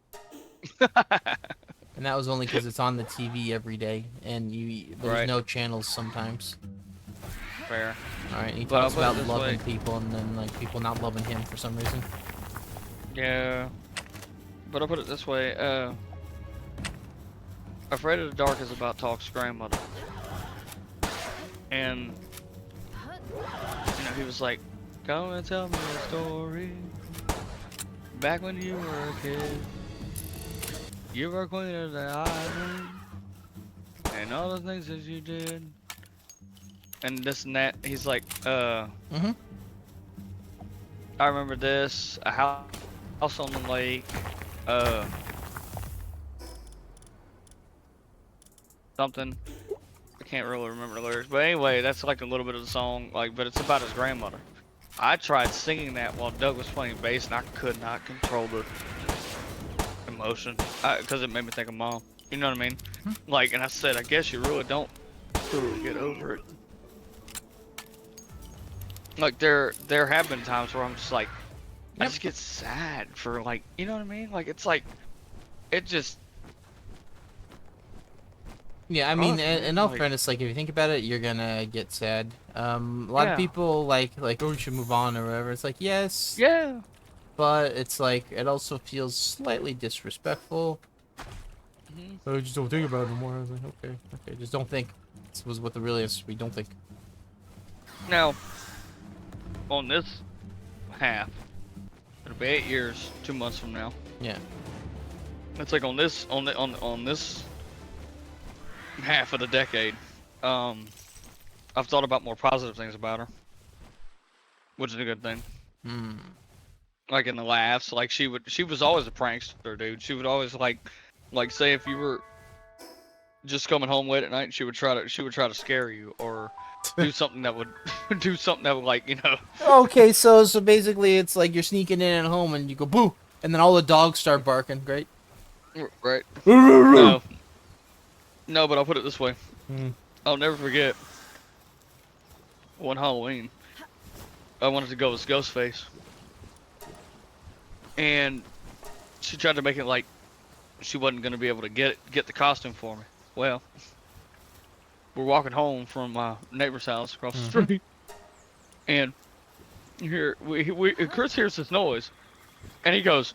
And that was only because it's on the TV every day, and but there's Right, no channels sometimes. fair. All right, he But I'll talks put it about this loving way. people, and then like people not loving him for some reason. Yeah, but I'll put it this way. "Afraid of the Dark" is about Talk's grandmother, and he was like, "Come and tell me a story. Back when you were a kid, you were queen of the island, and all the things that you did." And this and that. He's like, Mm-hmm. I remember this, a house on the lake, uh, something. I can't really remember the lyrics, but anyway, that's like a little bit of the song, like, but it's about his grandmother. I tried singing that while Doug was playing bass, and I could not control the emotion, because it made me think of mom. You know what I mean? Like, and I said, I guess you really don't truly get over it. Like, there have been times where I'm just like, I Yep. just get sad for like, you know what I mean? Like, it's like, it just, Yeah, I mean, rough, man. in all Like, fairness, like if you think about it, you're gonna get sad. A lot of yeah, people like oh, you should move on or whatever. It's like yes, yeah. but it's like it also feels slightly disrespectful. Mhm. Oh, just don't think about it anymore. I was like, okay, just don't think. This was what the really is. We don't think. Now, on this half, it'll be 8 years, 2 months from now. Yeah. It's like on this, on this half of the decade, um, I've thought about more positive things about her, which is a good thing. Hmm. Like in the laughs, like she was always a prankster, dude. She would always like say if you were just coming home late at night, she would try to scare you or do something that would do something that would like Okay, so basically, it's like you're sneaking in at home and you go boo, and then all the dogs start barking. Great. right. Hmm. No, no, but I'll put it this way. I'll never forget one Halloween. I wanted to go as Ghostface, and she tried to make it like she wasn't gonna be able to get the costume for me. Well, we're walking home from my neighbor's house across the Mm-hmm. street, and here Chris hears this noise, and he goes,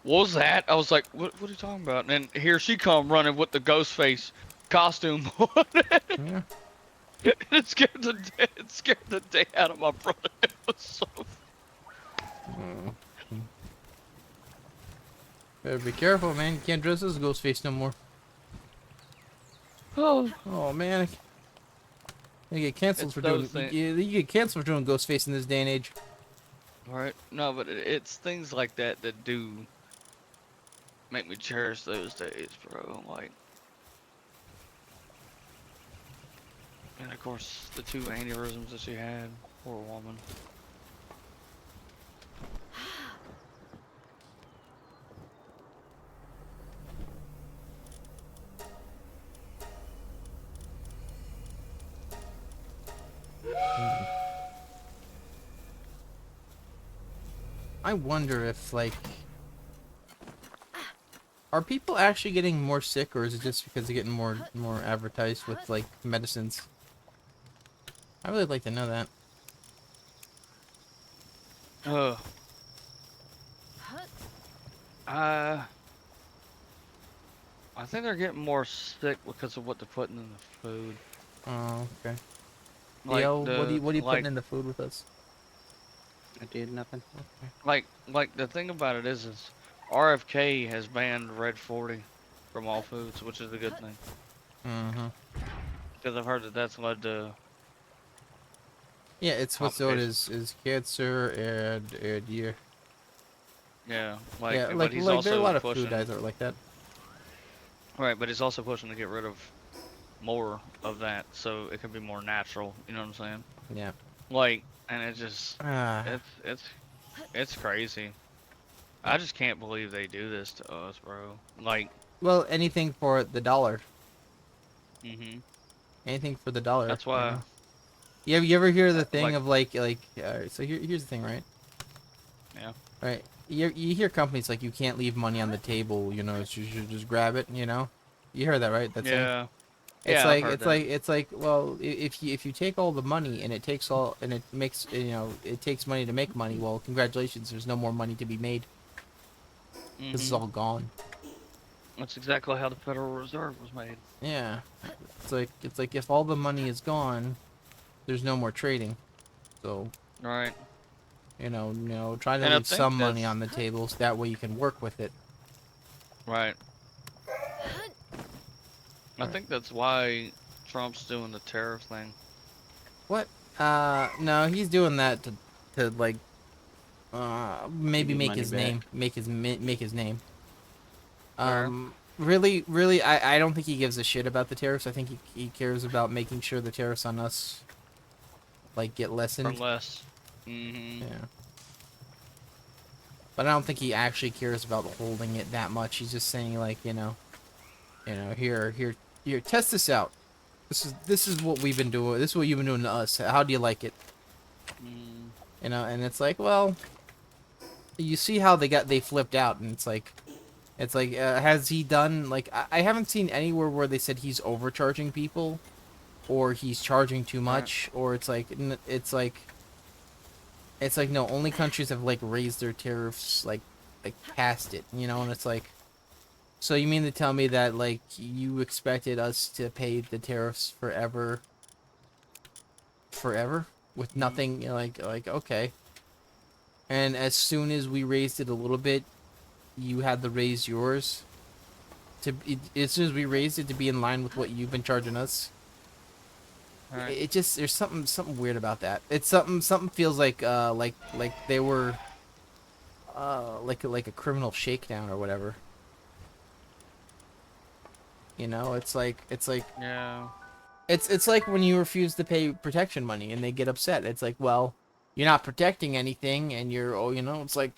"What was that?" I was like, "What are you talking about?" And then here she come running with the Ghostface costume on. Yeah. It scared the day out of my brother. It was so. Mm. Better be careful, man. You can't dress as Ghostface no more. Oh, Oh man, you get canceled it's for those doing things. you get canceled for doing Ghostface in this day and age. Right? No, but it's things like that that do make me cherish those days, bro. Like, and of course, the two aneurysms that she had. Poor woman. I wonder if like Are people actually getting more sick, or is it just because they're getting more advertised with like medicines? I really like to know that. Uh, I think they're getting more sick because of what they're putting in the food. Oh, okay. Like Yo, what are you like putting in the food with us? I did nothing. like the thing about it is RFK has banned Red 40 from all foods, which is a good thing Mm-hmm. because I've heard that that's led to Yeah, it's what's so it complications. is cancer and yeah. Yeah, Yeah, but he's like there are a also lot of food pushing dyes that are like that. right, but he's also pushing to get rid of more of that so it can be more natural. You know what I'm saying? Yeah. Like, and it just Ah. it's crazy. I just can't believe they do this to us, bro. Like, Well, anything for the dollar. mhm. Anything for the dollar, That's you why, know. You ever hear the thing like, of so here's the thing, right? yeah, Right. You hear companies like you can't leave money on the table, you know, so you should just grab it, you know. You heard that, right? That saying. yeah, yeah. I've heard that. It's like well, if you take all the money and it makes it takes money to make money, well, congratulations, there's no more money to be made. This is Mhm. all gone. That's exactly how the Federal Reserve was made. Yeah. It's like if all the money is gone, there's no more trading. So, Right. try to And I leave think some money that's on the table so that way you can work with it. right. I Right. think that's why Trump's doing the tariff thing. What? No, he's doing that to like maybe Give make money his back. name, make his name. Fair. Really, I don't think he gives a shit about the tariffs. I think he cares about making sure the tariffs on us like get Or lessened. less. Mhm. Yeah. But I don't think he actually cares about holding it that much. He's just saying like, here, test this out. This is what we've been doing. This is what you've been doing to us. How do you like it? Mm. And it's like, well, you see how they flipped out, and it's like, has he done like I haven't seen anywhere where they said he's overcharging people, or he's charging too Right. much, or it's like no, only countries have like raised their tariffs like past it, and it's like, so you mean to tell me that like you expected us to pay the tariffs forever with Mm. nothing, like okay, and as soon as we raised it a little bit, you had to raise yours as soon as we raised it to be in line with what you've been charging us. Right. It just there's something weird about that. It's something feels like they were like a criminal shakedown or whatever. It's like Yeah. it's like when you refuse to pay protection money and they get upset. It's like, well, you're not protecting anything, and it's like,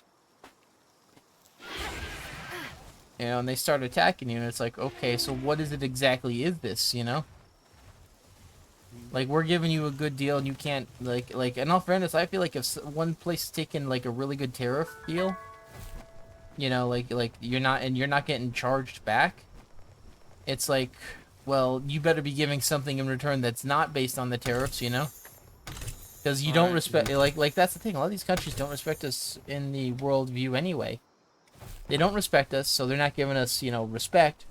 and they start attacking you, and it's like, okay, so what is it exactly? Is this, like we're giving you a good deal and you can't like in all fairness, I feel like if one place is taking like a really good tariff deal, like you're not getting charged back, it's like, well, you better be giving something in return that's not based on the tariffs, because you don't Right. respect, like that's the thing, a lot of these countries don't respect us in the world view anyway. They don't respect us, so they're not giving us respect.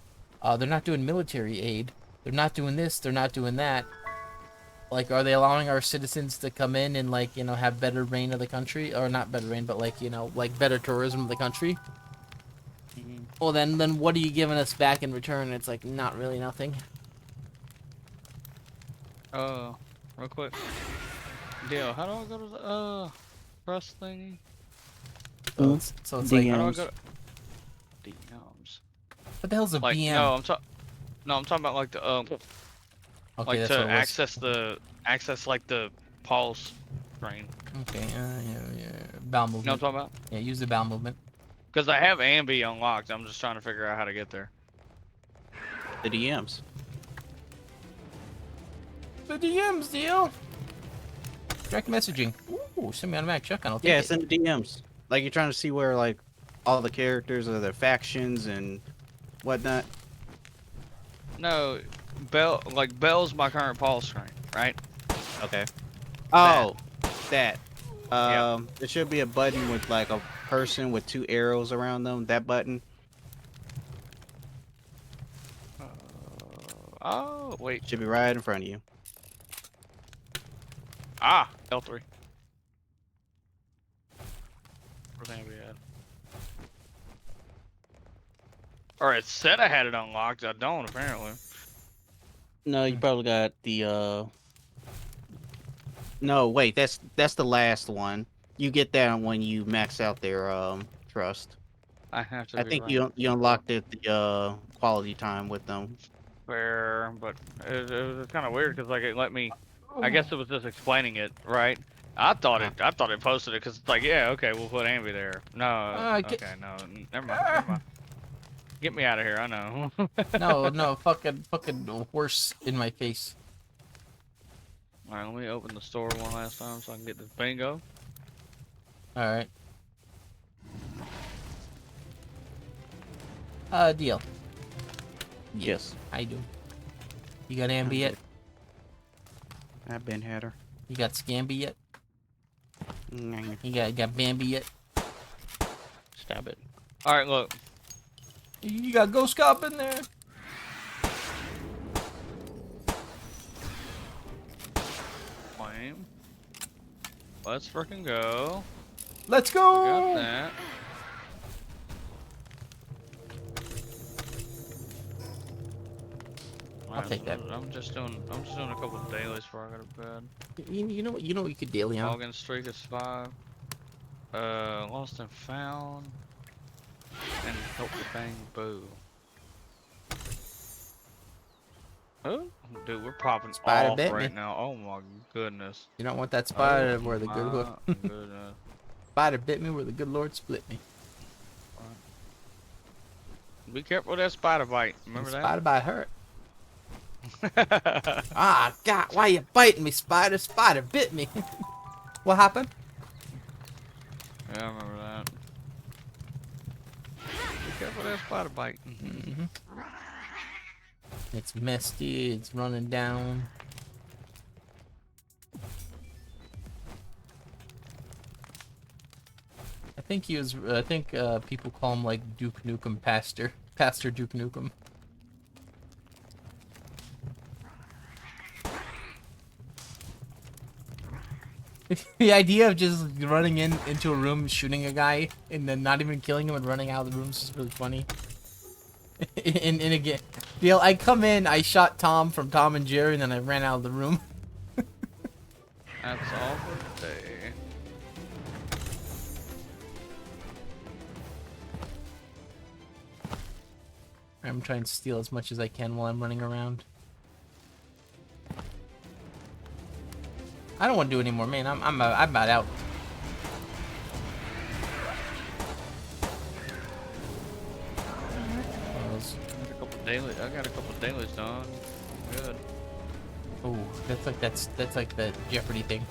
They're not doing military aid, they're not doing this, they're not doing that. Like, are they allowing our citizens to come in and like have better reign of the country, or not better reign, but like like better tourism of the country? Mhm. Well, then what are you giving us back in return? It's like not really nothing. Real quick. Deal. How do I go to the press thingy? So it's like, How do I DMs. go to DMs? what the hell's a Like, BM? no, I'm talking about like the Okay, like that's to what it was. access like the pulse screen. Okay, yeah, bowel You know what I'm movement. talking about? Yeah, use the bowel movement. Because I have Ambi unlocked. I'm just trying to figure out how to get there. The DMs. The DMs deal. Direct messaging. Ooh, send me automatic shotgun. I'll take Yeah, it. it's in the DMs. Like you're trying to see where like all the characters or their factions and whatnot? No, Bell's my current pause screen, right? Okay. Oh, that. Yeah. There should be a button with like a person with 2 arrows around them. That button. Oh, wait. Should be right in front of you. Ah, L3. Where's Ambi at? Or it said I had it unlocked. I don't, apparently. No, you probably got the No, wait, that's the last one. You get that when you max out their trust. I have to I be think right. you unlocked it the quality time with them. Fair, but it was kind of weird because like it let me. I guess it was just explaining it, right? I thought it posted it because it's like, yeah, okay, we'll put Ambi there. No, okay, no, never mind, never mind. Get me out of here. I know. No, fucking horse in my face. All right, let me open the store one last time so I can get this bingo. All right. Deal. Yes. I do. You got Ambi yet? I've been had her. You got Scamby yet? Mm. You got Bambi yet? Stop it. All right, look. You got Ghost Cop in there? Flame. Let's freaking go. Let's I go! got that. I'll take that. I'm just doing a couple of dailies before I go to bed. You know what you could daily on? Login streak is 5. Lost and found. And help the bang boo. Oh, dude, we're popping Spider off bit right me. now. Oh my goodness. You don't want that spider Oh where the good Lord my goodness. spider bit me where the good Lord split me. Be careful with that spider bite. Remember Spider bite hurt. that? Ah, God, why you biting me, spider? Spider bit me. What happened? Yeah, I remember that. Be careful with that spider bite. Mm-hmm. It's misty. It's running down. I think he was. I think people call him like Duke Nukem Pastor Duke Nukem. The idea of just running into a room, shooting a guy, and then not even killing him and running out of the room is just really funny. And again, Dale, I come in, I shot Tom from Tom and Jerry, and then I ran out of the room. That's all for today. I'm trying to steal as much as I can while I'm running around. I don't want to do anymore, man. I'm about out. I got a couple dailies done. Good. Oh, that's like the Jeopardy thing.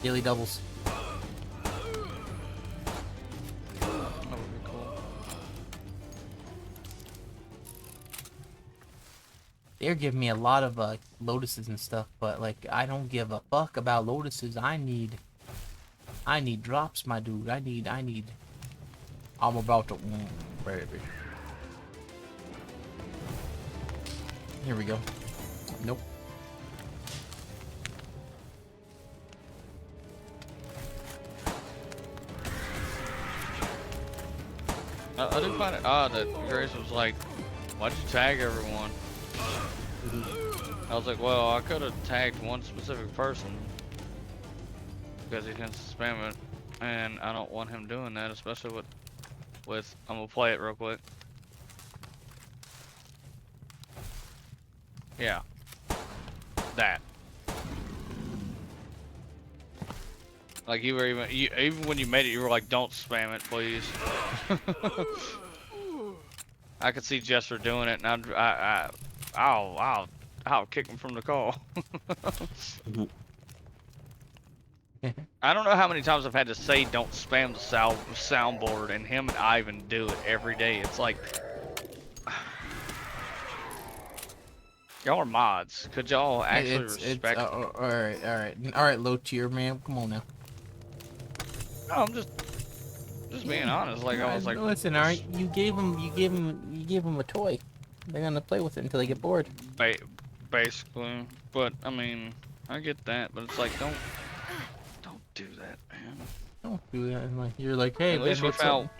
Daily doubles. That would be cool. They're giving me a lot of lotuses and stuff, but like I don't give a fuck about lotuses. I need drops, my dude. I need. I'm about to, baby. Here we go. Nope. I did find it odd that Grace was like, "Why'd you tag everyone?" I was like, "Well, I could have tagged one specific person because he tends to spam it, and I don't want him doing that, especially with. I'm gonna play it real quick. Yeah, that. Like you were even when you made it, you were like, "Don't spam it, please." I could see Jester doing it, and I'll kick him from the call. I don't know how many times I've had to say don't spam the soundboard, and him and Ivan do it every day. It's like Y'all are mods. Could y'all actually It's respect? all right, low tier man. Come on now. No, I'm just being Yeah. honest. Like I was like, Listen, all right. You gave them a toy. They're gonna play with it until they get bored. ba- basically. But I mean, I get that, but it's like don't do that, man. Don't do that. And like, you're like, hey At man, least we what's up? found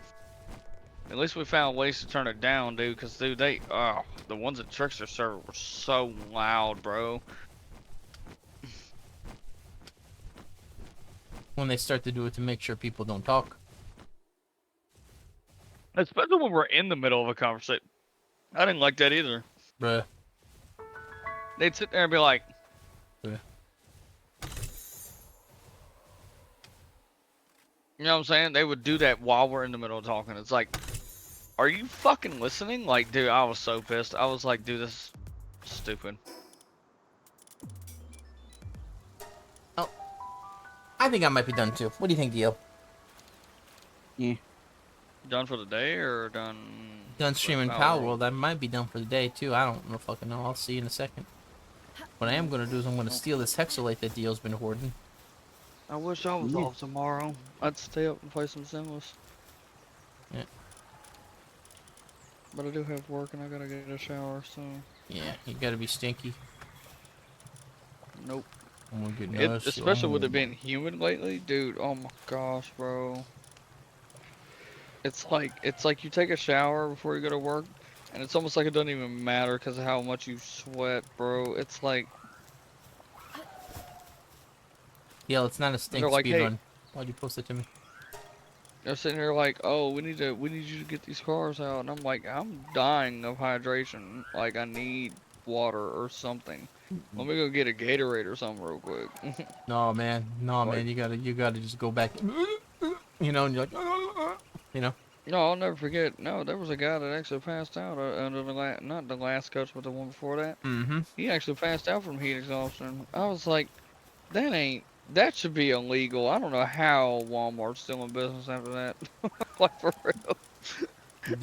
at least we found ways to turn it down, dude. Cause dude, the ones at Trickster server were so loud, bro. When they start to do it to make sure people don't talk. Especially when we're in the middle of a conversation. I didn't like that either. Bruh. They'd sit there and be like, Bruh. you know what I'm saying? They would do that while we're in the middle of talking. It's like, are you fucking listening? Like, dude, I was so pissed. I was like, dude, this is stupid. Oh. I think I might be done too. What do you think, Dio? Yeah. Done for the day or done? Done with streaming Palworld? Palworld. I might be done for the day too. I don't know fucking know. I'll see you in a second. What I am gonna do is I'm gonna steal this Hexalite that Dio's been hoarding. I wish I was Yeah. off tomorrow. I'd stay up and play some Sims. Yeah. But I do have work and I gotta get a shower, so Yeah, you gotta be stinky. nope. I'm gonna get nice. Especially with it being humid lately, dude. Oh my gosh, bro. It's like you take a shower before you go to work, and it's almost like it doesn't even matter because of how much you sweat, bro. It's like Yeah, it's not a stink they're like, speed hey, run. Why'd you post it to me? they're sitting here like, oh, we need you to get these cars out, and I'm like, I'm dying of hydration. Like I need water or something. Let me go get a Gatorade or something real quick. No, man. No, Like, man. You gotta just go back. You know, and you're like, you know. no, I'll never forget. No, there was a guy that actually passed out under the not the last coach, but the one before that. Mm-hmm. He actually passed out from heat exhaustion. I was like, that should be illegal. I don't know how Walmart's still in business after that. Like for real.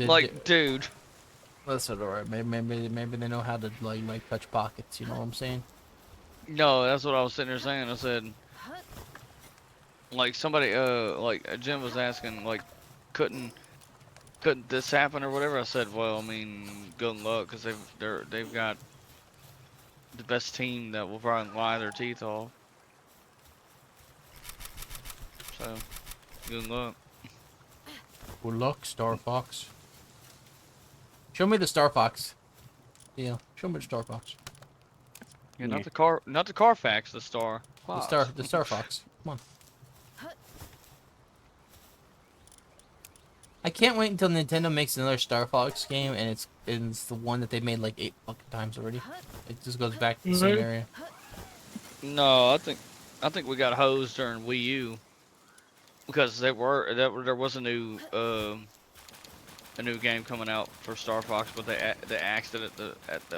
Like, dude. That's alright. Maybe they know how to like touch pockets. You know what I'm saying? No, that's what I was sitting there saying. I said, like somebody, like Jim was asking, like, couldn't this happen or whatever? I said, well, I mean, good luck, because they've got the best team that will probably lie their teeth off. So, good luck. Good luck, Star Fox. Show me the Star Fox. Yeah, show me the Star Fox. Yeah, not the Carfax, the Star. The Star Fox. Come on. I can't wait until Nintendo makes another Star Fox game, and it's the one that they made like 8 fucking times already. It just goes back to the same area. No, I think we got hosed during Wii U because there was a new game coming out for Star Fox, but they axed it at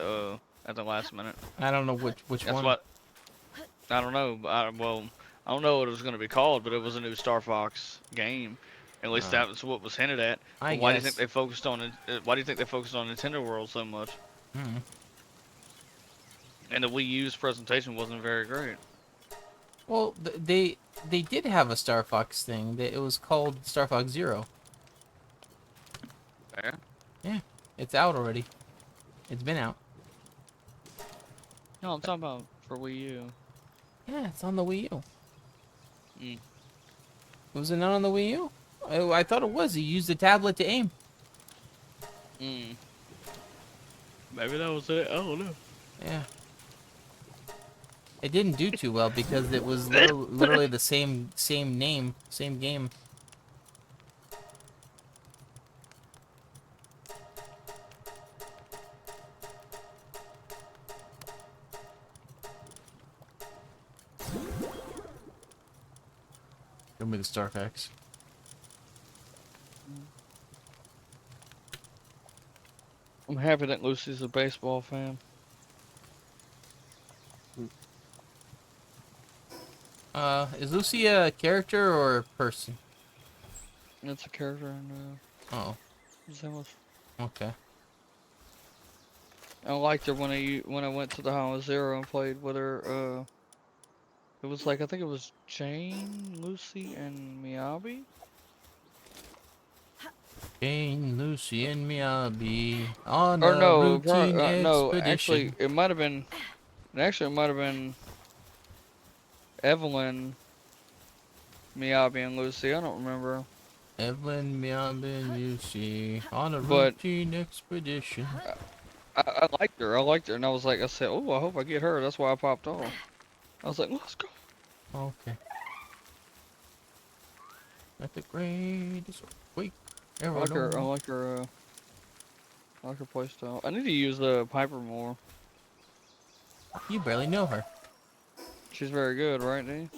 the last minute. I don't know which That's one. what I don't know. I don't know what it was going to be called, but it was a new Star Fox game. At least that was what was hinted at. I Why do you guess. think they focused on it? Why do you think they focused on Nintendo World so much? Hmm. And the Wii U's presentation wasn't very great. Well, they did have a Star Fox thing. It was called Star Fox Zero. Yeah. Yeah, it's out already. It's been out. No, I'm talking about for Wii U. Yeah, it's on the Wii U. Mm. Was it not on the Wii U? I thought it was. You used the tablet to aim. Mm. Maybe that was it. I don't know. Yeah. It didn't do too well because it was literally the same name, same game. Show me the Star Fox. I'm happy that Lucy's a baseball fan. Is Lucy a character or a person? That's a character in Oh, Sims. okay. I liked her when I went to the Hollow Zero and played with her. It was like I think it was Jane, Lucy, and Miyabi. Jane, Lucy, and Miyabi on Or a no, routine no. Actually, expedition. it might have been. Actually, it might have been Evelyn, Miyabi, and Lucy. I don't remember. Evelyn, Miyabi, and Lucy on a But routine expedition. I liked her. I liked her, and I said, oh, I hope I get her. That's why I popped off. I was like, let's go. Okay. At the greatest wait ever I like her. I known. like her. I like her playstyle. I need to use the Piper more. You barely know her. She's very good, right, D?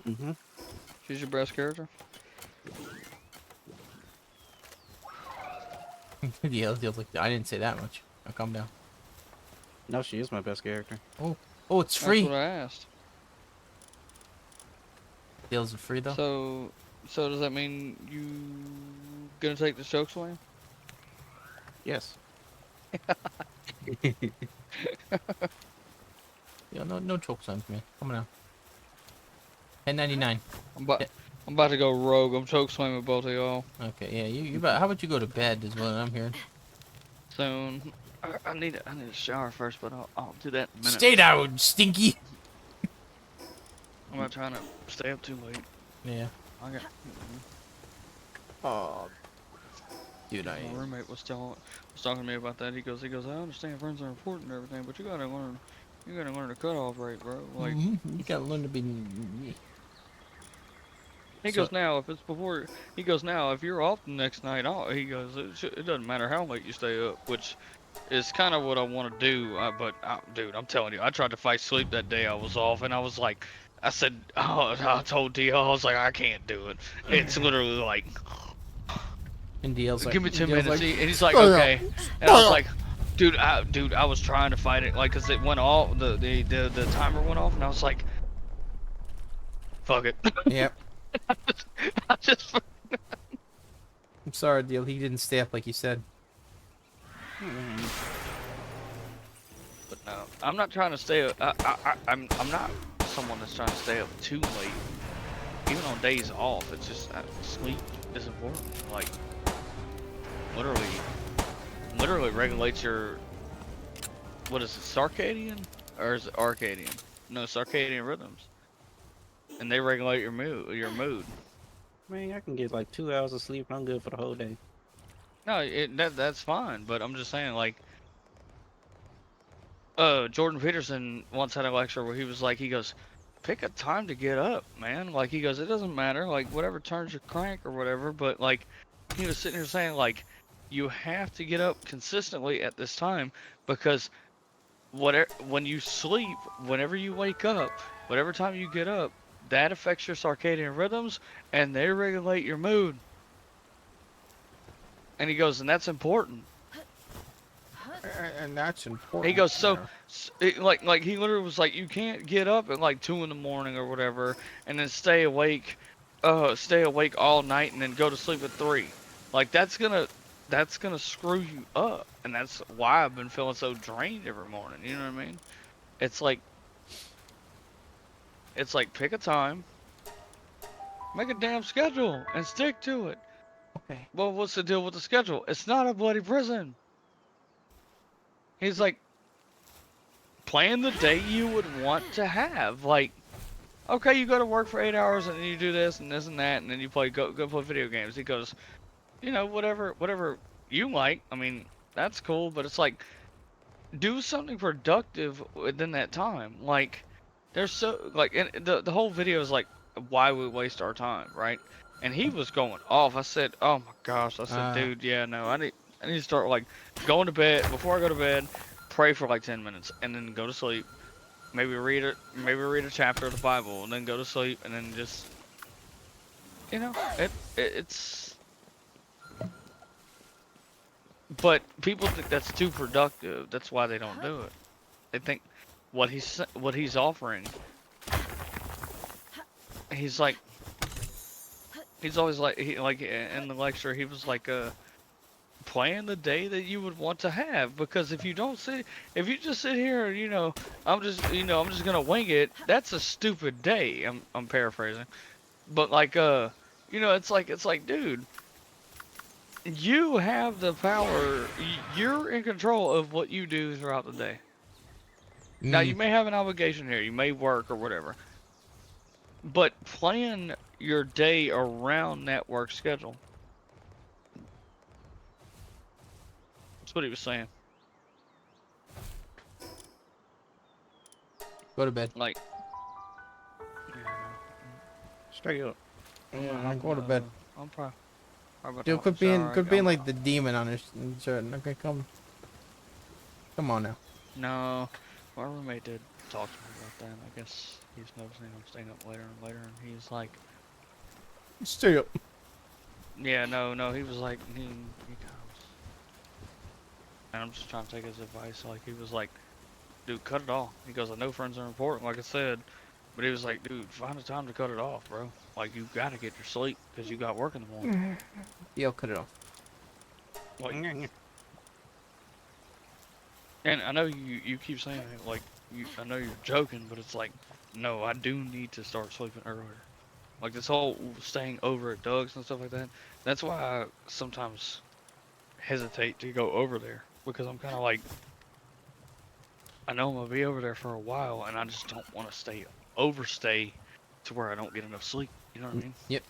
Mm-hmm. She's your best character. Yeah, like, I didn't say that much. Now calm down. No, she is my best character. Oh, it's That's free. what I asked. Deals are free though. So does that mean you gonna take the choke slam? Yes. Yeah, no choke signs, man. Come on now. 10.99. I'm about to go rogue. I'm choke slamming both of y'all Okay, yeah. You about, how about you go to bed? Is what I'm hearing. soon. I need a shower first, but I'll do that in a minute. Stay down, stinky. I'm not trying to stay up too late. Yeah. I got. Oh, dude, My roommate was talking to me about that. He goes, I understand friends are important and everything, but you gotta learn the cutoff rate, bro. Like, you gotta learn to be. he goes, now if it's before, he goes, now if you're off the next night, he goes, it doesn't matter how late you stay up, which is kind of what I want to do. But dude, I'm telling you, I tried to fight sleep that day I was off, and I was like, I said, I told DL, I was like, I can't do it. It's literally like. And DL's like, Give me 10 DL's minutes, like, and he's like, okay. And I was like, dude, I was trying to fight it, like, cause it went off, the timer went off, and I was like, fuck it. Yep. I just, I'm sorry, DL. He didn't stay up like you said. but no, I'm not trying to stay up. I'm not someone that's trying to stay up too late. Even on days off, it's just sleep is important. Like, literally regulates your, what is it, circadian? Or is it Arcadian? No, circadian rhythms. And they regulate your mood. Man, I can get like 2 hours of sleep and I'm good for the whole day. No, that's fine, but I'm just saying, like, Jordan Peterson once had a lecture where he was like, he goes, pick a time to get up, man. Like, he goes, it doesn't matter, like, whatever turns your crank or whatever, but, like, he was sitting here saying, like, you have to get up consistently at this time, because when you sleep, whenever you wake up, whatever time you get up, that affects your circadian rhythms, and they regulate your mood. And he goes, and that's important. And that's important. He goes, like he literally was like, you can't get up at like 2 in the morning or whatever, and then stay awake all night and then go to sleep at 3. Like, that's gonna screw you up, and that's why I've been feeling so drained every morning. You know what I mean? It's like pick a time, make a damn schedule, and stick to it. Okay. Well, what's the deal with the schedule? It's not a bloody prison. He's like, plan the day you would want to have. Like, okay, you go to work for 8 hours and then you do this and this and that, and then you go play video games. He goes, you know, whatever you like. I mean, that's cool, but it's like, do something productive within that time. Like, there's so, like, and the whole video is like, why we waste our time, right? And he was going off. I said, oh my gosh. I said, dude, yeah, no, I need to start, like, going to bed. Before I go to bed, pray for like 10 minutes and then go to sleep. Maybe read a chapter of the Bible and then go to sleep, and then just, you know, it's. But people think that's too productive. That's why they don't do it. They think what he's offering. He's like, he's always like, in the lecture he was like, plan the day that you would want to have, because if you don't sit, if you just sit here and I'm just gonna wing it, that's a stupid day. I'm paraphrasing, but like it's like dude, you have the power. You're in control of what you do throughout the day. Now you may have an obligation here, you may work or whatever, but plan your day around that work schedule. That's what he was saying. Go to bed. Like, Straight up. Yeah, go to bed. I'm probably about to Dude, hop in quit the being, shower. quit being like the demon on his shirt. Okay, come on now. No, my roommate did talk to me about that. I guess he's noticing I'm staying up later and later, and he's like, Stay up. yeah, no, he was like, he kind of, and I'm just trying to take his advice. Like, he was like, dude, cut it off. He goes, I know friends are important, like I said, but he was like, dude, find a time to cut it off, bro. Like, you gotta get your sleep because you got work in the morning. Yeah, cut it off. Like, and I know you keep saying it, like, I know you're joking, but it's like, no, I do need to start sleeping earlier. Like, this whole staying over at Doug's and stuff like that, that's why I sometimes hesitate to go over there, because I'm kind of like, I know I'm gonna be over there for a while, and I just don't want to overstay to where I don't get enough sleep. You know what I mean? Yep.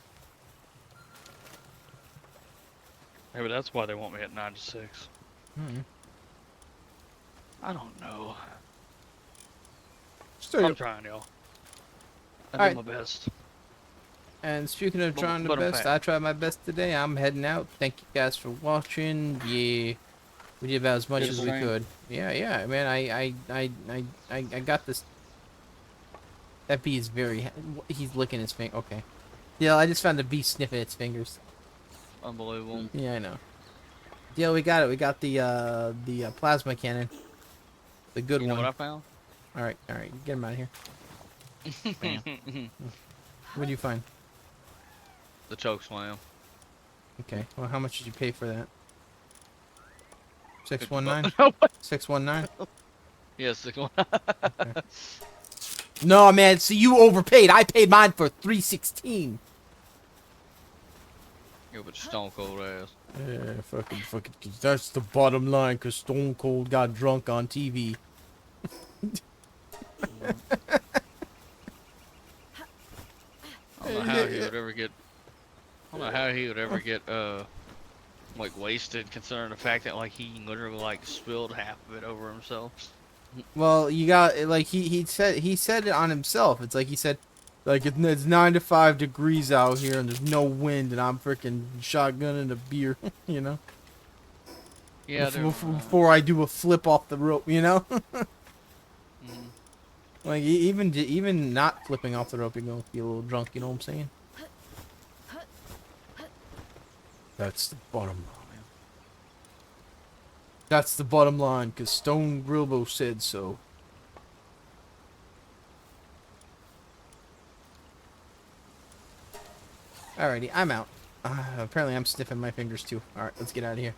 Maybe that's why they want me at 9 to 6. I don't know. Stay I'm up. trying, y'all. I Alright. do my best. And speaking of trying the But I'm best, fat. I tried my best today. I'm heading out. Thank you guys for watching. Yeah, we did about as much as we Beautiful. could. Yeah, man. I got this. That bee is very. He's licking his finger. Okay. Yeah, I just found the bee sniffing its fingers. Unbelievable. Yeah, I know. Yeah, we got it. We got the plasma cannon. The good You know one. what I found? All right. Get him out of here. What do you find? The choke slam. Okay. Well, how much did you pay for that? 619. 619. Yes, the one. No, man. See, you overpaid. I paid mine for 316. Yeah, but stone cold ass. Yeah, fucking. 'Cause that's the bottom line. Cause Stone Cold got drunk on TV. I don't know how he would ever get. I don't know how he would ever get like wasted, considering the fact that like he literally like spilled half of it over himself. Well, you got like he said it on himself. It's like he said, like it's 95 degrees out here and there's no wind and I'm freaking shotgunning a beer, you know. Yeah, Before I do a flip off the rope, you know. Like even not flipping off the rope, you're gonna feel a little drunk. You know what I'm saying? That's the bottom line. That's the bottom line, cause Stone Grilbo said so. Alrighty, I'm out. Apparently I'm sniffing my fingers too. Alright, let's get out of here.